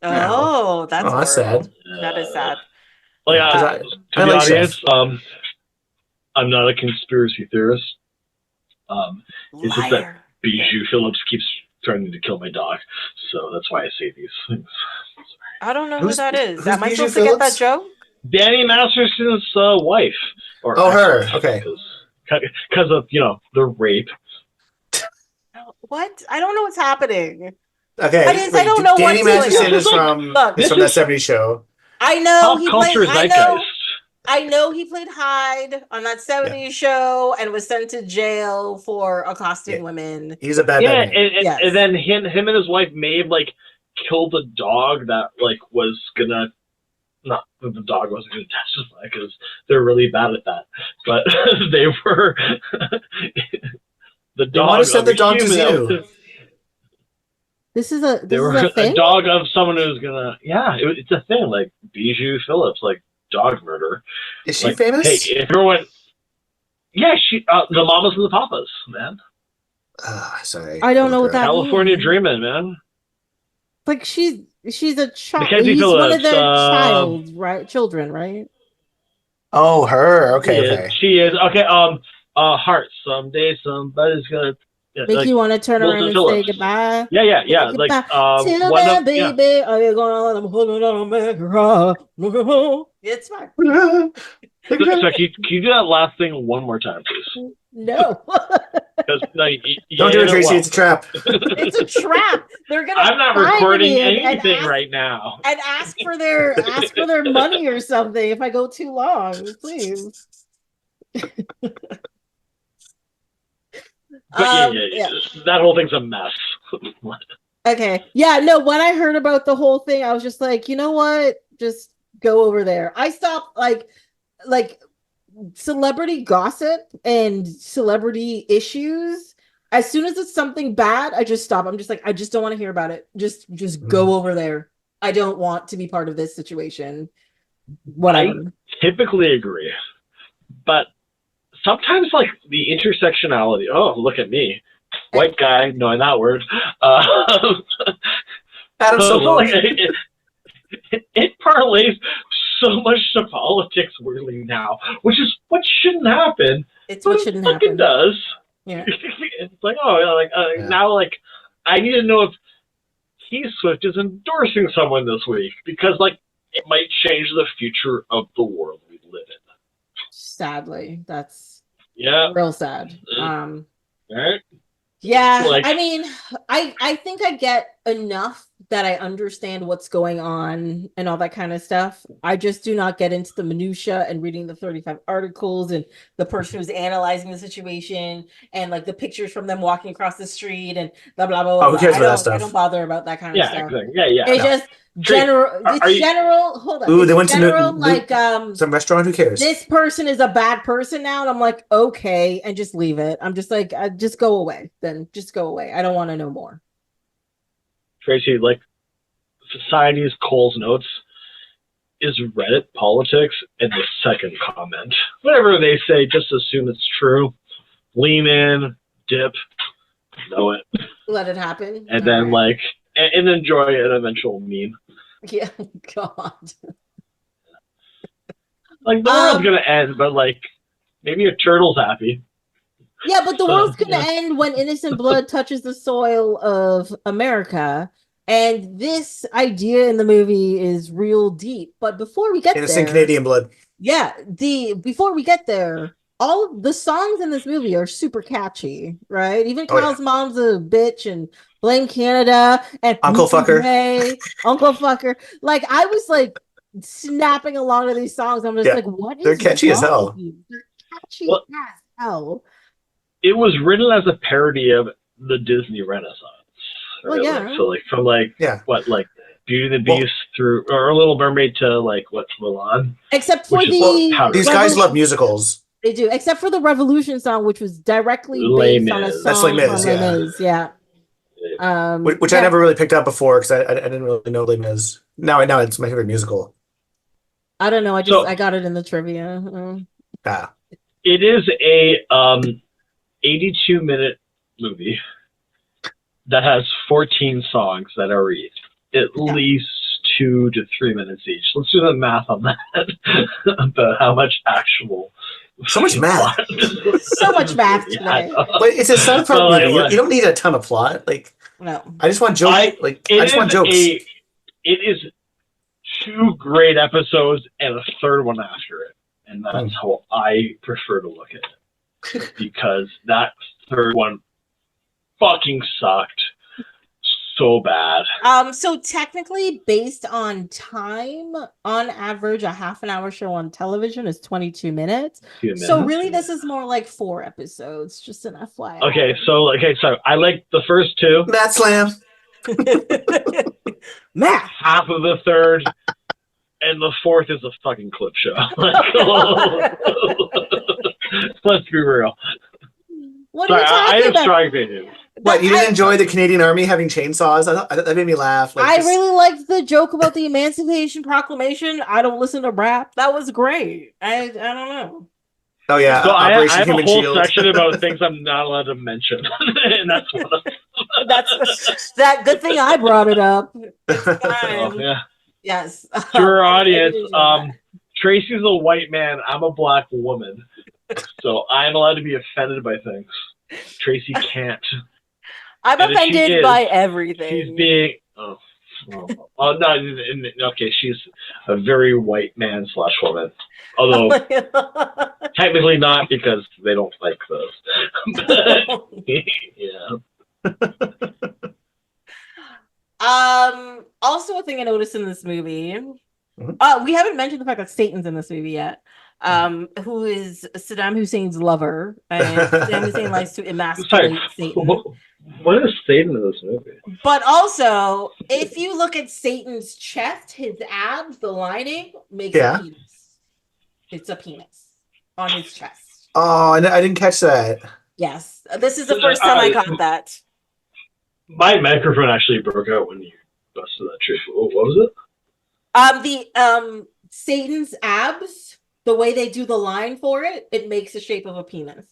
Oh, that's that's horrible. sad. That is sad. Well, Yeah, 'cause to I the like audience, Chef. I'm not a conspiracy theorist. It's just that Liar. Bijou Phillips keeps threatening to kill my dog, so that's why I say these things. I don't know who Who's- that is. who's Am I Bijou supposed to get that Phillips? joke? Danny Masterson's wife, or Oh, her. ex-wife, Okay. because of the rape. What? I don't know what's happening. Okay, I wait. don't know Danny what's going Masterson on. is from Look, is from that '70s show. I know Pop he played. culture zeitgeist. I know he played Hyde on that '70s show and was sent to jail for accosting Yeah. women. He's a bad Yeah, bad man. Yes. and then him and his wife may have like killed a dog that like was gonna. Not that the dog wasn't going to testify because they're really bad at that, but they were the They dog. want to send of the a dog to human zoo. They were a a thing. dog of someone who's gonna. Yeah, it's a thing. Like Bijou Phillips, like dog murder. Is she Like, famous? hey, if everyone, yeah, she, the mamas and the papas, man. Sorry. I don't know what that California means. dreaming, man. Like she's a child. Mackenzie He's one of Phillips, their children, right? Oh, her. Okay, okay. She is okay. Heart. Someday somebody's gonna Make like you want to turn around Wilson and Phillips. say goodbye. Yeah. Say Like goodbye. Till one then, of yeah. baby, are you gonna let them hold it on me? It's fine. So can you do that last thing one more time, please? No. Because Don't do it, Tracy. It's a trap. It's a trap. They're gonna I'm not find recording me and anything ask, right now. and ask for their money or something if I go too long, please. But yeah, that whole thing's a mess. Okay. Yeah, no, when I heard about the whole thing, I was just like, you know what? Just go over there. I stopped like celebrity gossip and celebrity issues. As soon as it's something bad, I just stop. I'm just like, I just don't want to hear about it. Just go over there. I don't want to be part of this situation. Whatever. I typically agree. But sometimes like the intersectionality, oh, look at me. White guy knowing that word. Adam So, Sokol. like, it parlays so much to politics weirdly now, which is what shouldn't happen. It's what shouldn't happen. It does. Yeah. It's like, oh, like now, like I need to know if T Swift is endorsing someone this week because, like, it might change the future of the world we live in. Sadly, that's real sad. Right? Yeah, Like, I mean, I think I get enough that I understand what's going on and all that kind of stuff. I just do not get into the minutia and reading the 35 articles and the person who's analyzing the situation and like the pictures from them walking across the street and blah blah blah. Oh, who Blah. cares about that I stuff? don't bother about that kind of Yeah, stuff. exactly. Yeah. It's No. just Trey, general. are It's you- general. Hold on. Ooh, they It's went to general like some restaurant. Who cares? this person is a bad person now, and I'm like, okay, and just leave it. I'm just like, just go away. Then just go away. I don't want to know more. Tracy, like Society's Cole's Notes is Reddit politics and the second comment. Whatever they say, just assume it's true. Lean in, dip, know it, Let it happen, and then right. like and enjoy an eventual meme. Yeah, God. Like the world's gonna end, but like maybe a turtle's happy. Yeah, but the world's gonna Yeah. end when innocent blood touches the soil of America. And this idea in the movie is real deep. But before we get Innocent there, Canadian blood. yeah, before we get there, all the songs in this movie are super catchy, right? Even Oh, yeah. Kyle's mom's a bitch and Blame Canada and Uncle Fucker. Hey, Uncle Fucker. Like I was like snapping along to these songs. I'm just Yeah, like, what is they're catchy as wrong hell. with you? They're catchy Well- as hell. It was written as a parody of the Disney Renaissance. Well, right? yeah. Like, so like from like Yeah. what like Beauty and the Well- Beast through or Little Mermaid to like what's Milan. Except for Which is the powder. These guys love musicals. They do, except for the Revolution song, which was directly Les based on a Mis. song That's Les Mis, from Les yeah. Mis, yeah. Which I yeah. never really picked up before because I didn't really know Les Mis. Now it's my favorite musical. I don't know. So- I got it in the trivia. Ah, It is a 82-minute movie that has 14 songs that are at least 2 to 3 minutes each. Let's do the math on that about how much actual so much math. So much math Yeah, today. But it's a South Park Well, movie. anyway. You don't need a ton of plot. Like No. I just want jokes. I just want jokes. It is 2 great episodes and a third one after it, and that's how I prefer to look at it because that third one fucking sucked so bad. So technically, based on time, on average, a half an hour show on television is 22 minutes. So really, this is more like 4 episodes. Just an FYI. Okay, so I like the first 2, Matt Slam. Math. half of the third, and the fourth is a fucking clip show. Let's be real. What Sorry, are you I talking have about? strong opinions. What, you didn't enjoy the Canadian Army having chainsaws? That made me laugh. Like, I just- really liked the joke about the Emancipation Proclamation. I don't listen to rap. That was great. I don't know. Oh yeah, So I Operation have a Human whole Shield. section about things I'm not allowed to mention, and that's one of them. That's that good thing I brought it up. Oh, yeah. Yes. To our audience, I did enjoy that. Tracy's a white man. I'm a black woman, so I'm allowed to be offended by things. Tracy can't. I'm and if she offended is, by everything. She's being no. Okay, she's a very white man / woman. Although technically not because they don't like those. Yeah. Also a thing I noticed in this movie. Mhm. We haven't mentioned the fact that Satan's in this movie yet. Who is Saddam Hussein's lover, and Saddam Hussein likes to emasculate Satan. What is Satan in this movie? But also, if you look at Satan's chest, his abs, the lining makes Yeah. a penis. It's a penis on his chest. Oh, I didn't catch that. Yes, this is the first time I got that. My microphone actually broke out when you busted that truth. What was it? Satan's abs, the way they do the line for it, it makes the shape of a penis.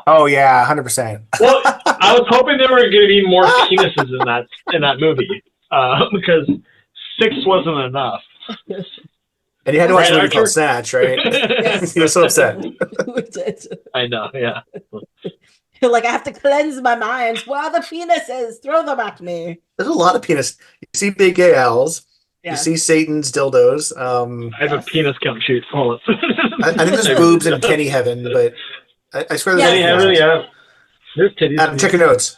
Oh yeah, 100%. Well, I was hoping there were going to be more penises in that movie because 6 wasn't enough. And you had to watch a Right, movie called Archer? Snatch, right? Yes. He was so upset. We did. I know, yeah. Like, I have to cleanse my mind. Where are the penises? Throw them at me. There's a lot of penis. You see big gay owls. Yeah. You see Satan's dildos. I have a penis count sheet. Hold on. I think there's boobs in Kenny Heaven, but I swear Yeah. there's Yeah, yeah. There's titties. Adam, check your notes.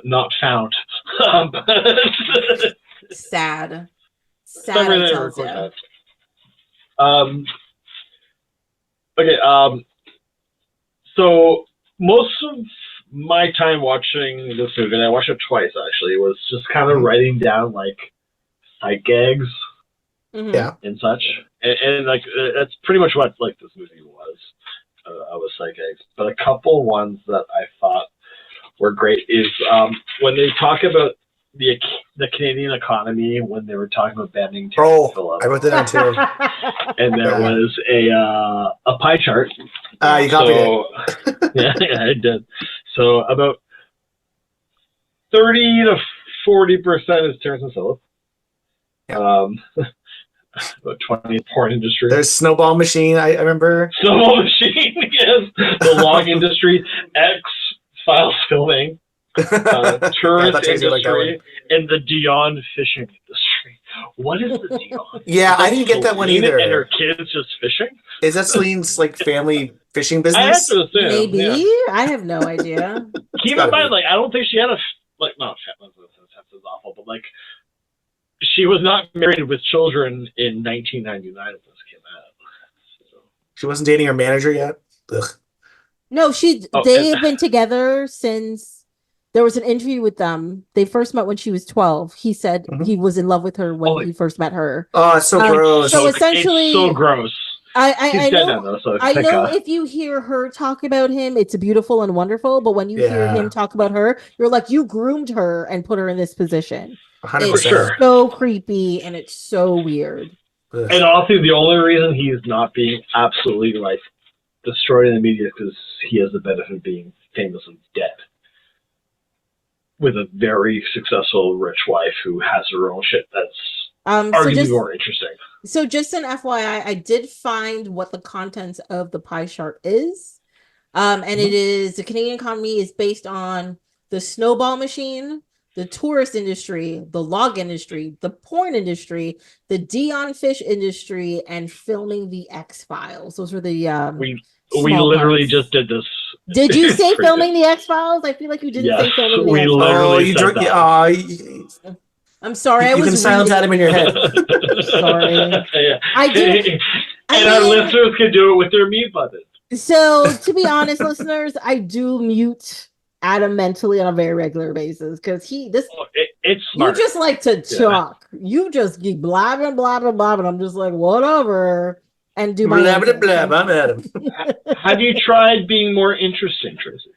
not found. Sad. Sad, Summer I they tells record ya. that. Okay. So most of my time watching this movie, and I watched it twice actually, was just kind of writing down like sight gags Yeah. and such, and like that's pretty much what like this movie was. I was sight gags, but a couple ones that I thought were great is when they talk about the Canadian economy when they were talking about banning Terrence Oh, Phillip, I wrote that down too. and there was a pie chart. You copied it. Yeah, I did. So about 30 to 40% is Terrence and Phillip. Yeah. About 20 porn industry. There's Snowball Machine, I remember. Snowball Machine, yes. The log industry, X Files filming, tourist industry, and the Dion fishing industry. What is the Dion? Yeah, I didn't get that one either. And her kids just fishing? Is that Celine's like family fishing business? I have to assume. Maybe. Yeah. I have no idea. Keep in mind, like, I don't think she had not is awful, but like, she was not married with children in 1999 when this came out. So. She wasn't dating her manager yet? Ugh. No, they have been together since there was an interview with them. They first met when she was 12. He said he was in love with her when he first met her. Oh, it's so gross. So essentially, it's so gross. I know, now, though, so I know if you hear her talk about him, it's beautiful and wonderful. But when you hear him talk about her, you're like, you groomed her and put her in this position. 100%. It's so creepy and it's so weird. Ugh. And honestly, the only reason he's not being absolutely like destroyed in the media is because he has the benefit of being famous and dead, with a very successful rich wife who has her own shit that's arguably more interesting. So just an FYI, I did find what the contents of the pie chart is. And it is the Canadian economy is based on the snowball machine, the tourist industry, the log industry, the porn industry, the Dion fish industry, and filming the X-Files. Those were the we literally just did this. Did you say filming the X-Files? I feel like you didn't say filming the X-Files. Literally said that. I'm sorry. You can silence that in your head. Sorry. Yeah. I do. Our listeners can do it with their mute button. So, to be honest, listeners, I do mute Adam mentally on a very regular basis because it's smart. You just like to talk. You just keep blabbing. I'm just like, whatever. And do my blah. I'm Adam. Have you tried being more interesting, Tracy?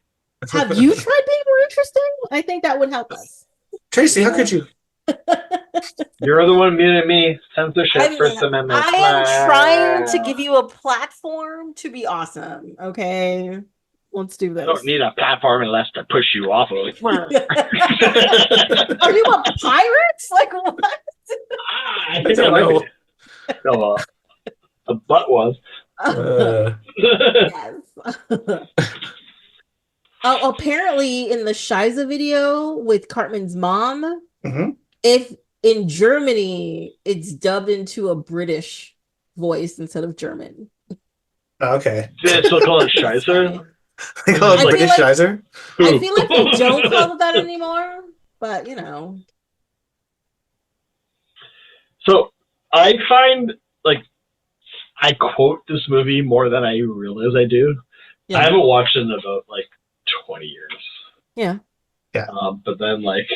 Have you tried being more interesting? I think that would help us. Tracy, how could you? You're the one muting me. Censorship, First Amendment. I am trying to give you a platform to be awesome. Okay, let's do this. I don't need a platform unless to push you off of. Are you a pirate? Like what? I think I might be. No, a butt was. Yes. Oh, apparently in the Shiza video with Cartman's mom, if in Germany it's dubbed into a British voice instead of German. Okay. Do they still call it Shizer? They call it British Shizer? I feel like they don't call it that anymore, but you know. So I find like I quote this movie more than I realize I do. Yeah. I haven't watched it in about like 20 years. Yeah. Yeah. But then like,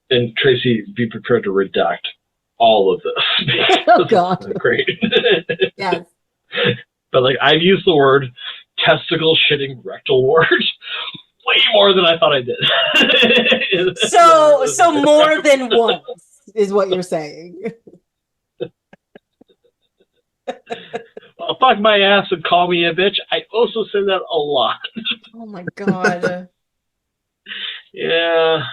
and Tracy, be prepared to redact all of this. Oh God. Great. Yes. But like, I've used the word testicle shitting rectal ward way more than I thought I did. So more than once is what you're saying. Well, fuck my ass and call me a bitch. I also say that a lot. Oh my God. Yeah.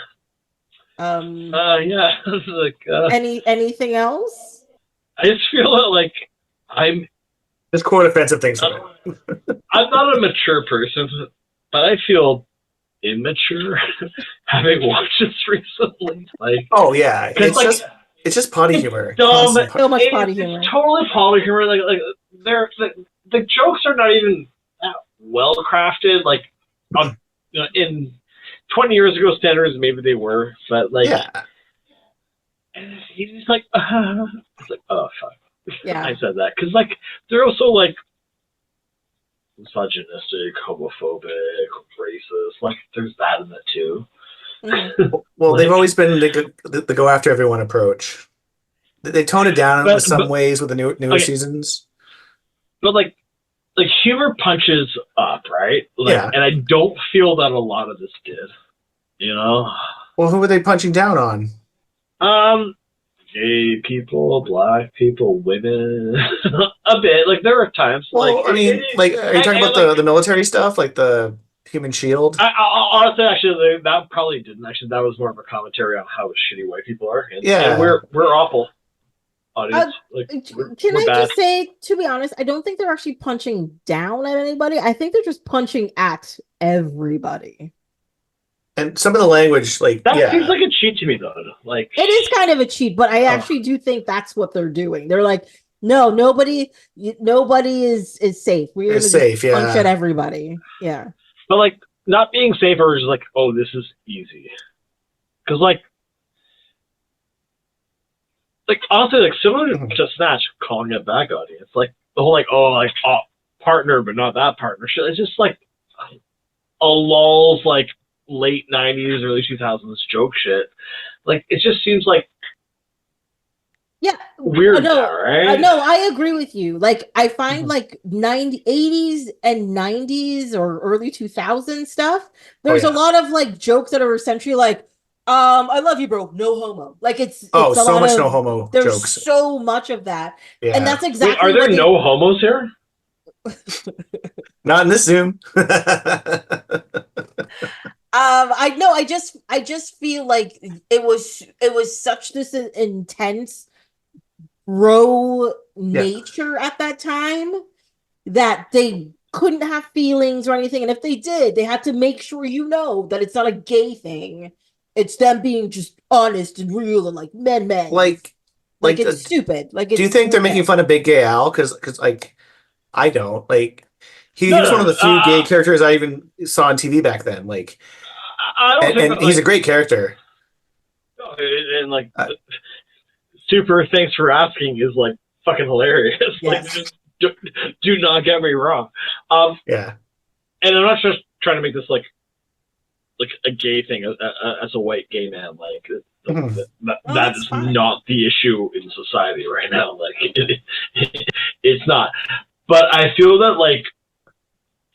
Yeah. Like, anything else? I just feel like I'm. There's quite offensive things. I'm not a mature person, but I feel immature having watched this recently. Like, oh yeah, it's just potty humor. Dumb. So much potty humor. It's totally potty humor. Like the jokes are not even that well crafted. Like in 20 years ago standards, maybe they were, but like, Yeah. and he's just like, it's like, oh fuck, Yeah. I said that because like they're also like misogynistic, homophobic, racist. Like there's that in it too. Well, Like, they've always been the go after everyone approach. They tone it down with some ways with the newer okay, seasons. but like humor punches up, right? Like, Yeah. and I don't feel that a lot of this did. You know, Well, who were they punching down on? gay people, black people, women, a bit. Like there are times. Well, Like I mean, like, are you talking about like, the military stuff, like the human shield? I honestly, actually, that probably didn't. Actually, that was more of a commentary on how shitty white people are, and we're awful. Audience, like Can I bad. just say, to be honest, I don't think they're actually punching down at anybody. I think they're just punching at everybody. And some of the language, like, That seems like a cheat to me, though. Like it is kind of a cheat, but I actually do think that's what they're doing. They're like, no, nobody is safe. We're gonna safe, just punch at everybody. Yeah. But like not being safe or just like, oh, this is easy. Because like honestly, like similar to Snatch, calling it back audience, like the whole like, oh, partner, but not that partnership. It's just like a lulz, like late 90s, early 2000s joke shit. Like it just seems like weird now, right? No, I agree with you. Like I find like 80s and 90s or early 2000s stuff, there's a lot of like jokes that are essentially like, I love you, bro. No homo. Like it's so a much lot of, no homo there's jokes. so much of that. Yeah. And that's exactly Wait, are there no homos here? Not in this Zoom. I just feel like it was such this intense raw nature at that time that they couldn't have feelings or anything, and if they did, they had to make sure that it's not a gay thing. It's them being just honest and real and like men. Like it's stupid. Like, do you think they're making fun of Big Gay Al? Because like I don't like. He was one of the few gay characters I even saw on TV back then. Like, I don't think he's a great character. And like, super thanks for asking is like fucking hilarious. Yes. Like, just do not get me wrong. Yeah. And I'm not just trying to make this like a gay thing as a white gay man. Like that is not the issue in society right now. Like it's not. But I feel that like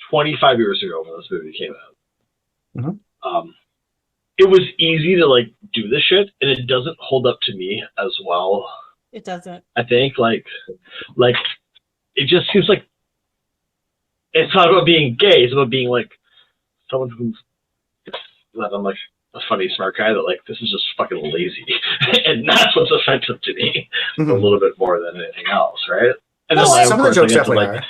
25 years ago when this movie came out, it was easy to like do this shit, and it doesn't hold up to me as well. It doesn't. I think like it just seems like it's not about being gay. It's about being like someone who's that I'm like a funny, smart guy that like this is just fucking lazy, and that's what's offensive to me a little bit more than anything else, right? And then some of the jokes definitely are.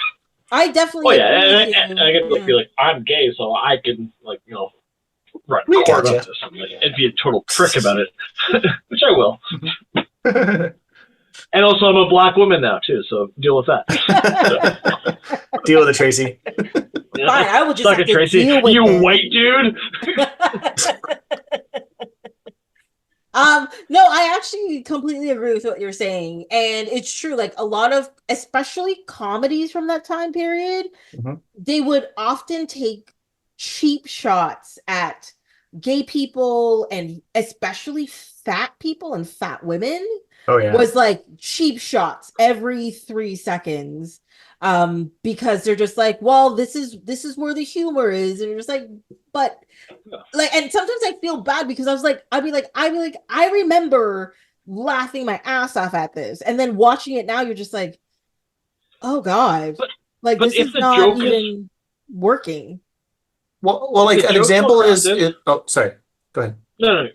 I definitely. Oh yeah, and I get to like, be like, I'm gay, so I can like run hard up to something and be a total prick about it, which I will. And also, I'm a black woman now too, so deal with that. Deal with it, Tracy. Fine, I will just suck it, Tracy. You white dude. No, I actually completely agree with what you're saying, and it's true. Like a lot of, especially comedies from that time period, they would often take cheap shots at gay people and especially fat people and fat women. Oh yeah, was like cheap shots every 3 seconds, because they're just like, well, this is where the humor is, and you're just like, but. Like, and sometimes I feel bad because I'd be like, I remember laughing my ass off at this, and then watching it now, you're just like, oh god, like this is not even working. Well, like an example is, oh, sorry, go ahead. No.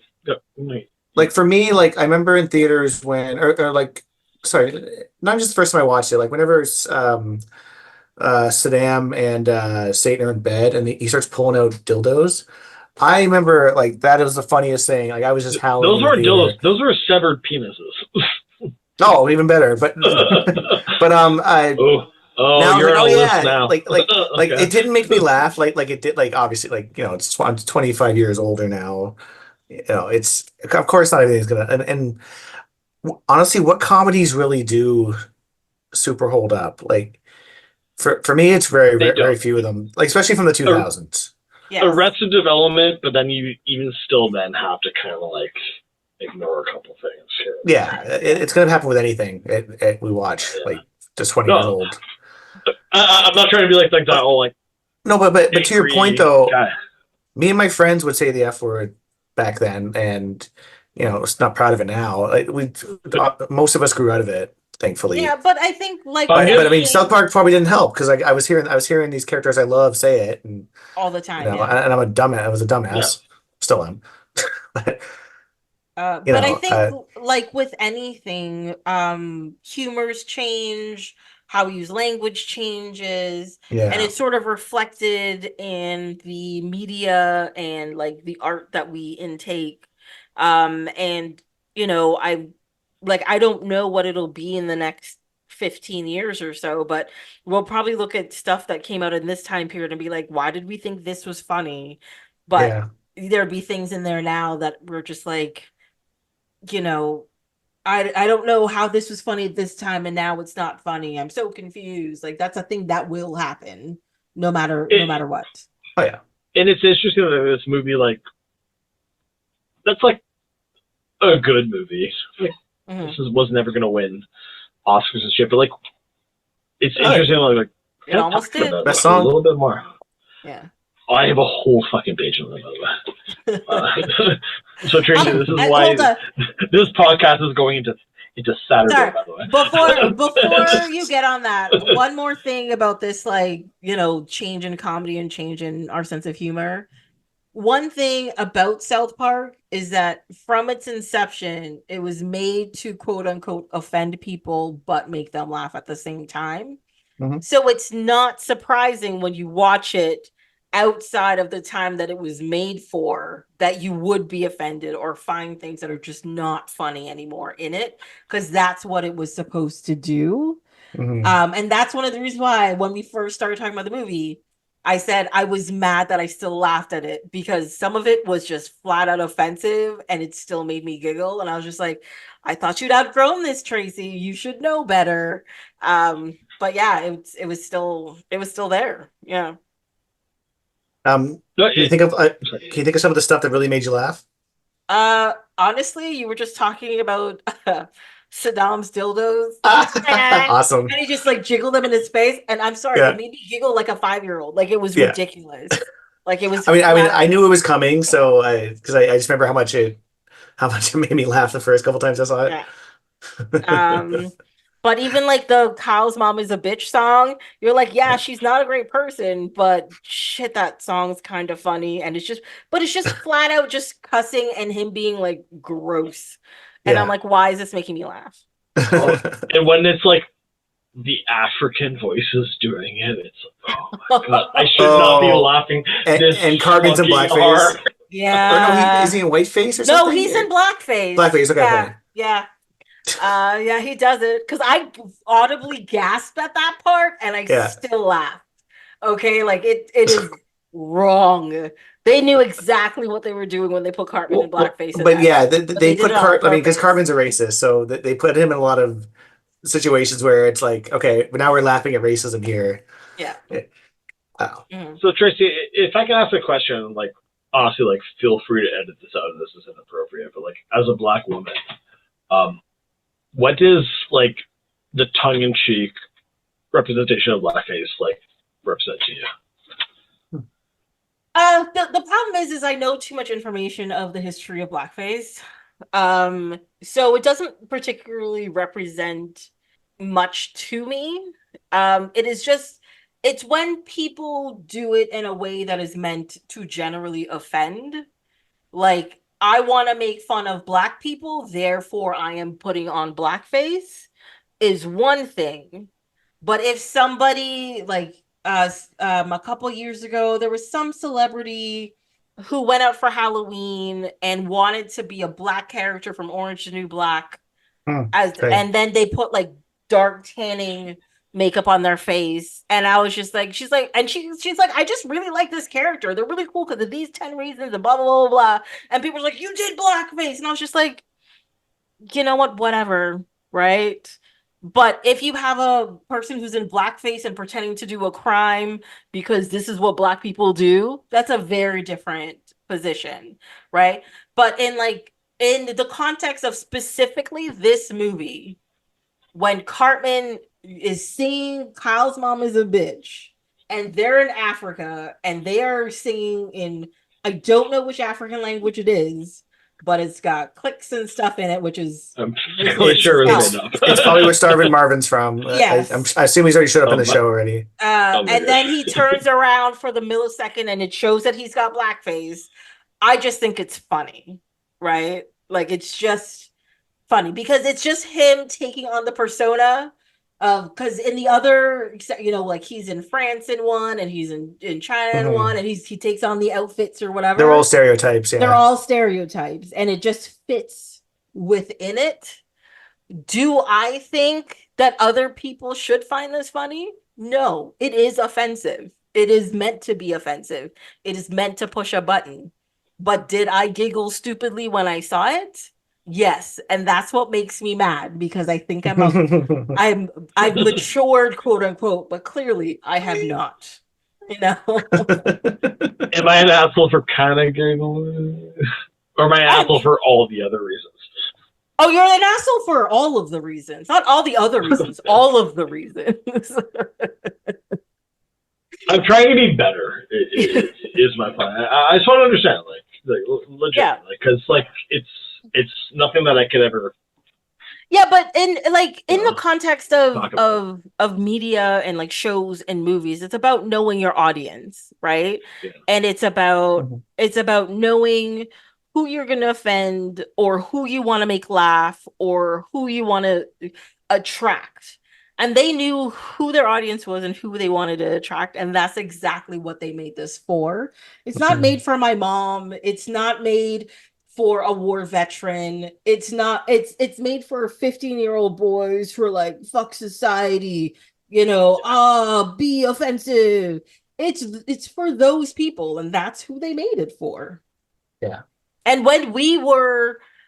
Like for me, like I remember in theaters when, or like, sorry, not just the first time I watched it, like whenever Saddam and Satan are in bed and he starts pulling out dildos. I remember like that was the funniest thing. Like I was just howling. Those weren't dildos. Those were severed penises. Oh, even better. But Oh, Now I was you're like, on oh a list yeah, now. like Okay. it didn't make me laugh like it did like obviously like I'm 25 years older now. It's of course not everything's gonna and honestly, what comedies really do super hold up? Like for me, it's They very don't. few of them. Like especially from the Ar- 2000s. Yes. Arrested Development, but then you even still then have to kind of like ignore a couple things here and Yeah, there. it's gonna happen with anything we watch. Yeah. Like just 20 years No, old. I'm not trying to be like that. But Oh, like no, but to your point angry though, guy. me and my friends would say the F word back then, and it's not proud of it now. Like most of us grew out of it, thankfully. Yeah, but I think like But I with guess But I mean, South anything Park probably didn't help because I was hearing these characters I love say it, and all the time, yeah. and I'm a dumbass. I was a yeah, dumbass, still am. But But I think like with anything, humors change, how we use language changes, and yeah, it's sort of reflected in the media and like the art that we intake. And I don't know what it'll be in the next 15 years or so, but we'll probably look at stuff that came out in this time period and be like, why did we think this was funny? But yeah. there'd be things in there now that we're just like, you know, I don't know how this was funny at this time and now it's not funny. I'm so confused. Like that's a thing that will happen no it, matter what. Oh yeah, and it's interesting that this movie that's like a good movie. Like, Mhm. was never gonna win Oscars and shit, but like it's oh, interesting. Like It kind of almost talk about did. that best a song. little bit more. Yeah. I have a whole fucking page on that, by the way. So Tracy, this is why Hold on. this podcast is going into Saturday, Sorry. by the way. Before you get on that, one more thing about this like, change in comedy and change in our sense of humor. One thing about South Park is that from its inception, it was made to quote unquote offend people but make them laugh at the same time. Mhm. So it's not surprising when you watch it outside of the time that it was made for that you would be offended or find things that are just not funny anymore in it because that's what it was supposed to do. Mhm. And that's one of the reasons why when we first started talking about the movie, I said I was mad that I still laughed at it because some of it was just flat out offensive and it still made me giggle. And I was just like, I thought you'd outgrown this, Tracy. You should know better. But yeah, it was still there. Yeah. No, Can you think of some of the stuff that really made you laugh? Honestly, you were just talking about Saddam's dildos. And Awesome. he just like jiggled them in his face. And I'm sorry, it Yeah, made me giggle like a 5-year-old. Like it was yeah. ridiculous. Like it was I mean, flat I out. knew it was coming, so I just remember how much it made me laugh the first couple times I saw it. Yeah. Um, but even like the Kyle's Mom is a Bitch song, you're like, yeah, Yeah. she's not a great person, but shit, that song's kind of funny. And it's just flat out just cussing and him being like gross. And I'm Yeah. like, why is this making me laugh? oh, and when it's like the African voices doing it, it's like, oh my god, I should not be Oh, laughing and, this and Carbon's in fucking blackface. hard. Or no, he is Yeah. he in whiteface or No, something? he's in blackface. Blackface. Okay, Yeah, okay. yeah. Yeah, he does it because I audibly gasped at that part and I Yeah. still laugh. Okay, like it is wrong. They knew exactly what they were doing when they put Cartman in blackface in But that, yeah, but they they did put it on I mean, because purpose. Carbon's a racist, so they put him in a lot of situations where it's like, okay, but now we're laughing at racism here. Yeah. Oh. Mhm. So Tracy, if I can ask a question, like honestly, like feel free to edit this out if this is inappropriate, but like as a black woman, um, what does like the tongue in cheek representation of blackface like represent to you? The problem is I know too much information of the history of blackface. So it doesn't particularly represent much to me. It is just it's when people do it in a way that is meant to generally offend. Like I want to make fun of black people, therefore I am putting on blackface is one thing. But if somebody like a couple years ago, there was some celebrity who went out for Halloween and wanted to be a black character from Orange is the New Black, Hmm. as Okay. and then they put like dark tanning makeup on their face, and I was just like, she's like, I just really like this character. They're really cool because of these 10 reasons and blah blah blah blah. And people were like, you did blackface, and I was just like, you know what, whatever, right? But if you have a person who's in blackface and pretending to do a crime because this is what black people do, that's a very different position, right? But in the context of specifically this movie, when Cartman is seeing Kyle's mom is a bitch, and they're in Africa and they are singing in, I don't know which African language it is, but it's got clicks and stuff in it, which is I'm fairly sure it was enough. It's probably where Starvin' Marvin's from. Yes. I assume he's already showed up in the show already. And then he turns around for the millisecond and it shows that he's got blackface. I just think it's funny, right? Like, it's just funny because it's just him taking on the persona of, because in the other, like he's in France in one and he's in China in one, and he takes on the outfits or whatever. They're all stereotypes. Yeah, they're all stereotypes, and it just fits within it. Do I think that other people should find this funny? No, it is offensive. It is meant to be offensive. It is meant to push a button. But did I giggle stupidly when I saw it? Yes, and that's what makes me mad, because I think I've matured, quote unquote, but clearly I have not. Am I an asshole for kind of giggling, or am I an asshole for all the other reasons? Oh, you're an asshole for all of the reasons, not all the other reasons. All of the reasons. I'm trying to be better. Is my plan. I just want to understand, legitimately, because it's nothing that I could ever. Yeah, but in the context of media and like shows and movies, it's about knowing your audience, right? Yeah. And it's about knowing who you're going to offend, or who you want to make laugh, or who you want to attract. And they knew who their audience was and who they wanted to attract, and that's exactly what they made this for. It's not made for my mom. It's not made for a war veteran. It's made for 15-year-old boys who are like, fuck society, be offensive. It's for those people, and that's who they made it for. Yeah. And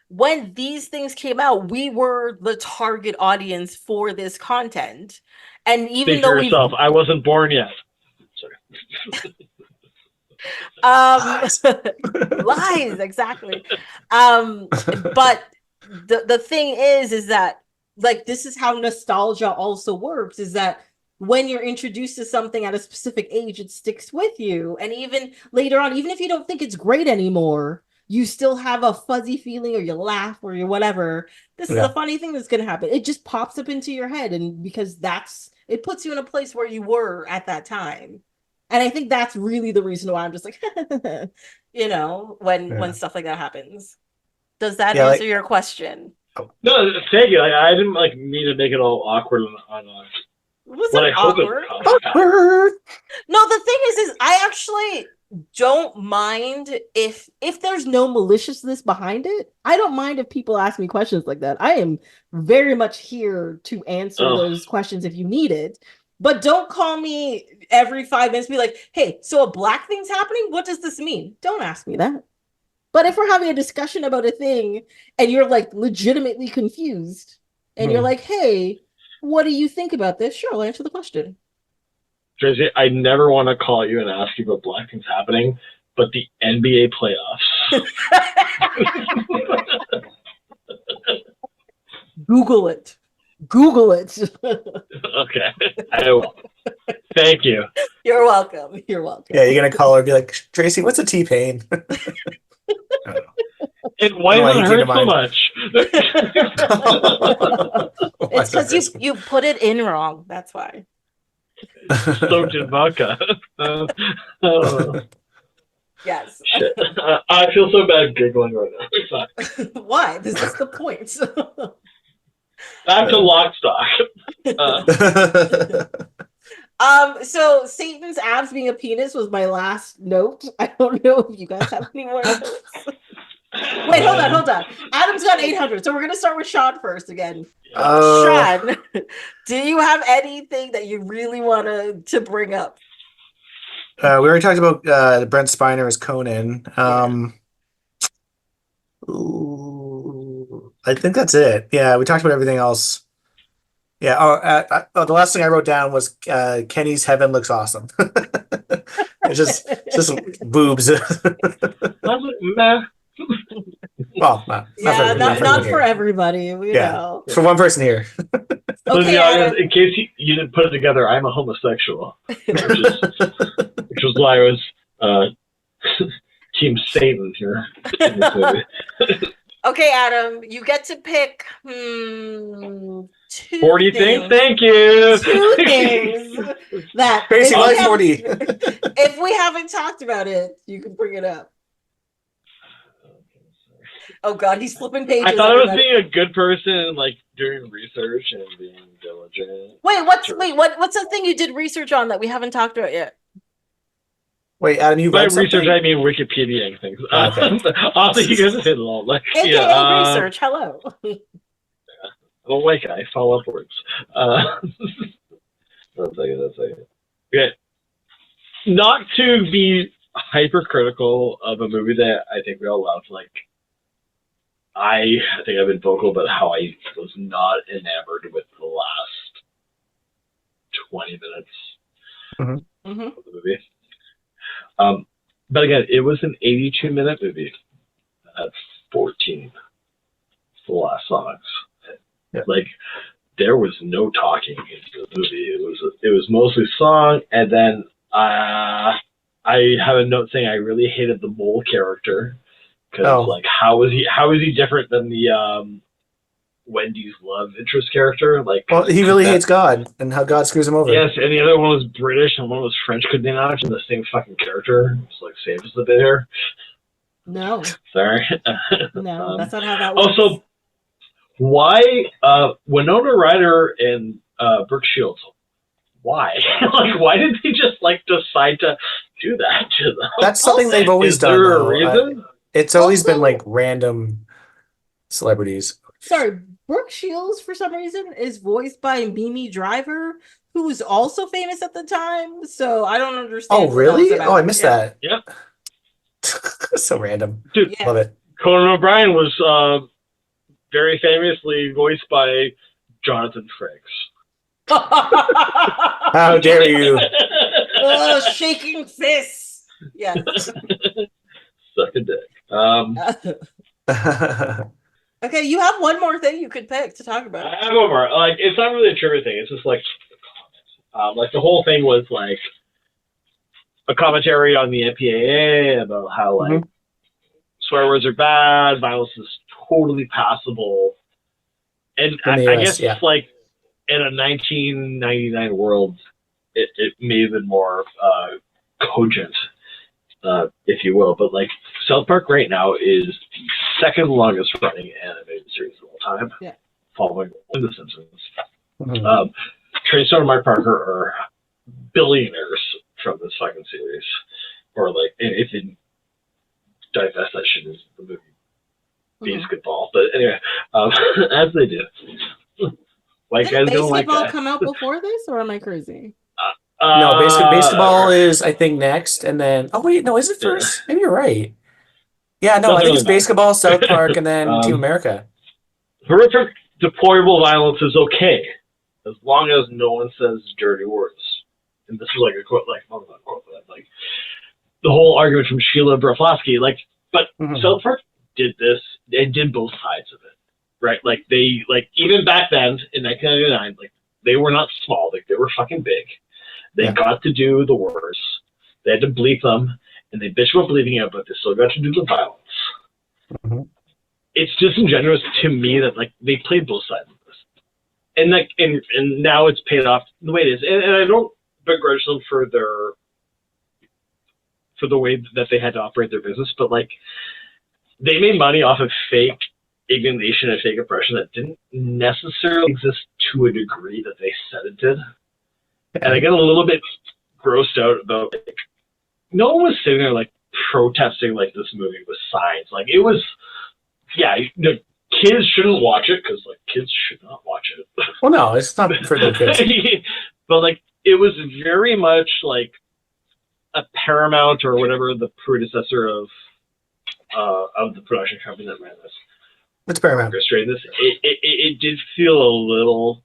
when these things came out, we were the target audience for this content. And even though yourself, I wasn't born yet. Sorry. Lies, exactly. But the thing is that, like, this is how nostalgia also works, is that when you're introduced to something at a specific age, it sticks with you. And even later on, even if you don't think it's great anymore, you still have a fuzzy feeling, or you laugh, or you whatever. This is a funny thing that's going to happen. It just pops up into your head, and because it puts you in a place where you were at that time. And I think that's really the reason why I'm just like, when stuff like that happens. Does that answer your question? No, thank you. I didn't mean to make it all awkward on was it awkward? No, the thing is I actually don't mind if there's no maliciousness behind it. I don't mind if people ask me questions like that. I am very much here to answer those questions if you need it. But don't call me every 5 minutes, be like, hey, so a black thing's happening? What does this mean? Don't ask me that. But if we're having a discussion about a thing and you're like legitimately confused and you're like, hey, what do you think about this? Sure, I'll answer the question. Tracy, I never want to call you and ask you about black things happening, but the NBA playoffs. Google it. Okay, I will. Thank you. You're welcome. Yeah, you're gonna call her and be like, Tracy, what's a T-Pain? Why does it hurt so much? It's because you put it in wrong. That's why. Soaked in vodka. Yes. Shit. I feel so bad giggling right now. Why? This is the point. Back to lock stock. So Satan's abs being a penis was my last note. I don't know if you guys have any more notes. Wait, wait, hold on. Adam's got 800, so we're gonna start with Sean first again. Uh, Sean, do you have anything that you really want to bring up? we already talked about Brent Spiner as Conan. Ooh, I think that's it. Yeah, we talked about everything else. Yeah. The last thing I wrote down was Kenny's heaven looks awesome. It's just boobs. Meh. Well, not Yeah, for not everyone for here. everybody, you Yeah, know. for one person here. So Okay, the audience, Adam. in case you didn't put it together, I'm a homosexual, which was why I was Team Satan here in this movie. Okay, Adam, you get to pick two 40 things, thank you. Two things that Crazy if we Life haven't- 40. If we haven't talked about it, you can bring it up. Oh God, he's flipping pages. I thought I was everybody. being a good person, like doing research and being diligent. What's the thing you did research on that we haven't talked about yet? Wait, Adam, you By read research, something? I mean Wikipedia and things. Okay. Also, you guys hit it all. Like, AKA research. Hello. I'm a white guy. Fall upwards. That's it. Okay. Not to be hypercritical of a movie that I think we all love. Like, I think I've been vocal about how I was not enamored with the last 20 minutes Mm-hmm. of the movie. But again, it was an 82-minute movie. That's 14. The last songs. Yeah. Like, there was no talking in the movie. It was mostly song, and then I have a note saying I really hated the mole character because like how is he different than the Wendy's love interest character? Like, Well, he really hates God and how God screws him over. yes, and the other one was British and one was French. Could they not have been the same fucking character? It's like same as the bit here. No, Sorry. no, that's not how that works. Also, why Winona Ryder and Brooke Shields? Why? Like, why did they just like decide to do that to them? That's something they've always Is done. there a though. reason? It's always been Also- like random celebrities. Sorry, Brooke Shields, for some reason, is voiced by Mimi Driver, who was also famous at the time. So I don't understand. Oh, what that really? was about. Oh, I missed that. Yep. So random. Dude, Yeah. Love it. Conan O'Brien was very famously voiced by Jonathan Frakes. How dare you? Oh, shaking fists. Yes. Suck a dick. Okay, you have one more thing you could pick to talk about. I have one more. Like, it's not really a trivia thing. It's just like the whole thing was like a commentary on the MPAA about how like swear words are bad, violence is totally passable, and In the I US, guess yeah. like in a 1999 world, it may have been more cogent, if you will. But like South Park right now is the second longest running animated series of all time, following The Simpsons. Trey and Mark Parker are billionaires from this fucking series, or like if you divest that shit into the movie Basketball. But anyway, as they do. White guys Did don't like Basketball that. come out before this, or am I crazy? No, basketball is I think next, and then wait, no, is it first? Maybe you're right. Yeah, no, I think it's basketball, South Park, and then Team America. Horrific, deplorable violence is okay, as long as no one says dirty words. And this is like a quote, like not a quote, but like the whole argument from Sheila Broflovsky. Like, but South Park did this and did both sides of it, right? Like they even back then in 1999, like they were not small, like they were fucking big. They got to do the words. They had to bleep them, and they bitch about bleeping it, but they still got to do the violence. It's disingenuous to me that like they played both sides of this, and like and now it's paid off the way it is. And I don't begrudge them for the way that they had to operate their business, but like they made money off of fake indignation and fake oppression that didn't necessarily exist to a degree that they said it did. And I get a little bit grossed out about like no one was sitting there like protesting like this movie with signs. Like it was yeah, kids shouldn't watch it because like kids should not watch it. Well, no, it's not for little kids. But like it was very much like a Paramount or whatever the predecessor of the production company that ran this. It's Paramount. Orchestrated this. It did feel a little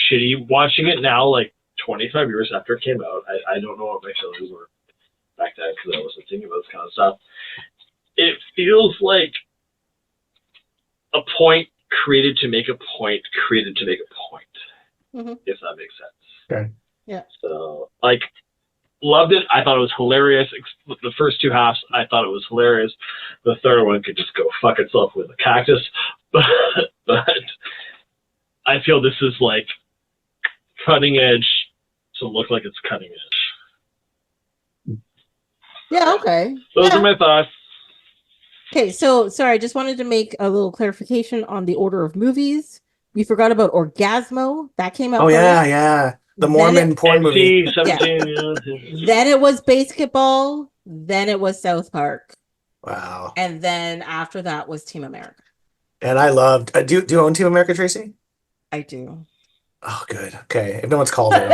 shitty watching it now, like 25 years after it came out. I don't know what my feelings were back then because I wasn't thinking about this kind of stuff. It feels like a point created to make a point, created to make a point, if that makes sense. Okay. Yeah. So, like, loved it. I thought it was hilarious. The first two halves, I thought it was hilarious. The third one could just go fuck itself with a cactus. But I feel this is, like, cutting edge to look like it's cutting edge. Yeah, okay. Those are my thoughts. Okay, so sorry, I just wanted to make a little clarification on the order of movies. We forgot about Orgasmo. That came out Oh, first. yeah. The Mormon porn movie. 17, yeah. Then it was Basketball. Then it was South Park. Wow. And then after that was Team America. And I loved... do you own Team America, Tracy? I do. Oh, good. Okay. If no one's called it,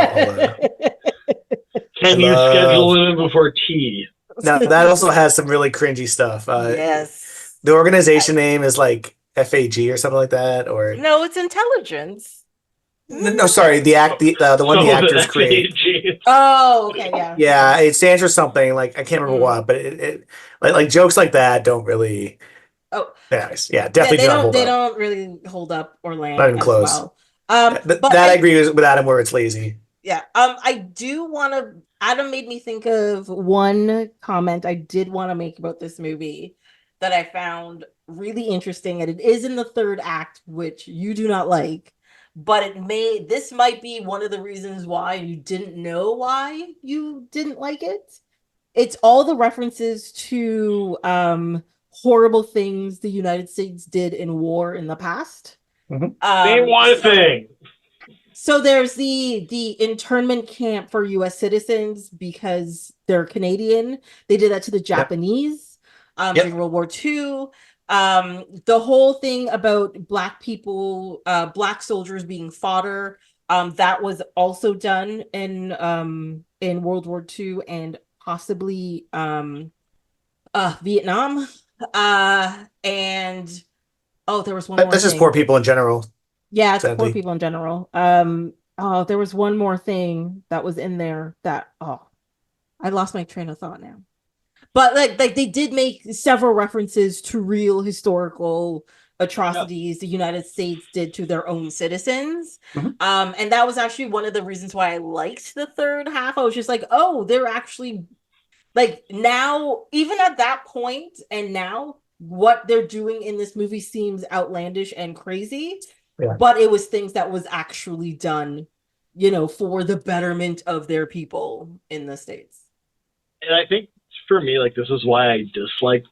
Can you schedule it in before tea? Now, that also has some really cringy stuff. Yes. The organization name is like FAG or something like that, or no, it's intelligence. No, sorry, the one the actors create. Oh, okay, yeah. Yeah, it stands for something like I can't remember what, but it like jokes like that don't really. Oh, anyways, yeah, definitely they don't. They hold up. don't really hold up or land. Not even as close. Well. That I agree with Adam where it's lazy. Yeah. I do want to. Adam made me think of one comment I did want to make about this movie that I found really interesting, and it is in the third act, which you do not like. But this might be one of the reasons why you didn't know why you didn't like it. It's all the references to horrible things the United States did in war in the past. Name one thing. So there's the internment camp for U.S. citizens because they're Canadian. They did that to the Japanese during World War II. The whole thing about Black people, Black soldiers being fodder, that was also done in World War II and possibly Vietnam. And there was one more. That's just poor people in general. Yeah, it's poor people in general. There was one more thing that was in there that I lost my train of thought now. But like they did make several references to real historical atrocities the United States did to their own citizens. And that was actually one of the reasons why I liked the third half. I was just like, they're actually like now, even at that point, and now what they're doing in this movie seems outlandish and crazy. Yeah. But it was things that was actually done, for the betterment of their people in the States. And I think for me, like, this is why I dislike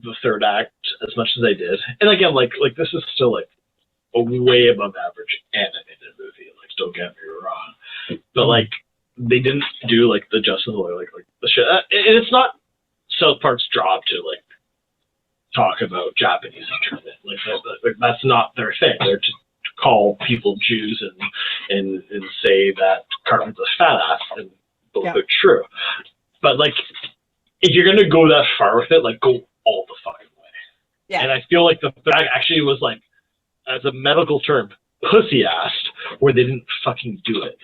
the third act as much as I did. And again, like this is still like a way above average animated movie. Like, don't get me wrong, but like they didn't do like the justice like the shit. And it's not South Park's job to like talk about Japanese internment. Like that's not their thing. They're to call people Jews and say that Cartman's a fat ass, and both are true. But like, if you're gonna go that far with it, like go all the fucking way. Yeah. And I feel like the third actually was like, as a medical term, pussy assed, where they didn't fucking do it.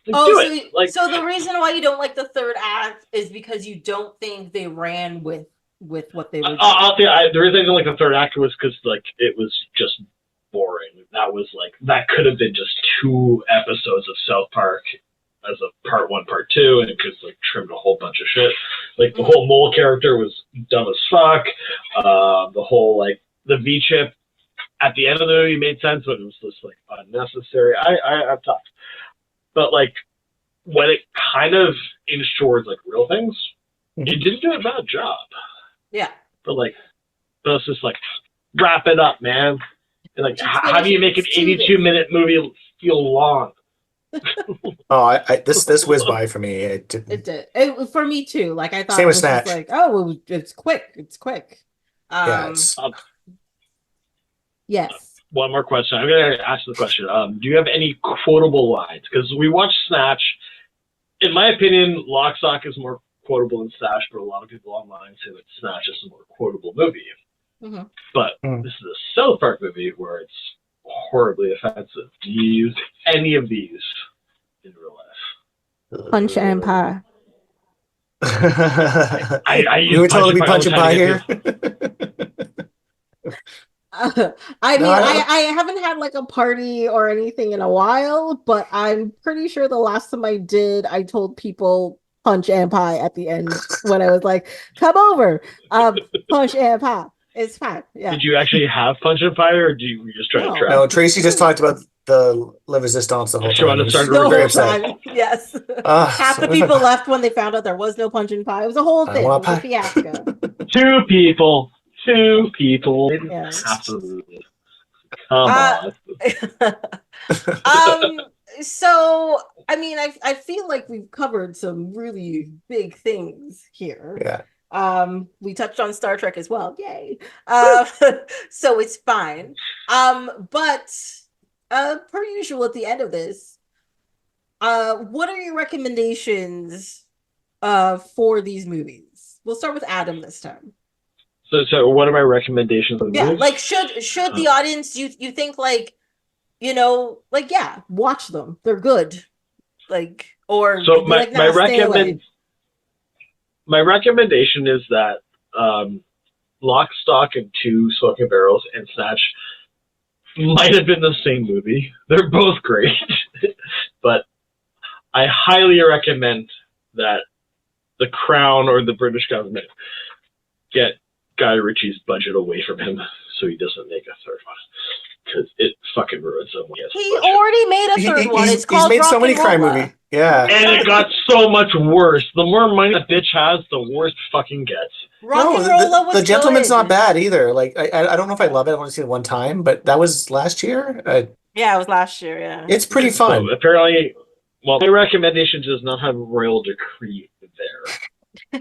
So the reason why you don't like the third act is because you don't think they ran with what they were doing. I'll tell you, the reason I didn't like the third act was because like it was just boring. That could have been just 2 episodes of South Park as a part 1, part 2, and it could like trimmed a whole bunch of shit. Like the whole mole character was dumb as fuck. The whole like the V chip at the end of the movie made sense, but it was just like unnecessary. I've talked, but like when it kind of inched towards like real things, it didn't do a bad job. Yeah, but like it's just like wrap it up, man. And like how do you make an 82-minute movie feel long? This whizzed by for me. It did. For me too. Like I thought same it with was Snatch. just like, it's quick. Yeah, Yes. One more question. I'm going to ask the question. Do you have any quotable lines? Because we watched Snatch. In my opinion, Lock, Stock is more quotable than Snatch, but a lot of people online say that Snatch is a more quotable movie. Mm-hmm. But this is a South Park movie where it's horribly offensive. Do you use any of these in real life? Punch and pie. I We use would totally be punch punching and pie pie here. I No, mean, I don't- I haven't had like a party or anything in a while, but I'm pretty sure the last time I did, I told people punch and pie at the end when I was like, come over, punch and pie. It's fine. Yeah. Did you actually have punch and pie, or do you just try to No. trap? No, Tracy just talked about the Le Resistance the whole She time. wanted It to was start The a very whole upset. time. Yes. Ah, Half the people left when they found out there was no punch and pie. It was a whole I thing. It want was a pie. fiasco. Two people. Yeah. Absolutely. Come Uh, on. so I mean, I feel like we've covered some really big things here. Yeah. We touched on Star Trek as well. Yay. So it's fine. But per usual at the end of this, what are your recommendations for these movies? We'll start with Adam this time. So what are my recommendations of Yeah, movies? like should the audience you think like like yeah, watch them. They're good. Like or So be like nah, stay away. my recommendation is that Lock, Stock, and Two Smoking Barrels and Snatch might have been the same movie. They're both great, but I highly recommend that the Crown or the British government get Guy Ritchie's budget away from him so he doesn't make a third one. Because it fucking ruins him when he has a He budget. already made a third one. It's He's called made so Rock many and crime Rolla. movies. Yeah. And it got so much worse. The more money that bitch has, the worse it fucking gets. Rock and Rolla was the Gentleman's good. not bad either. Like I don't know if I love it. I want to see it one time, but that was last year. Yeah, it was last year. Yeah, It's pretty fun. So apparently, well, my recommendation does not have royal decree there.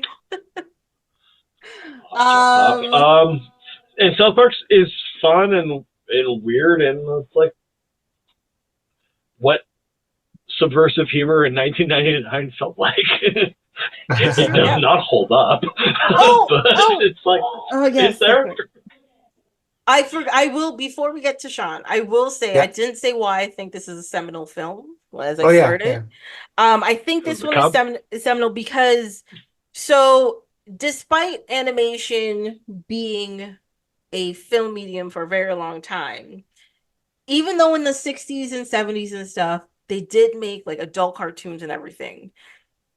And South Park is fun and weird, and it's like what subversive humor in 1999 felt like. It does not hold up. But it's like yes, it's there. I will before we get to Sean, I will say I didn't say why I think this is a seminal film as I started. Yeah. I think this one is seminal because so despite animation being a film medium for a very long time, even though in the 60s and 70s and stuff, they did make like adult cartoons and everything,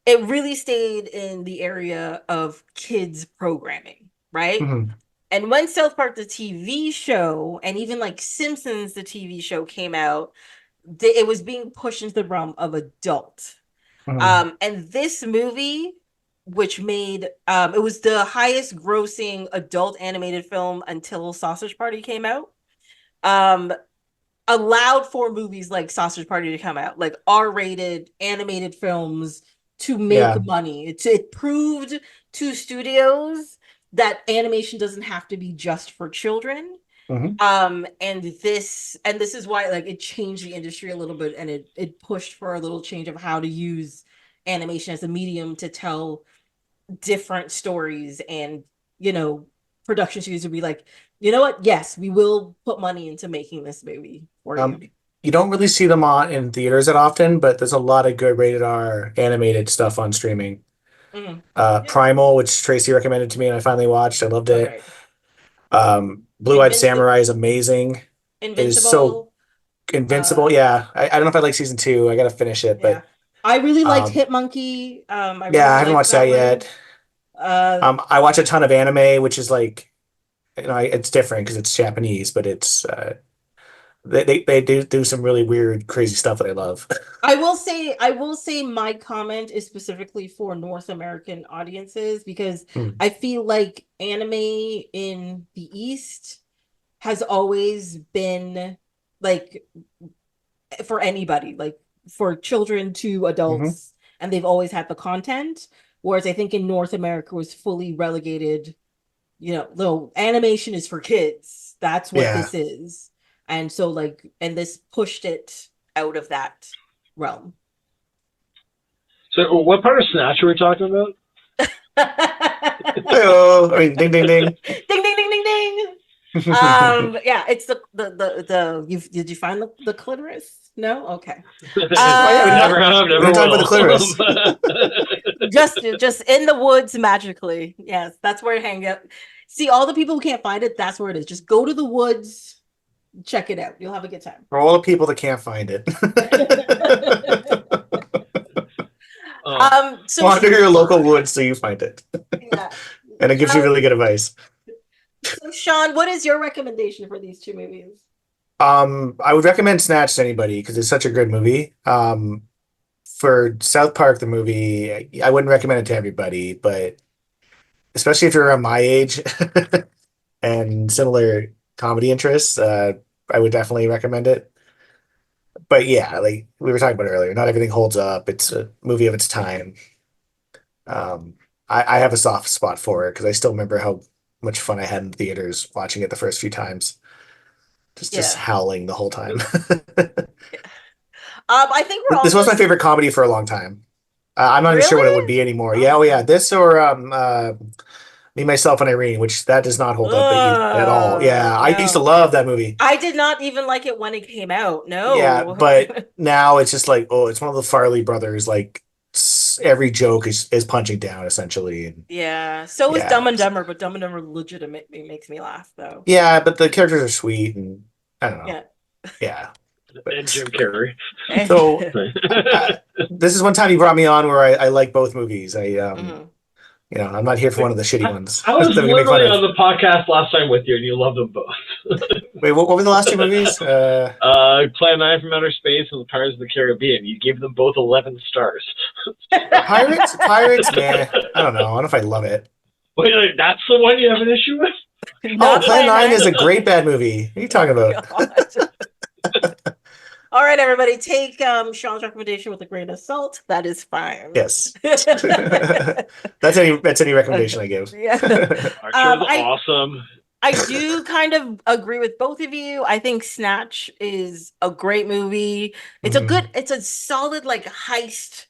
it really stayed in the area of kids programming, right? Mm-hmm. And when South Park, the TV show, and even like Simpsons, the TV show came out, it was being pushed into the realm of adult. Mm-hmm. And this movie, which made it was the highest grossing adult animated film until Sausage Party came out, allowed for movies like Sausage Party to come out, like R-rated animated films to make money. It proved to studios that animation doesn't have to be just for children. Mm-hmm. And this is why like it changed the industry a little bit, and it pushed for a little change of how to use animation as a medium to tell different stories. And production studios would be like, you know what, yes, we will put money into making this movie for you. You don't really see them in theaters that often, but there's a lot of good rated R animated stuff on streaming. Primal, which Tracy recommended to me and I finally watched. I loved it. Blue-Eyed Samurai is amazing. It is so Invincible. I don't know if I like season 2. I gotta finish it, but I really liked Hit Monkey. I haven't watched that yet. I watch a ton of anime, which is like, it's different because it's Japanese, but it's they do some really weird, crazy stuff that I love. I will say my comment is specifically for North American audiences because I feel like anime in the East has always been like for anybody, like for children to adults, and they've always had the content. Whereas I think in North America was fully relegated the animation is for kids. That's what Yeah. this is. And so like, and this pushed it out of that realm. So, what part of Snatch are we talking about? Hello. I mean, ding, ding, ding. Ding ding ding ding ding. Yeah, it's the did you find the clitoris? No? Okay. Oh, yeah, we Never didn't, have, we never didn't talk about the clitoris. will. Just in the woods magically. Yes, that's where it hang out. See, all the people who can't find it, that's where it is. Just go to the woods, check it out. You'll have a good time. For all the people that can't find it. So Wander your local woods so you find it. yeah. And it gives you really good advice. So Sean, what is your recommendation for these two movies? I would recommend Snatch to anybody because it's such a good movie. For South Park, the movie, I wouldn't recommend it to everybody, but especially if you're around my age and similar comedy interests, I would definitely recommend it. But yeah, like we were talking about earlier, not everything holds up. It's a movie of its time. Um, I have a soft spot for it because I still remember how much fun I had in theaters watching it the first few times. Just Yeah. howling the whole time. I think we're This also was my favorite comedy for a long time. I'm not even sure what it would really. be anymore. Yeah, oh yeah, this or Me, Myself, and Irene, which that does not hold up at all. Yeah, I used to No. love that movie. I did not even like it when it came out. Yeah, No. but now it's just like, oh, it's one of the Farley brothers. Like every joke is punching down essentially. And Yeah. So is yeah, Dumb and Dumber, but Dumb and Dumber legitimately makes me laugh though. yeah, but the characters are sweet, and I don't know. Yeah. Yeah, And Jim Carrey. so this is one time you brought me on where I like both movies. Mhm. I'm not here for one of the shitty ones I was that we can make fun literally of. on the podcast last time with you, and you loved them both. Wait, what were the last two movies? Plan 9 from Outer Space and the Pirates of the Caribbean. You gave them both 11 stars. Pirates, man. I don't know. I don't know if I love it. Wait, that's the one you have an issue with? Oh, Plan 9 is a great bad movie. What are you talking about? All right, everybody, take Sean's recommendation with a grain of salt. That is fine. Yes. That's any recommendation I give. Yeah. Our show's awesome. I do kind of agree with both of you. I think Snatch is a great movie. It's it's a solid like heist,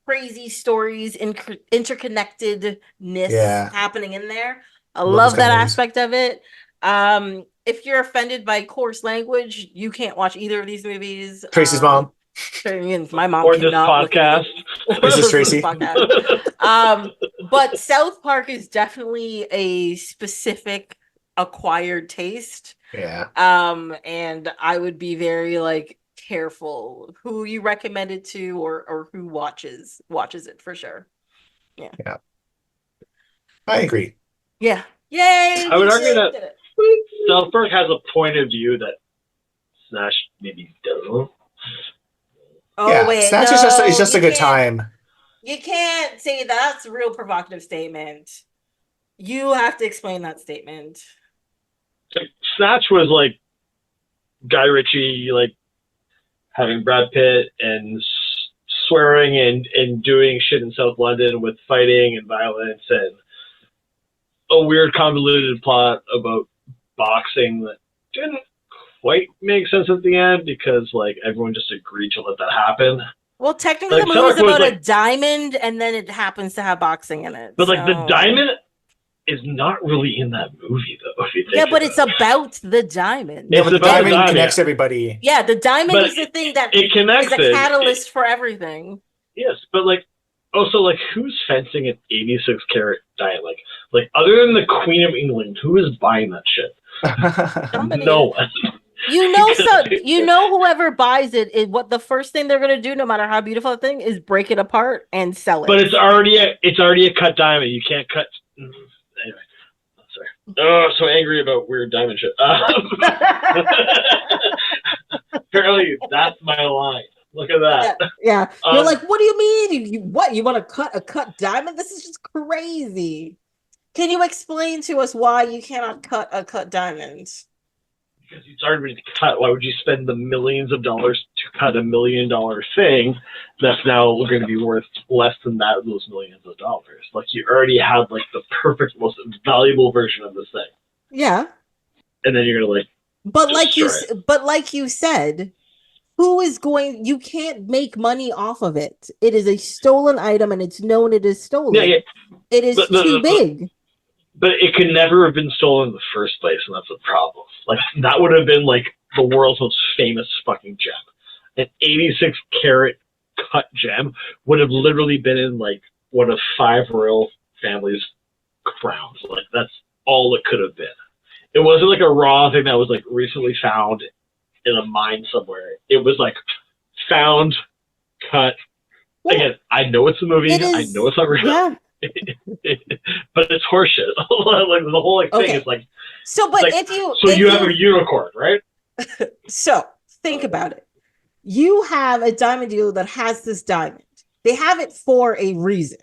crazy stories, interconnectedness happening in there. I love that aspect of it. If you're offended by coarse language, you can't watch either of these movies. Tracy's mom. My mom or this podcast. This is Tracy. But South Park is definitely a specific acquired taste. Yeah. And I would be very like careful who you recommend it to or who watches it for sure. Yeah. Yeah. I agree. Yeah. Yay! I would argue that South Park has a point of view that Snatch maybe doesn't. Oh yeah, wait, Snatch is just a good time. You can't say that's a real provocative statement. You have to explain that statement. Snatch was like Guy Ritchie, like having Brad Pitt and swearing and doing shit in South London with fighting and violence and a weird convoluted plot about boxing that didn't quite make sense at the end because like everyone just agreed to let that happen. Well, technically, like, the movie's about a diamond, and then it happens to have boxing in it. But like the diamond is not really in that movie, though. If you think but it's about the diamond. Yeah, but the diamond connects everybody. Yeah, the diamond is the thing that it connects. Is a catalyst for everything. Yes, but like also like who's fencing an 86-carat diamond? Like other than the Queen of England, who is buying that shit? No one. Whoever buys it, what the first thing they're gonna do, no matter how beautiful the thing is, break it apart and sell it. But it's already a cut diamond. You can't cut. Anyway, sorry. Oh, so angry about weird diamond shit. Apparently, that's my line. Look at that. Yeah. You're like, what do you mean? You want to cut a cut diamond? This is just crazy. Can you explain to us why you cannot cut a cut diamond? because it's already been cut. Why would you spend the millions of dollars to cut $1 million thing that's now going to be worth less than those millions of dollars? Like, you already had like the perfect, most valuable version of this thing, Yeah. and then you're gonna But like you said, who is going? You can't make money off of it. It is a stolen item, and it's known it is stolen. Yeah. It is too big. But it could never have been stolen in the first place, and that's the problem. Like, that would have been like the world's most famous fucking gem. An 86 karat cut gem would have literally been in like one of 5 royal families' crowns. Like, that's all it could have been. It wasn't like a raw thing that was like recently found in a mine somewhere. It was like found, cut. Well, again, I know it's a movie. I know it's not real. Yeah. But it's horseshit. Like, the whole thing is like. So, but like, if you have a unicorn, right? So think about it. You have a diamond dealer that has this diamond. They have it for a reason.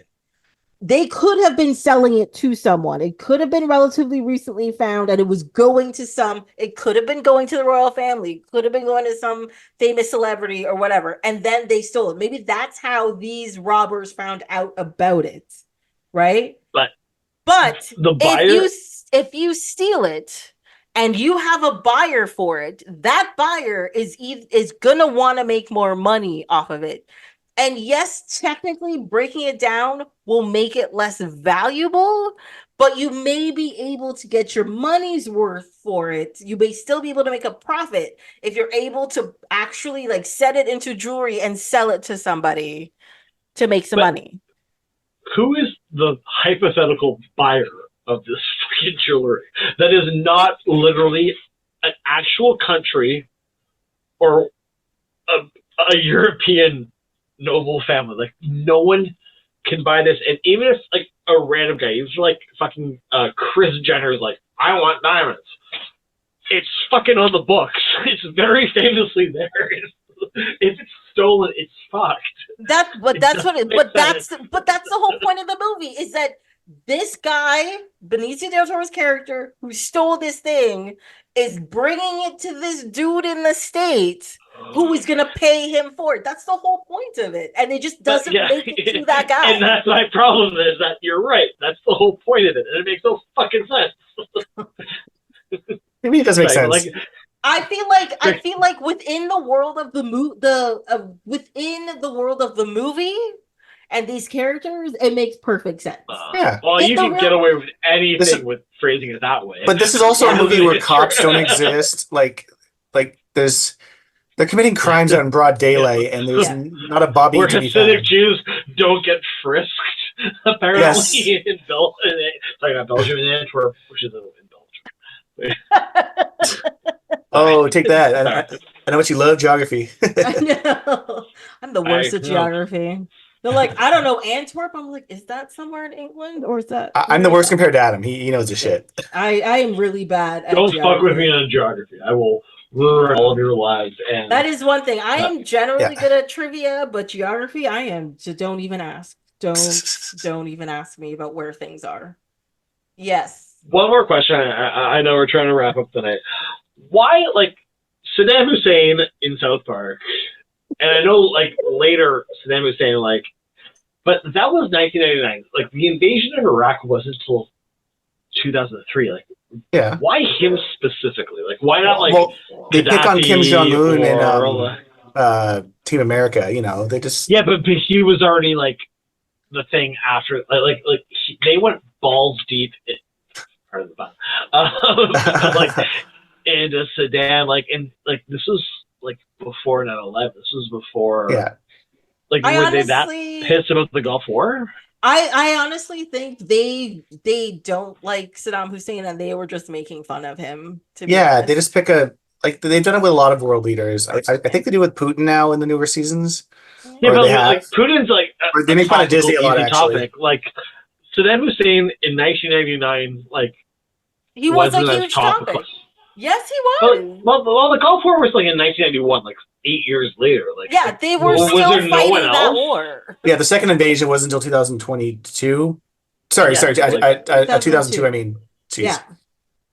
They could have been selling it to someone. It could have been relatively recently found, and it was going to it could have been going to the royal family, it could have been going to some famous celebrity or whatever, and then they stole it. Maybe that's how these robbers found out about it, right? But the buyer, if you steal it and you have a buyer for it, that buyer is gonna want to make more money off of it. And yes, technically breaking it down will make it less valuable, but you may be able to get your money's worth for it. You may still be able to make a profit if you're able to actually like set it into jewelry and sell it to somebody to make some money. Who is the hypothetical buyer of this fucking jewelry that is not literally an actual country or a European noble family? Like, no one can buy this. And even if like a random guy, even like fucking Kris Jenner is like, I want diamonds, it's fucking on the books. It's very famously there. If it's stolen, it's fucked. That's the whole point of the movie, is that this guy, Benicio del Toro's character, who stole this thing, is bringing it to this dude in the States who is going to pay him for it. That's the whole point of it. And it just doesn't make it to that guy. And that's my problem, is that you're right. That's the whole point of it. And it makes no fucking sense. Maybe it does make sense. Like, I feel like within the world of the world of the movie and these characters, it makes perfect sense. Yeah. Well, you can get away with anything with phrasing it that way. But this is also a movie where cops don't exist. Like they're committing crimes out in broad daylight, and there's not a Bobby where to be found. Hasidic Jews don't get frisked, apparently. Yes. In Belgium and Antwerp, which is in Belgium. Oh, take that. I know what you love, geography. I know. I'm the worst at geography. They're like, I don't know Antwerp. I'm like, is that somewhere in England, or is that? I'm the worst compared to Adam. He knows his shit. I am really bad at Don't geography. fuck with me on geography. I will ruin all of your lives. And that is one thing. I am generally good at trivia, but geography, I am. So don't even ask. Don't even ask me about where things are. Yes. One more question. I know we're trying to wrap up tonight. Why, like, Saddam Hussein in South Park, and I know, like, later Saddam Hussein, like, but that was 1999. Like, the invasion of Iraq wasn't until 2003. Like, yeah. Why him specifically? Like, why not, like, well, they Gaddafi pick on Kim Jong-un and Team America, you know, they just... Yeah, but he was already, like, the thing after, they went balls deep in, part of the bomb. Like, into Saddam, like, and, like, this was, like, before 9/11. This was before... Yeah. Like, were they that pissed about the Gulf War? I honestly think they don't like Saddam Hussein, and they were just making fun of him. They just pick like they've done it with a lot of world leaders. I think they do with Putin now in the newer seasons. Yeah, but like Putin's like they make fun of Disney a lot. Actually, like Saddam Hussein in 1999, like he was a huge topic. Yes, he was. Well, the Gulf War was like in 1991, like 8 years later. Like, yeah, they were still fighting that war. Yeah, the second invasion was until 2022. Sorry, 2002. I mean, jeez. Yeah.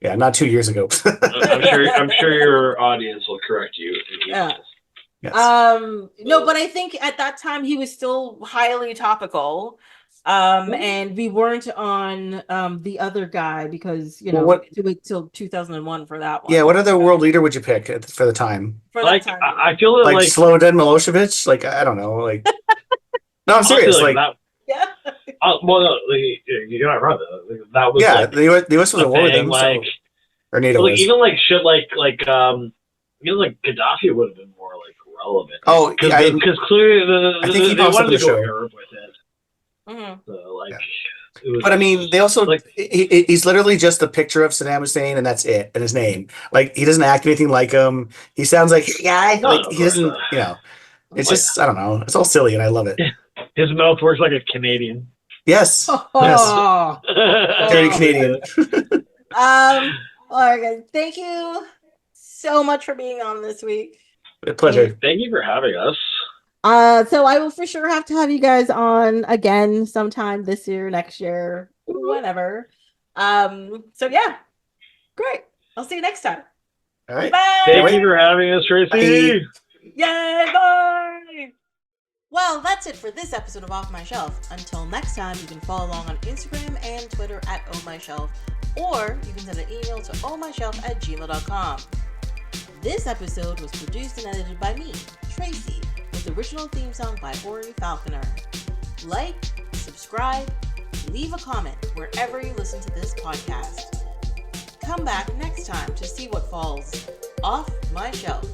Yeah, not 2 years ago. I'm sure your audience will correct you. Yeah. Yes. No, but I think at that time he was still highly topical. And we weren't on the other guy because Well, what- we had to wait till 2001 for that one. Yeah, what other world leader would you pick for the time? For Like, that time. I feel that Like like Slobodan Milosevic? Like, I don't know. Like, no, I'm honestly, serious. Like, that. Yeah. Well, no, you're not wrong though. Like, that was yeah, like the US was a at war with thing, them. like, Or NATO like was. even like shit like Gaddafi would have been more like relevant. Oh, because clearly I think he they pops up wanted in to the go show. Arab with it. Mhm. So like, Yeah. it was, But I mean, they also like, he's literally just a picture of Saddam Hussein, and that's it, and his name. Like, he doesn't act anything like him. He sounds like no, like of he course doesn't. not. It's Like, just I don't know. It's all silly, and I love it. his mouth works like a Canadian. Yes, yes, Oh. dirty Canadian. All right, guys. Thank you so much for being on this week. Pleasure. Thank you for having us. So I will for sure have to have you guys on again sometime this year, next year, whenever. So yeah, great. I'll see you next time. All right. Bye. Thank you for having us, Tracy. Bye. Yay, bye. Well, that's it for this episode of Off My Shelf. Until next time, you can follow along on Instagram and Twitter at ohmyshelf, or you can send an email to ohmyshelf@gmail.com. This episode was produced and edited by me, Tracy, with original theme song by Ori Falconer. Like, subscribe, leave a comment wherever you listen to this podcast. Come back next time to see what falls off my shelf.